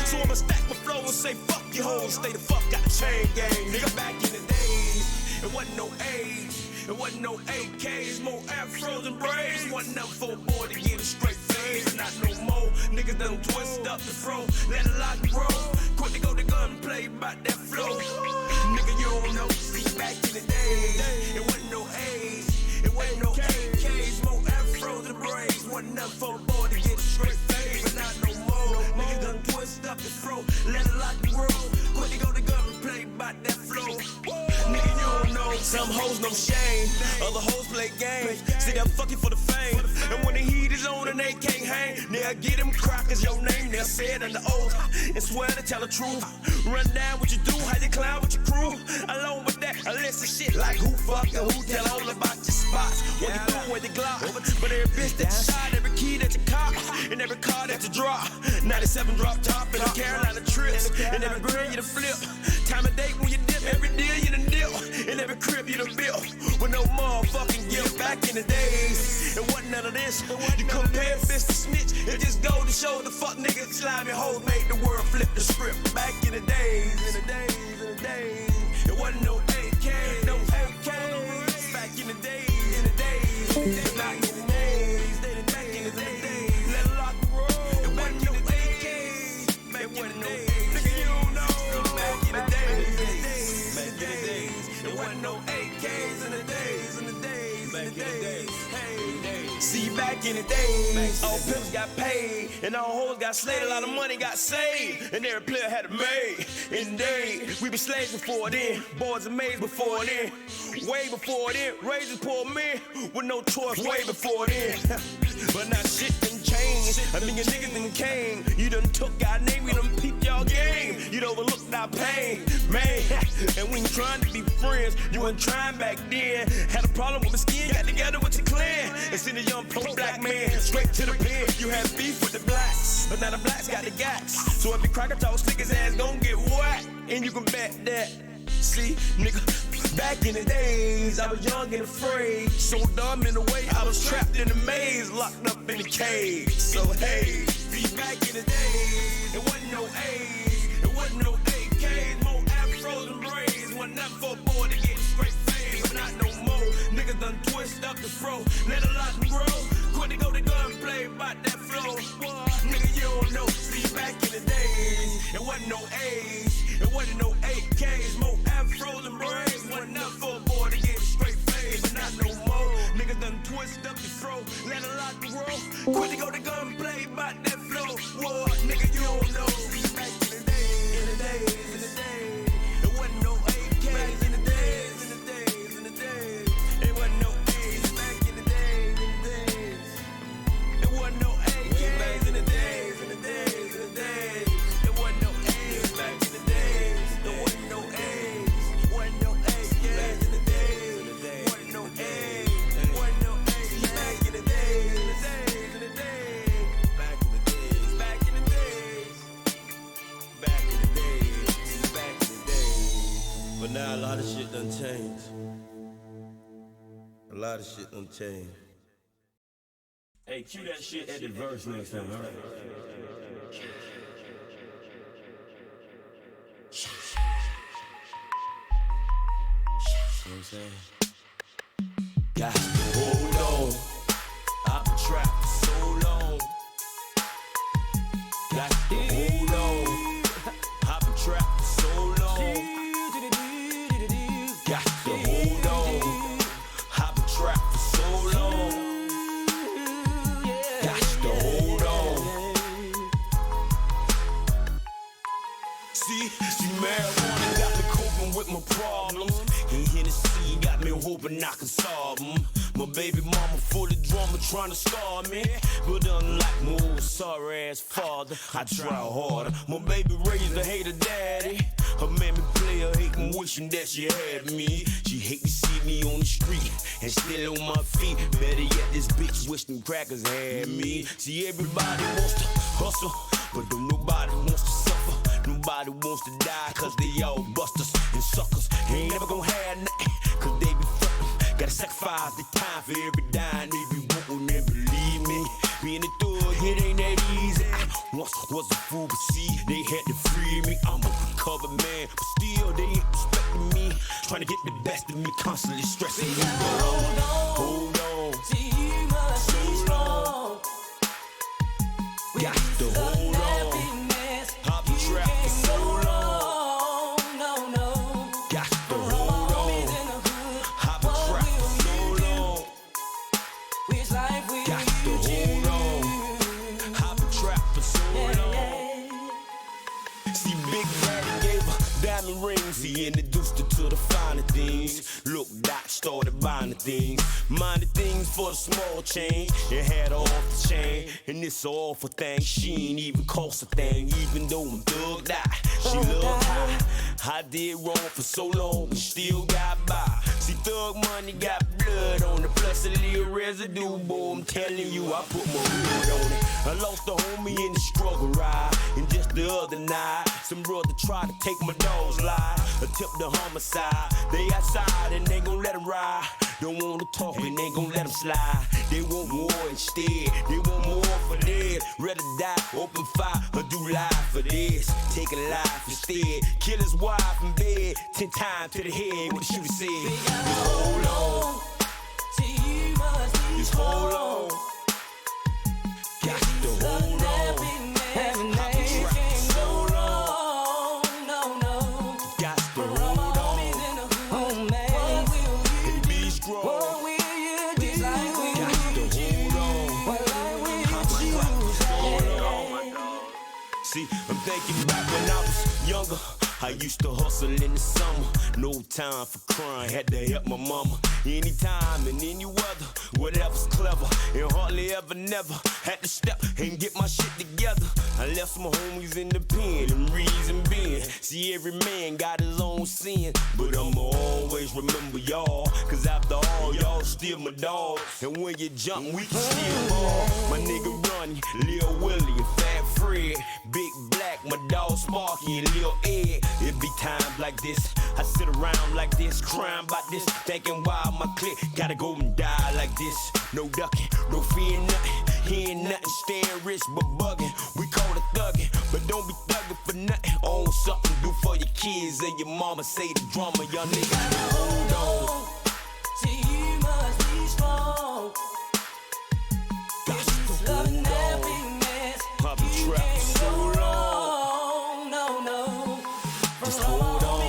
So I'ma stack my flow and say fuck you hoes, stay the fuck out the chain game. Nigga, back in the days, it wasn't no age, it wasn't no AKs, more afros and braids. Wasn't up for a boy to get a straight face, not no more. Niggas done twist up the fro, let it lock and grow. Quick to go to gunplay, bout that flow. Nigga, you don't know, see, back in the days, it wasn't no age, it wasn't no AKs, more afros and braids. Wasn't up for a boy to get a straight face, but not no more. Niggas done twist up the fro, let it lock and grow. Quick to go to gunplay, bout that flow. Nigga, you don't know, some hoes no shame, other hoes play games. See, they're fucking for the fame, and when the heat is on and they can't hang, they'll get them crackers your name, they'll say it under oath and swear to tell the truth. Run down what you do, how you clown with your crew. Along with that, I listen shit like who fuck and who tell all about your spots. What you do with the Glock, but every bitch that you shot, every key that you cop, and every car that you drop. 97 drop top and a Carolina trips, and every grill you to flip. Time of day when you dip, every deal you done deal, and every crib you done built. With no motherfucking guilt. Back in the days, it wasn't none of this. You compare fist to snitch, it just go to show the fuck niggas slimy hoes made the world flip the script. Back in the days, it wasn't no AK, no AK. Back in the days, back in the days, back in the days, let it lock the road. It wasn't no AK, back in the days, nigga you don't know. Back in the days, it wasn't no AKs in the days, back in the days. See, back back in the days, all pimps got paid, and all hoes got slayed, a lot of money got saved, and every player had a maid. In the day, we been slaves before then, boys and maids before then, way before then, raising poor men with no choice, way before then. But now shit done changed, I mean your niggas done came, you done took our name, we done peeped y'all game, you done overlooked our pain, man, and we ain't trying to be friends, you weren't trying back then, had a problem with the skin, got together with your clan, and seen a young pro-black man straight to the pen. You had beef with the blacks, but now the blacks got the gats. So if you cracker talk, slick his ass gon' get whacked, and you can bet that. See, nigga, back in the days, I was young and afraid, so dumb in a way, I was trapped in a maze, locked up in a cage. So hey, be back in the days, it wasn't no A's, it wasn't no AKs, more afros and braids, wasn't nothing for a boy to get straight fade, but not no more. Niggas done twist up the fro, let a lot grow. Quick to go to gunplay about that flow. Nigga, you don't know. See, back in the days, it wasn't no A's, it wasn't no 8Ks, more afros and braids. Wasn't nothing for a boy to get straight fade, but not no more. Niggas done twist up the fro, let a lot grow. Quick to go to gunplay about that flow. War, nigga, you don't know. See, back in the days, in the days, in the days, it wasn't no 8Ks. Back in the days, in the days, in the days, it wasn't no A's. Back in the days, in the days, it wasn't no 8Ks. In the days, in the days, in the days, it wasn't no A's. Back in the days, there wasn't no A's, wasn't no 8Ks. In the days, wasn't no A's, wasn't no A's. Back in the days, in the days, in the days, back in the days, back in the days, back in the days, back in the days. But now a lot of shit done changed. A lot of shit done changed. Hey, cue that shit at the verse next time, all right? You know what I'm saying? Got to hold on. I've been trapped for so long. Got to hold on. I've been trapped for so long. Got to hold on. I've been trapped for so long. Got to hold on. See, marijuana got me coping with my problems. And Hennessy got me hoping I can solve them. My baby mama full of drama trying to star me. But unlike my old sorry ass father, I try harder. My baby raised a hater daddy. Her made me play her hating, wishing that she had me. She hate to see me on the street and still on my feet. Better yet, this bitch wish them crackers had me. See, everybody wants to hustle, but don't nobody wants to suffer. Nobody wants to die, cause they all busters and suckers. Ain't never gonna have nothing, cause they be fucking. Gotta sacrifice the time for every dime they be wanting, and believe me, being a thug, it ain't that easy. I once was a fool, but see, they had to free me. I'm a recovered man, but still they ain't respecting me. Trying to get the best of me, constantly stressing me. Hold on, see, you must be strong. Got to hold on. I've been trapped for so long. No, no. Got to hold on. I've been trapped for so long. Got to hold on. I've been trapped for so long. See, Big Daddy gave her diamond rings. He introduced her to the finer things. Look, Doc started buying the things. Minded things for the small change. And had her off the chain. And it's an awful thing. She ain't even cost a thing. Even though I'm thugged out. She loved high. I did wrong for so long. But still got by. See, thug money got blood on it. Plus a little residue. Boy, I'm telling you, I put my wood on it. I lost a homie in the struggle ride. And just the other night, some brother tried to take my dog's life. Attempt the homicide. They outside and they gon' let them ride. Don't wanna talk and ain't gon' let them slide. They want more instead. They want more for this. Rather die, open fire, or do life for this. Take a life instead. Kill his wife in bed. 10 times to the head, what the shooter said. Just hold on. Just hold on. Got to hold on. I've been trapped so long. No, no. Got to hold on. And be strong. Got to hold on. thinking back when I was younger. I used to hustle in the summer, no time for crying, had to help my mama. Anytime and any weather, whatever's clever, and hardly ever never had to step and get my shit together. I left some homies in the pen and reason being, see every man got his own sin, but I'ma always remember y'all, cause after all, y'all still my dog, and when you jump, we can still ball. My nigga Ronnie, Lil Willie, and Fat Fred, Big Black, my dog Sparky, and Lil Ed. It be times like this, I sit around like this, crying about this, thinking why my clique gotta go and die like this. No ducking, no fear nothing, hearing nothing, staying rich but bugging. We call it thugging, but don't be thugging for nothing. Own something, do for your kids and your mama. Say the drama, young nigga, hold on. See, you must be strong. This love and happiness. I've been trapped so long. No. Just hold on.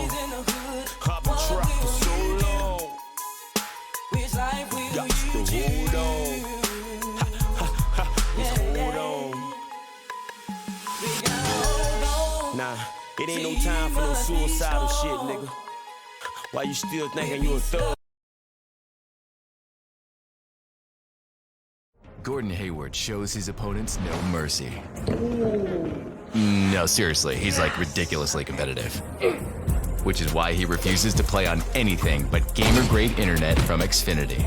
I've been trapped for so long. Which life will got you to hold on. Just hold on. Nah, it ain't no time for no suicidal shit, nigga. Why you still thinking you a thug? Gordon Hayward shows his opponents no mercy. No, seriously, he's like ridiculously competitive. Which is why he refuses to play on anything but gamer-grade internet from Xfinity.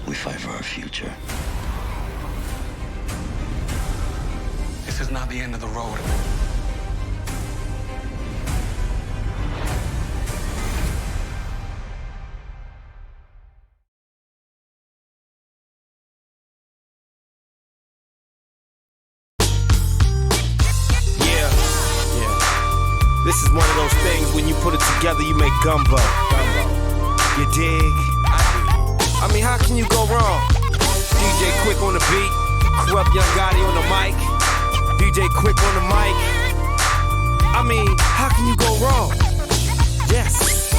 We fight for our future. This is not the end of the road. This is one of those things when you put it together, you make gumbo. You dig? I mean, how can you go wrong? DJ Quick on the beat, Corrupt Young Gotti on the mic, DJ Quick on the mic. I mean, how can you go wrong? Yes.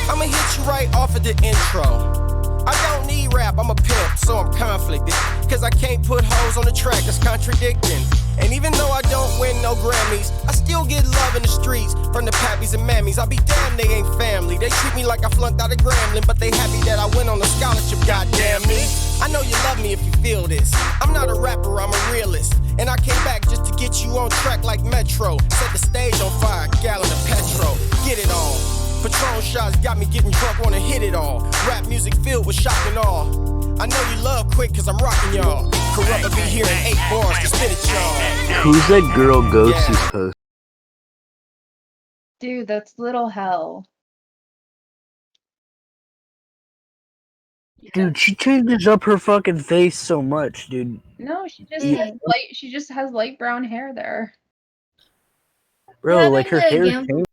I'ma hit you right off of the intro. I don't need rap, I'm a pimp, so I'm conflicted. Cause I can't put hoes on the track, that's contradicting. And even though I don't win no Grammys, I still get love in the streets from the pappies and mammies. I'll be damned they ain't family. They treat me like I flunked out of Grambling, but they happy that I went on a scholarship, goddamn me. I know you love me if you feel this. I'm not a rapper, I'm a realist. And I came back just to get you on track like Metro. Set the stage on fire, gallon of petrol. Get it on. Patron shots got me getting drunk, wanna hit it all. Rap music filled with shock and awe. I know you love Quick cause I'm rocking y'all. Corrupt will be here in 8 bars to spit it, y'all. Who's that girl Ghost's post? Dude, that's Little Hell. Dude, she changes up her fucking face so much, dude. No, she just Yeah. has she just has light brown hair there. Bro, like her hair changed.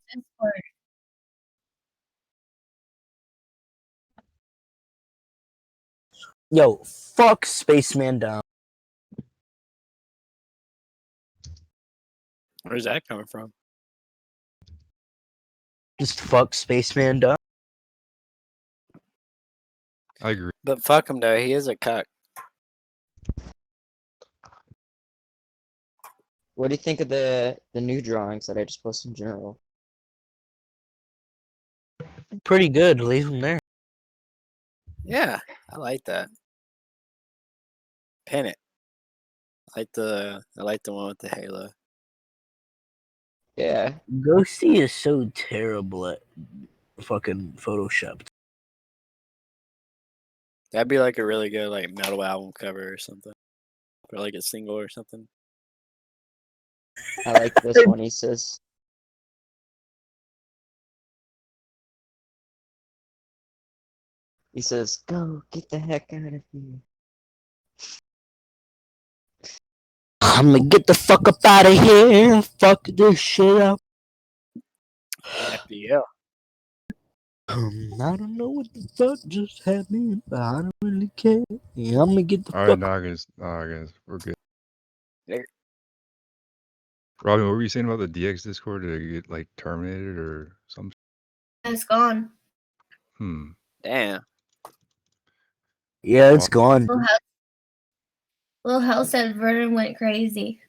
Yo, fuck Spaceman Down. Where's that coming from? Just fuck Spaceman Down. I agree. But fuck him though, he is a cuck. What do you think of the new drawings that I just posted in general? Pretty good, leave him there. Yeah, I like that. Pin it. I like the one with the halo. Yeah. Ghosty is so terrible at fucking Photoshop. That'd be like a really good like metal album cover or something. Or like a single or something. I like this one, he says. He says, go, get the heck out of here. I'm gonna get the fuck up out of here. Fuck this shit up. Yeah. I don't know what the fuck just happened, but I don't really care. Yeah, I'm gonna get the All fuck. right, guys, we're good. Robin, what were you saying about the DX Discord? Did it get like terminated or something? It's gone. Hmm. Damn. Yeah, it's gone. Lil Hell said Vernon went crazy.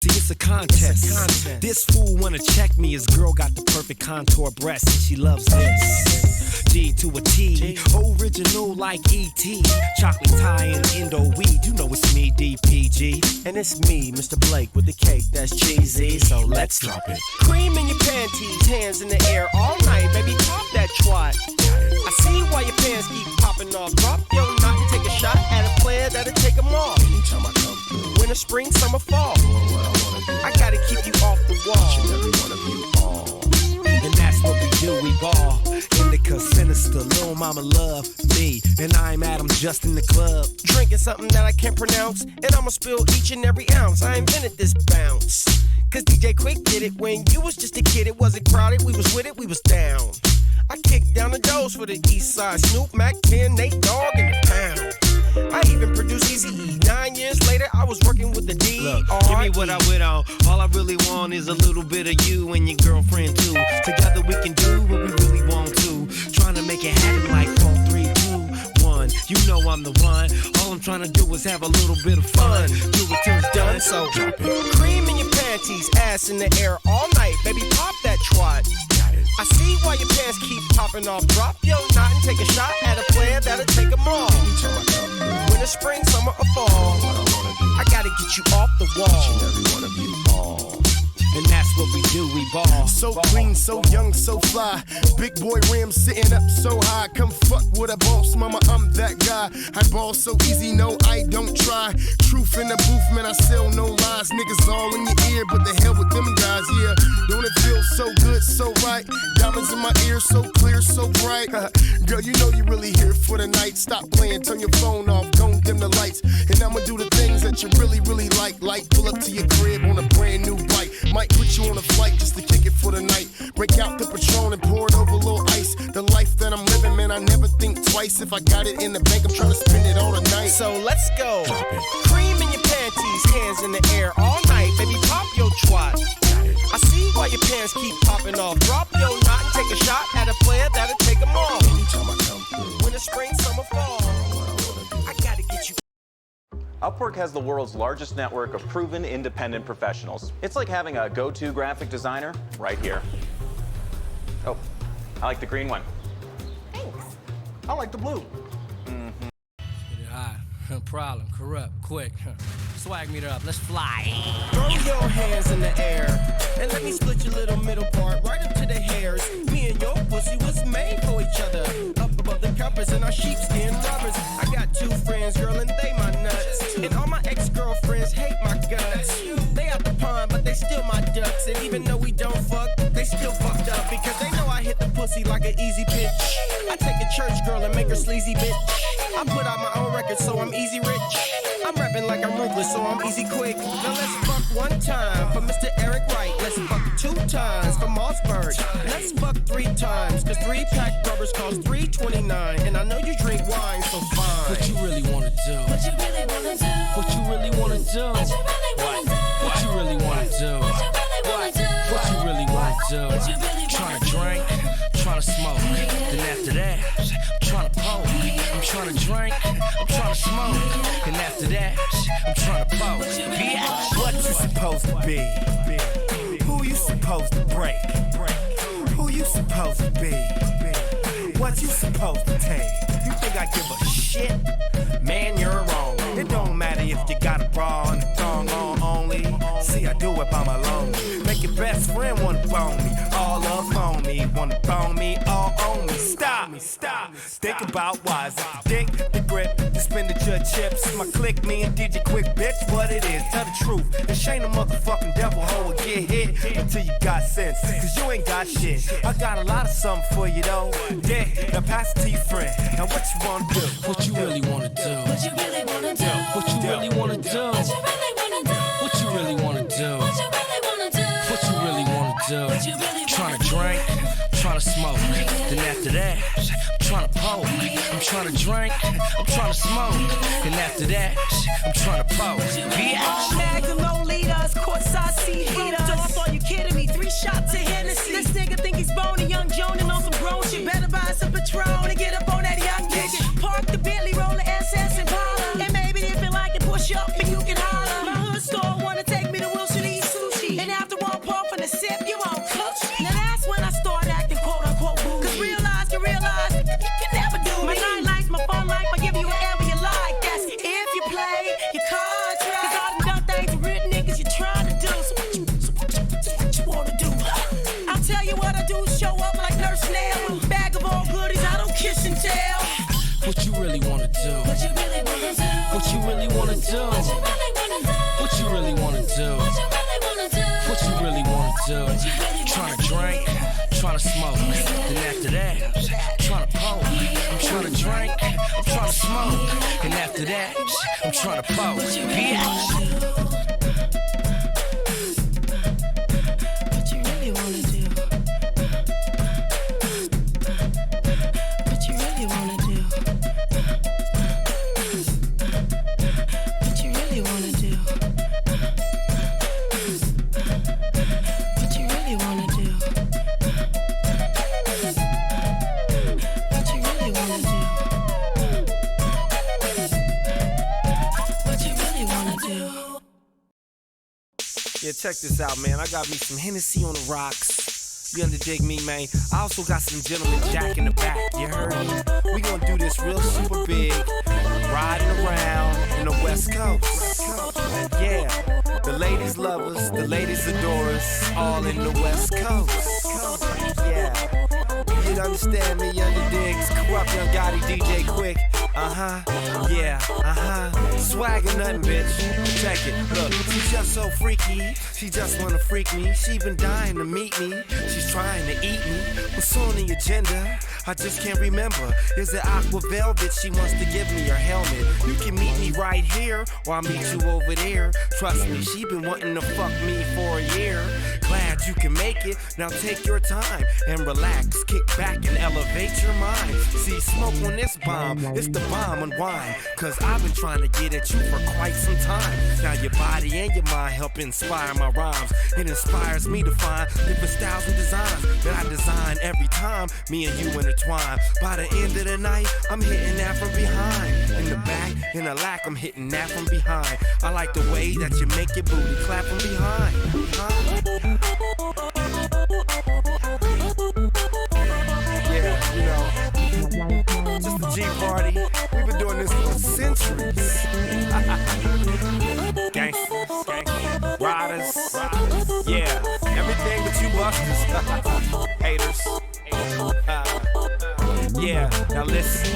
See, it's a contest. This fool wanna check me. His girl got the perfect contour breasts, and she loves this. G to a T, original like E.T. Chocolate tie and Indo weed. You know it's me, DPG. And it's me, Mr. Blake, with the cake that's cheesy. So let's drop it. Cream in your panties, hands in the air all night, baby. Pop that twat. I see why your pants keep popping off. Drop your knot and take a shot at a player that'll take them off. Anytime I come through. Winter, spring, summer, fall. I gotta keep you off the wall. Every one of you all. And that's what we do, we ball. Indica, sinister, little mama love me. And I'm Adam just in the club. Drinking something that I can't pronounce. And I'ma spill each and every ounce. I invented this bounce. Cause DJ Quick did it when you was just a kid. It wasn't crowded, we was with it, we was down. I kicked down the doors for the east side. Snoop, Mac, 10, Nate Dogg, and the pound. I even produced Eazy-E. 9 years later, I was working with the D. Look, give me what I went on. All I really want is a little bit of you and your girlfriend too. Together we can do what we really want to. Trying to make it happen like 4, 3, 2, 1. You know I'm the one. All I'm trying to do is have a little bit of fun. Do it till it's done, so drop it. Cream in your panties, ass in the air all night. Baby, pop that twat. I see why your pants keep popping off. Drop your knot and take a shot at a player that'll take them all. Winter, spring, summer, or fall. I gotta get you off the wall. Every one of you all. And that's what we do, we ball. So clean, so young, so fly. Big boy rims sitting up so high. Come fuck with a boss, mama, I'm that guy. I ball so easy, no, I don't try. Truth in the booth, man, I sell no lies. Niggas all in your ear, but the hell with them guys, yeah. Don't it feel so good, so right? Diamonds in my ears, so clear, so bright. Girl, you know you really here for the night. Stop playing, turn your phone off, don't dim the lights. And I'ma do the things that you really, really like. Like pull up to your crib on a brand new bike. Might put you on a flight just to kick it for the night. Break out the Patron and pour it over a little ice. The life that I'm living, man, I never think twice. If I got it in the bank, I'm trying to spend it all tonight. So let's go. Cream in your panties, hands in the air all night. Baby, pop your twat. I see why your pants keep popping off. Drop your knot and take a shot at a player that'll take them off. Anytime I come through. Winter, spring, summer, fall. I gotta get you. Upwork has the world's largest network of proven independent professionals. It's like having a go-to graphic designer right here. Oh, I like the green one. Thanks. I like the blue. Get it high. Problem, corrupt, quick. Swag meter up, let's fly. Throw your hands in the air and let me split your little middle part right up to the hairs. Me and your pussy was made for each other. Up above the covers in our sheepskin rubbers. I got 2 friends, girl, and they my nuts. And all my ex-girlfriends hate my guts. They out the pond, but they still my ducks. And even though we don't fuck, they still fucked up because they know I hit the pussy like an easy pitch. I take a church girl and make her sleazy bitch. I put out my own record, so I'm easy rich. I'm rapping like I'm ruthless, so I'm easy quick. Now let's fuck 1 time for Mr. Eric Wright. Let's fuck 2 times for Mossberg. Let's fuck 3 times, cause 3-pack rubbers cost $3.29. And I know you drink wine, so fine. What you really wanna do? What you really wanna do? What you really wanna do? What you really wanna do? What you really wanna do? What you really wanna do? What you really wanna do? Trying to drink, trying to smoke. Then after that, I'm trying to poke. I'm trying to drink, I'm trying to smoke. And after that, I'm trying to poke. Yeah. What you supposed to be? Who you supposed to break? Who you supposed to be? What you supposed to take? You think I give a shit? Man, you're wrong. It don't matter if you got a bra and a thong on only. See, I do it by my lonely. Make your best friend wanna bone me. All up on me, wanna bone me, all on me. Stop. Think about why is it the dick, the grip, the expenditure, chips. My click, me and DJ Quick, bitch, what it is. Tell the truth. This ain't a motherfucking devil hole and get hit until you got sense. Cause you ain't got shit. I got a lot of something for you though. Yeah, now pass it to your friend. Now what you wanna do? What you really wanna do? What you really wanna do? What you really wanna do? What you really wanna do? What you really wanna do? What you really wanna do? What you really wanna do? Trying to drink, trying to smoke. Then after that, I'm trying to poke. I'm trying to drink, I'm trying to smoke. Then after that, I'm trying to poke. All Magdalene leaders, courtside seat heaters. Off, are you kidding me? 3 shots of Hennessy. This nigga think he's bony, young Jonan on some grown shit. Better buy some Patron and get up on that young nigga. Park the Bentley, roll the SS and Impala. And maybe if you like it, push up and you can holler. My hood store wanna take me to Wilson eat sushi. And after one puff and a sip, you won't coach. Now that's when I start acting quote unquote boo. Cause realize, you can never do me. My nightlife, my fun life, I give you whatever you like. That's if you play your cards right. Cause all the dumb things the rich niggas you're trying to do. So what you wanna do? I'll tell you what I do, show up like Nurse Nail. Bag of all goodies, I don't kiss and tell. What you really wanna do? What you really wanna do? What you really wanna do? What you really wanna do? What you really wanna do? What you really wanna do? Trying to drink, trying to smoke. Then after that, I'm trying to poke. I'm trying to drink, I'm trying to smoke. And after that, I'm trying to poke. Bitch. What you really wanna do? What you really wanna do? What you really wanna do? What you really wanna do? What you really wanna do? What you really wanna do? Yeah, check this out, man. I got me some Hennessy on the rocks. You dig me, man? I also got some Gentleman Jack in the back. You heard me? We gonna do this real super big, riding around in the West Coast. Yeah, the ladies love us, the ladies adore us, all in the West Coast. Yeah, you understand me, Under Diggs, Corrupt Young Gotti, DJ Quick. Yeah, swag or nothing, bitch. Check it, look, she's just so freaky. She just wanna freak me. She been dying to meet me. She's trying to eat me. What's on the agenda? I just can't remember. Is it aqua velvet? She wants to give me her helmet. You can meet me right here, or I'll meet you over there. Trust me, she been wanting to fuck me for a year. Glad you can make it. Now take your time and relax. Kick back and elevate your mind. See, smoke on this bomb. It's the bomb and wine. Cause I've been trying to get at you for quite some time. Now your body and your mind help inspire my rhymes. It inspires me to find different styles and designs that I design every time me and you intertwine. By the end of the night, I'm hitting that from behind. In the back, in the lack, I'm hitting that from behind. I like the way that you make your booty clap from behind. Yeah, you know, just the G party. We've been doing this for centuries. Gangsters, riders, yeah, everything but you busters, haters. Yeah, now listen.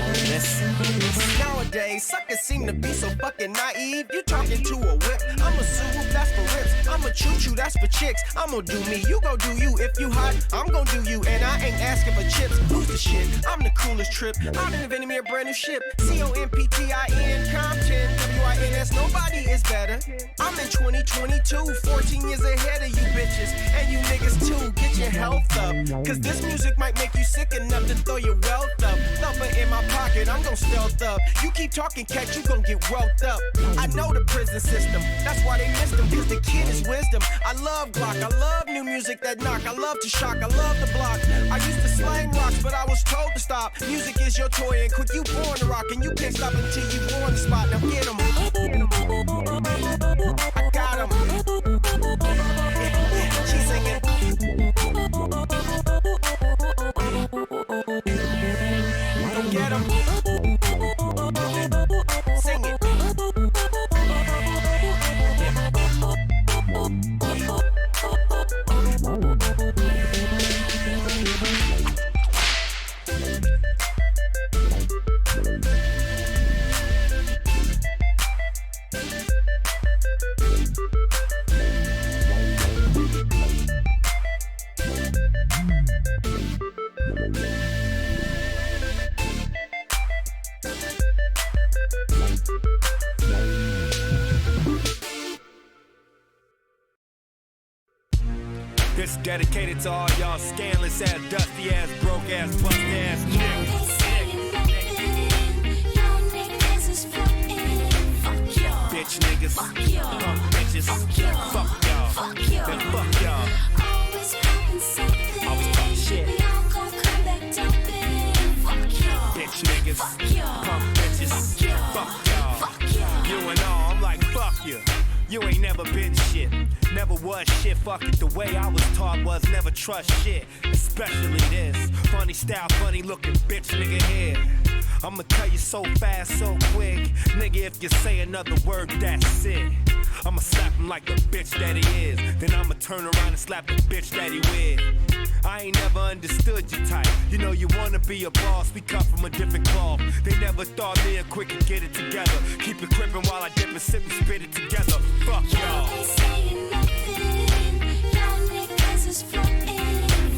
Nowadays, suckers seem to be so fucking naive. You talking to a whip, I'm a Subaru, that's for rips. I'm a choo-choo, that's for chicks. I'm gonna do me, you gon' do you. If you hot, I'm gon' do you. And I ain't asking for chips. Who's the shit? I'm the coolest trip. I'm inventing me a brand new ship. COMPTIN, Compton, WINS, nobody is better. I'm in 2022, 14 years ahead of you bitches. And you niggas too, get your health up. Cause this music might make you sick enough to throw your wealth up. Thumper in my pocket, I'm gon' stealth up. You keep talking, cat, you gon' get wealth up. I know the prison system, that's why they missed him. Cause the kid is wisdom. I love Glock, I love new music that knock. I love to shock, I love the block. I used to slang rocks, but I was told to stop. Music is your toy, and quick, you born to rock. And you can't stop until you on the spot. Now get 'em. I got 'em. She's singing. Go get 'em. Sing it. This dedicated to all y'all scandalous ass, dusty ass, broke ass, bust ass niggas. Bitch niggas, punk bitches, fuck y'all, then fuck y'all. Always talk shit. Bitch niggas, punk bitches, fuck y'all. You and all, I'm like fuck you. You ain't never been shit, never was shit. Fuck it, the way I was taught was never trust shit, especially this funny style, funny looking bitch nigga here. I'ma tell you so fast, so quick, nigga, if you say another word, that's it. I'ma slap him like the bitch that he is, then I'ma turn around and slap the bitch that he with. I ain't never understood your type. You know you wanna be a boss, we cut from a different cloth. They never thought me and quick could get it together. Keep it crippin' while I dip and sip and spit it together. Fuck y'all. Y'all ain't saying nothing. Y'all niggas is frontin'.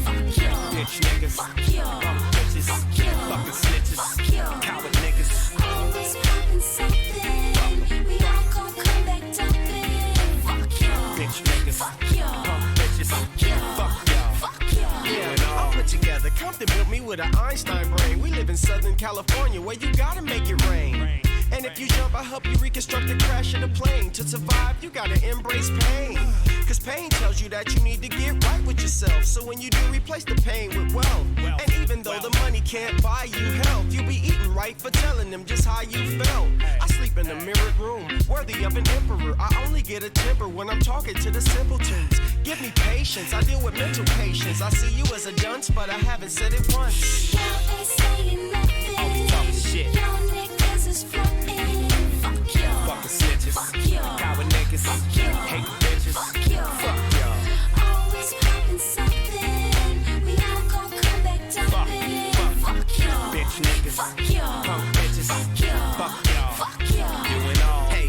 Fuck y'all. Bitch niggas. Fuck y'all. Fuck bitches. Fuck y'all. Fucking snitches. Fuck y'all. Coward niggas. Always poppin' something. We all gon' come back dumpin'. Fuck y'all. Bitch niggas. Fuck y'all. Fuck bitches. Fuck y'all. Fuck y'all. Fuck y'all. Yeah, all put together. Compton built me with an Einstein brain. We live in Southern California where you gotta make it rain. And if you jump, I help you reconstruct the crash of the plane. To survive, you gotta embrace pain. Cause pain tells you that you need to get right with yourself. So when you do, replace the pain with wealth. And even though the money can't buy you health, you be eating right for telling them just how you felt. I sleep in a mirrored room, worthy of an emperor. I only get a temper when I'm talking to the simpletons. Give me patience, I deal with mental patience. I see you as a dunce, but I haven't said it once. Y'all ain't saying nothing. Always talking shit. Y'all niggas is frontin'. Fuck y'all. Fucking snitches. Fuck y'all. Coward niggas. Fuck y'all. Hate bitches. Fuck y'all. Fuck y'all. Always poppin' something. We all gon' come back dumpin'. Fuck y'all. Bitch niggas. Fuck y'all. Punk bitches. Fuck y'all. Fuck y'all. Fuck y'all. You and all. Hey,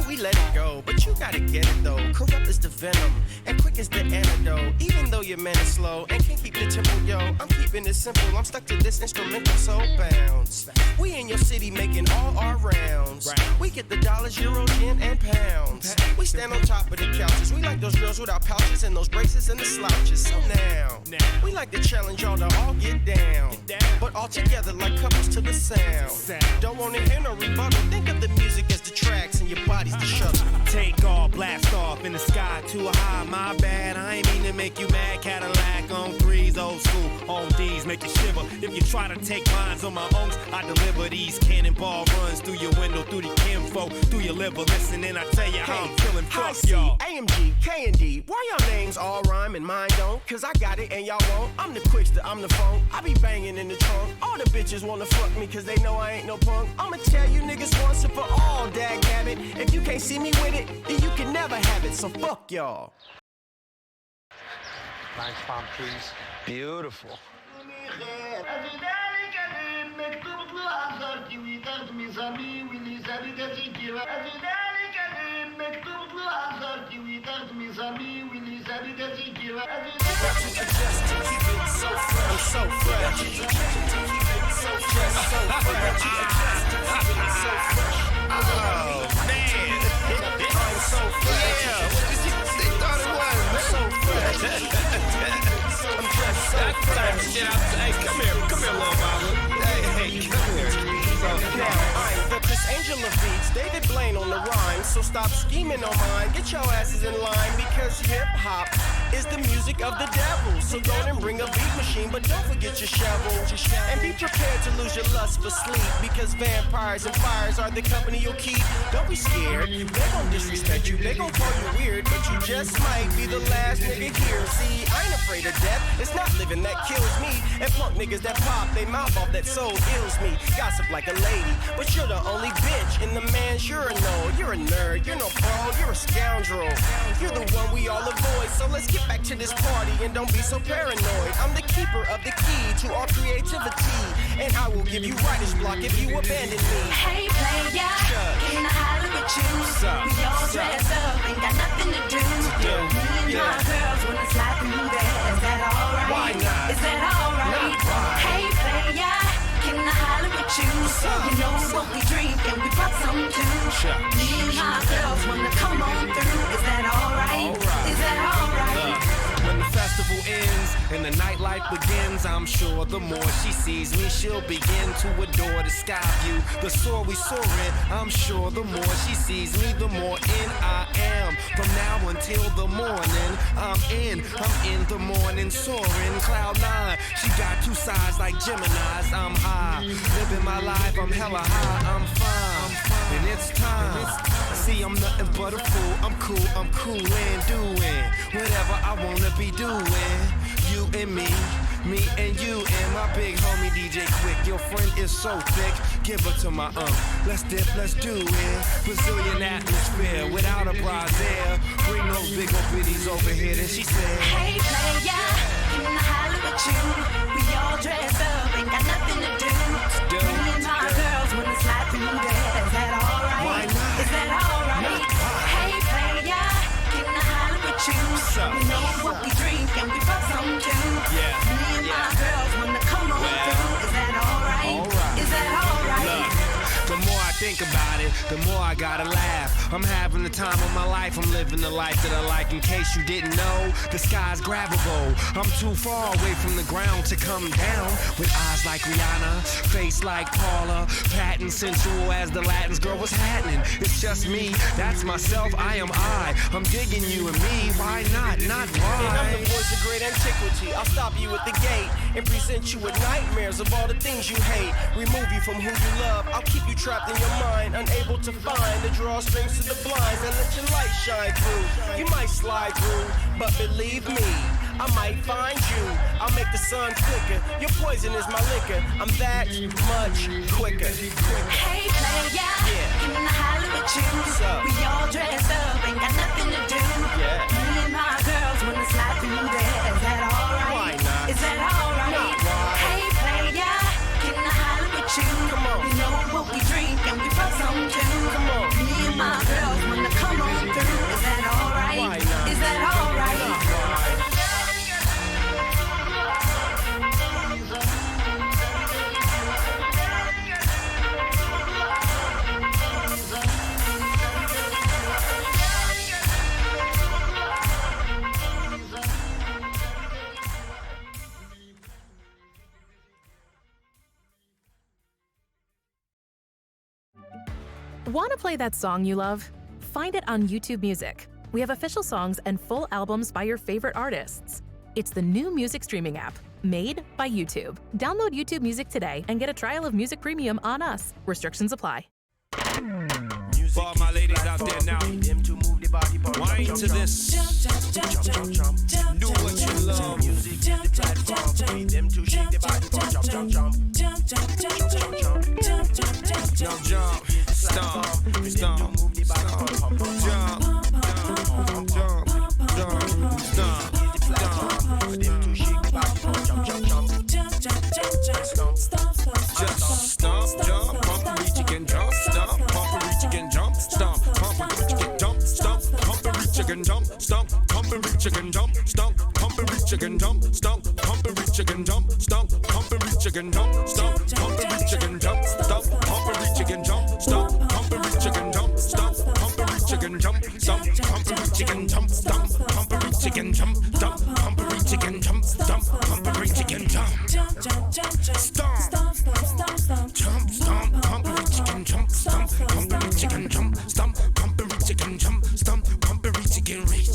we let it go, but you gotta get it though. Corrupt is the venom, and quick is the antidote. Even though your man is slow and can't keep the tempo, yo, I'm keeping it simple. I'm stuck to this instrumental, so bounce. We in your city making all our rounds. We get the dollars, euros, yen, and pounds. We stand on top of the couches. We like those girls without pouches and those braces and the slouches. So now, we like to challenge y'all to all get down, but all together like couples to the sound. Don't wanna hear no rebuttal. Think of the music as the tracks and your body's the shuttle. Take off, blast off in the sky too high. My bad, I ain't mean to make you mad. Cadillac on threes, old school on D's, make you shiver. If you try to take mines on my own, I deliver these cannonball runs through your window, through the kinfolk, through your liver. Listen and I tell you how I'm feeling. Fuck y'all. AMG, K&D, why y'all names all rhyme and mine don't? Cause I got it and y'all won't. I'm the quickster, I'm the phone. I be banging in the trunk. All the bitches wanna fuck me cause they know I ain't no punk. I'ma tell you niggas once and for all, dagnabbit. If you can't see me with it, then you can never have it. So fuck y'all. Nice palm trees. Beautiful. I'm so fresh. Oh man. I'm so fresh. Yeah, they thought it was. I'm so fresh. I'm just so fresh. Hey, come here, little mama. Hey, come here. I'm the Chris Angel of beats, David Blaine on the rhyme. So stop scheming on mine, get your asses in line. Because hip-hop is the music of the devil. So go and bring a beat machine, but don't forget your shovel. And be prepared to lose your lust for sleep. Because vampires and fires are the company you'll keep. Don't be scared, they gon' disrespect you. They gon' call you weird, but you just might be the last nigga here. See, I ain't afraid of death, it's not living that kills me. And punk niggas that pop, they mouth off that soul ills me. Gossip like a lady, but you're the only bitch in the man's urinal. You're a nerd, you're no pro, you're a scoundrel. You're the one we all avoid, so let's get back to this party and don't be so paranoid. I'm the keeper of the key to all creativity, and I will give you writer's block if you abandon me. Hey playa, can I holler with you? We all dressed up, ain't got nothing to do. Me and my girls wanna slide through there. Is that alright? Why not? Is that alright? Hey playa, can I holler with you? You know what we drink and we pop some too. Me and my girls wanna come on through. Is that alright? Is that alright? When the festival and the nightlife begins. I'm sure the more she sees me, she'll begin to adore the sky view, the soar we soar in. I'm sure the more she sees me, the more in I am. From now until the morning, I'm in the morning, soaring cloud 9. She got two sides like Gemini's. I'm high, living my life, I'm hella high, I'm fine, and it's time. See, I'm nothing but a fool, I'm cool and doing whatever I wanna be doing. You and me and you and my big homie DJ Quick. Your friend is so thick, give her to my let's dip, let's do it. Brazilian atmosphere without a brassiere. Bring those big old bitties over here. Then she said, Hey player, can I holler at you? We all dressed up, ain't got nothing to do. Me and my girls wanna slide through there. Is that alright? Why not? Is that alright? Hey player, can I holler at you? We know what we drink and we fuck some too. Yeah. Me and my girls wanna come on through. Is that alright? Is that alright? the more I think about it, the more I gotta laugh. I'm having the time of my life, I'm living the life that I like. In case you didn't know, the sky's grabbable. I'm too far away from the ground to come down. With eyes like Rihanna, face like Paula, patent sensual as the Latins. Girl, what's happening? It's just me, that's myself, I am I. I'm digging you and me, why not? Not why. And I'm the voice of great antiquity. I'll stop you at the gate and present you with nightmares of all the things you hate. Remove you from who you love. I'll keep you trapped in your mind, unable to find the drawstrings to the blinds and let your light shine through. You might slide through, but believe me, I might find you. I'll make the sun quicker. Your poison is my liquor. I'm that much quicker. Hey player, can I holler at you? What's up? We all dressed up, ain't got nothing to do. Yeah. Me and my girls wanna slide through there. Is that alright? Why not? Is that alright? Not why. Hey player, can I holler at you? Come on. You know what we drink and we fuck some too. Come on. Me and my girls wanna come on through. Is that alright? Why not? Is that alright? Not why. Want to play that song you love? Find it on YouTube Music. We have official songs and full albums by your favorite artists. It's the new music streaming app, made by YouTube. Download YouTube Music today and get a trial of Music Premium on us. Restrictions apply. For all my ladies out there now, wine to this. Do what you love. Now jump, stomp, stomp, stomp, jump, jump, jump, jump, stomp, just stomp, jump, pump and reach again, jump, stomp, pump and reach again, jump, stomp, pump and reach again, jump, stomp, pump and reach again, jump, stomp, pump and reach again, jump, stomp, pump and reach again, jump, stomp, pump and reach again, jump, stomp, pump and reach again, jump, stomp, pump and reach again, jump, stomp, pump and reach again, jump, stomp, pump and reach again, jump, stomp, pump and reach again, jump, stomp, pump and reach again, jump, stomp, pump and reach again, jump, stomp, pump and reach again, jump, stomp, pump and reach again, jump, stomp, jump, stomp, pump and reach again, jump, stomp, pump and reach again, jump, stomp, pump and reach again, jump, stomp, pump and reach again, reach,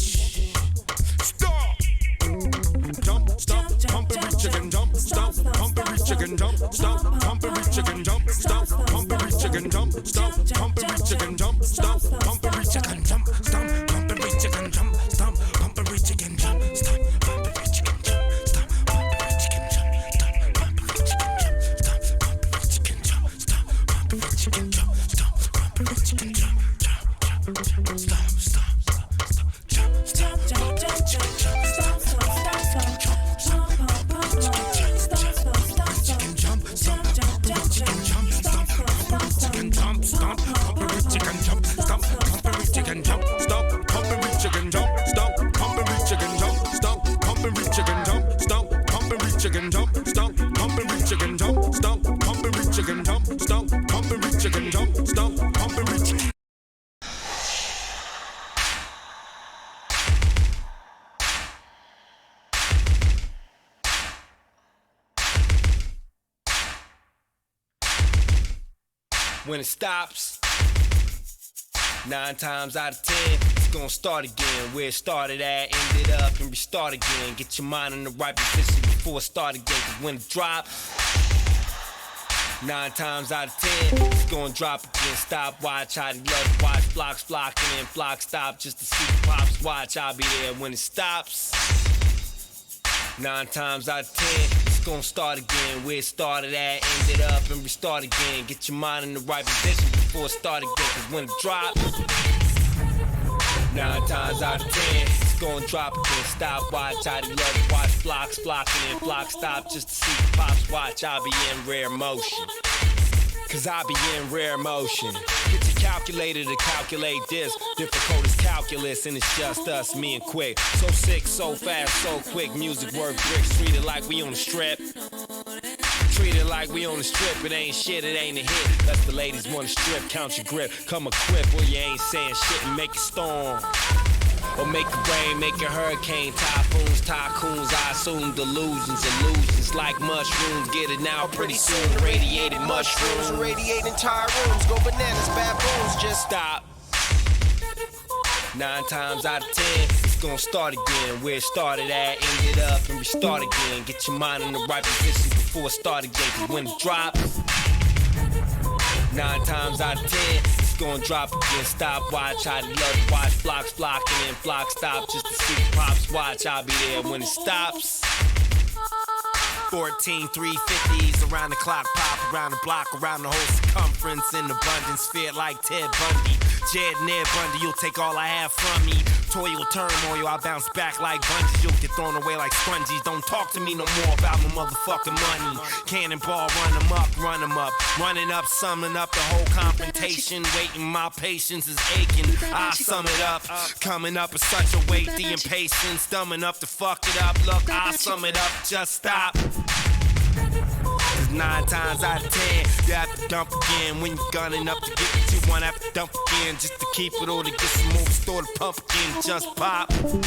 stop, jump, stomp, pump and reach again, jump, stomp, pump and reach again, jump, stomp, pump and reach again, jump, stomp, pump and reach again, jump, stomp, pump and reach again, jump, stomp, pump and reach again, jump, stomp, pump and reach again, jump, stomp, pump and reach again, jump, stomp, pump and reach again, jump, stomp, pump and reach again, jump, stomp, pump and reach again, jump, stomp, pump and reach again, jump, stomp, pump and reach again, jump, jump, jump, stop, stop. when it stops. 9 times out of 10, it's gonna start again. Where it started at, ended up, and restart again. Get your mind in the right position before it start again. Cause when it drops, 9 times out of 10, it's gonna drop again. Stop, watch, how they love to watch. Blocks flocking and flock stop just to see the pops watch. I'll be there when it stops. 9 times out of 10, it's gonna start again. Where it started at, ended up, and restart again. Get your mind in the right position before it start again. Cause when it drops, 9 times out of 10, it's gonna drop again. Stop, watch, how they love to watch. Flocks flocking and flock stop just to see the pops watch. I'll be in rare motion. Cause I be in rare motion. Get your calculator to calculate this. Difficult as calculus, and it's just us, me and Quick. So sick, so fast, so quick. Music work bricks, treated like we on the strip. Treated like we on the strip. It ain't shit, it ain't a hit. Let the ladies wanna strip, count your grip. Come equipped where you ain't saying shit and make it storm. Or make it rain, make a hurricane, typhoons, tycoons, I assume delusions, illusions like mushrooms. Get it now, pretty soon, radiated mushrooms. Radiate entire rooms, go bananas, baboons, just stop. 9 times out of 10, it's gonna start again. Where it started at, ended up, and restart again. Get your mind in the right position before it start again. Cause when it drops, 9 times out of 10, it's gonna drop again. Stop, watch, how they love to watch. Flocks flocking and flock stop just to see the pops watch. I'll be there when it stops. 14 350s around the clock, pop around the block, around the whole circumference in abundance, fit like Ted Bundy. Jed Ned Bundy, you'll take all I have from me. Toil, turmoil, I bounce back like bungees. You'll get thrown away like sponges. Don't talk to me no more about my motherfucking money. Cannonball, run them up, run them up. Running up, summing up the whole confrontation. Waiting, my patience is aching. I sum it up. Coming up is such a weight, the impatience. Dumbing up to fuck it up. Look, I sum it up, just stop. 9 times out of 10, you have to dump again. When you're gunning up to get what you want, have to dump again. Just to keep it or to get some more, store the pump again, just pop. 9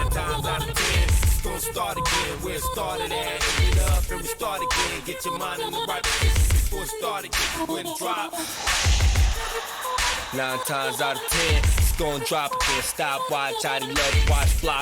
times out of 10, it's gonna start again. Where it started at, end it up, and restart again. Get your mind in the right position before it start again. When it drop, 9 times out of 10, it's gonna drop again. Stop, watch, how they love to watch. Fly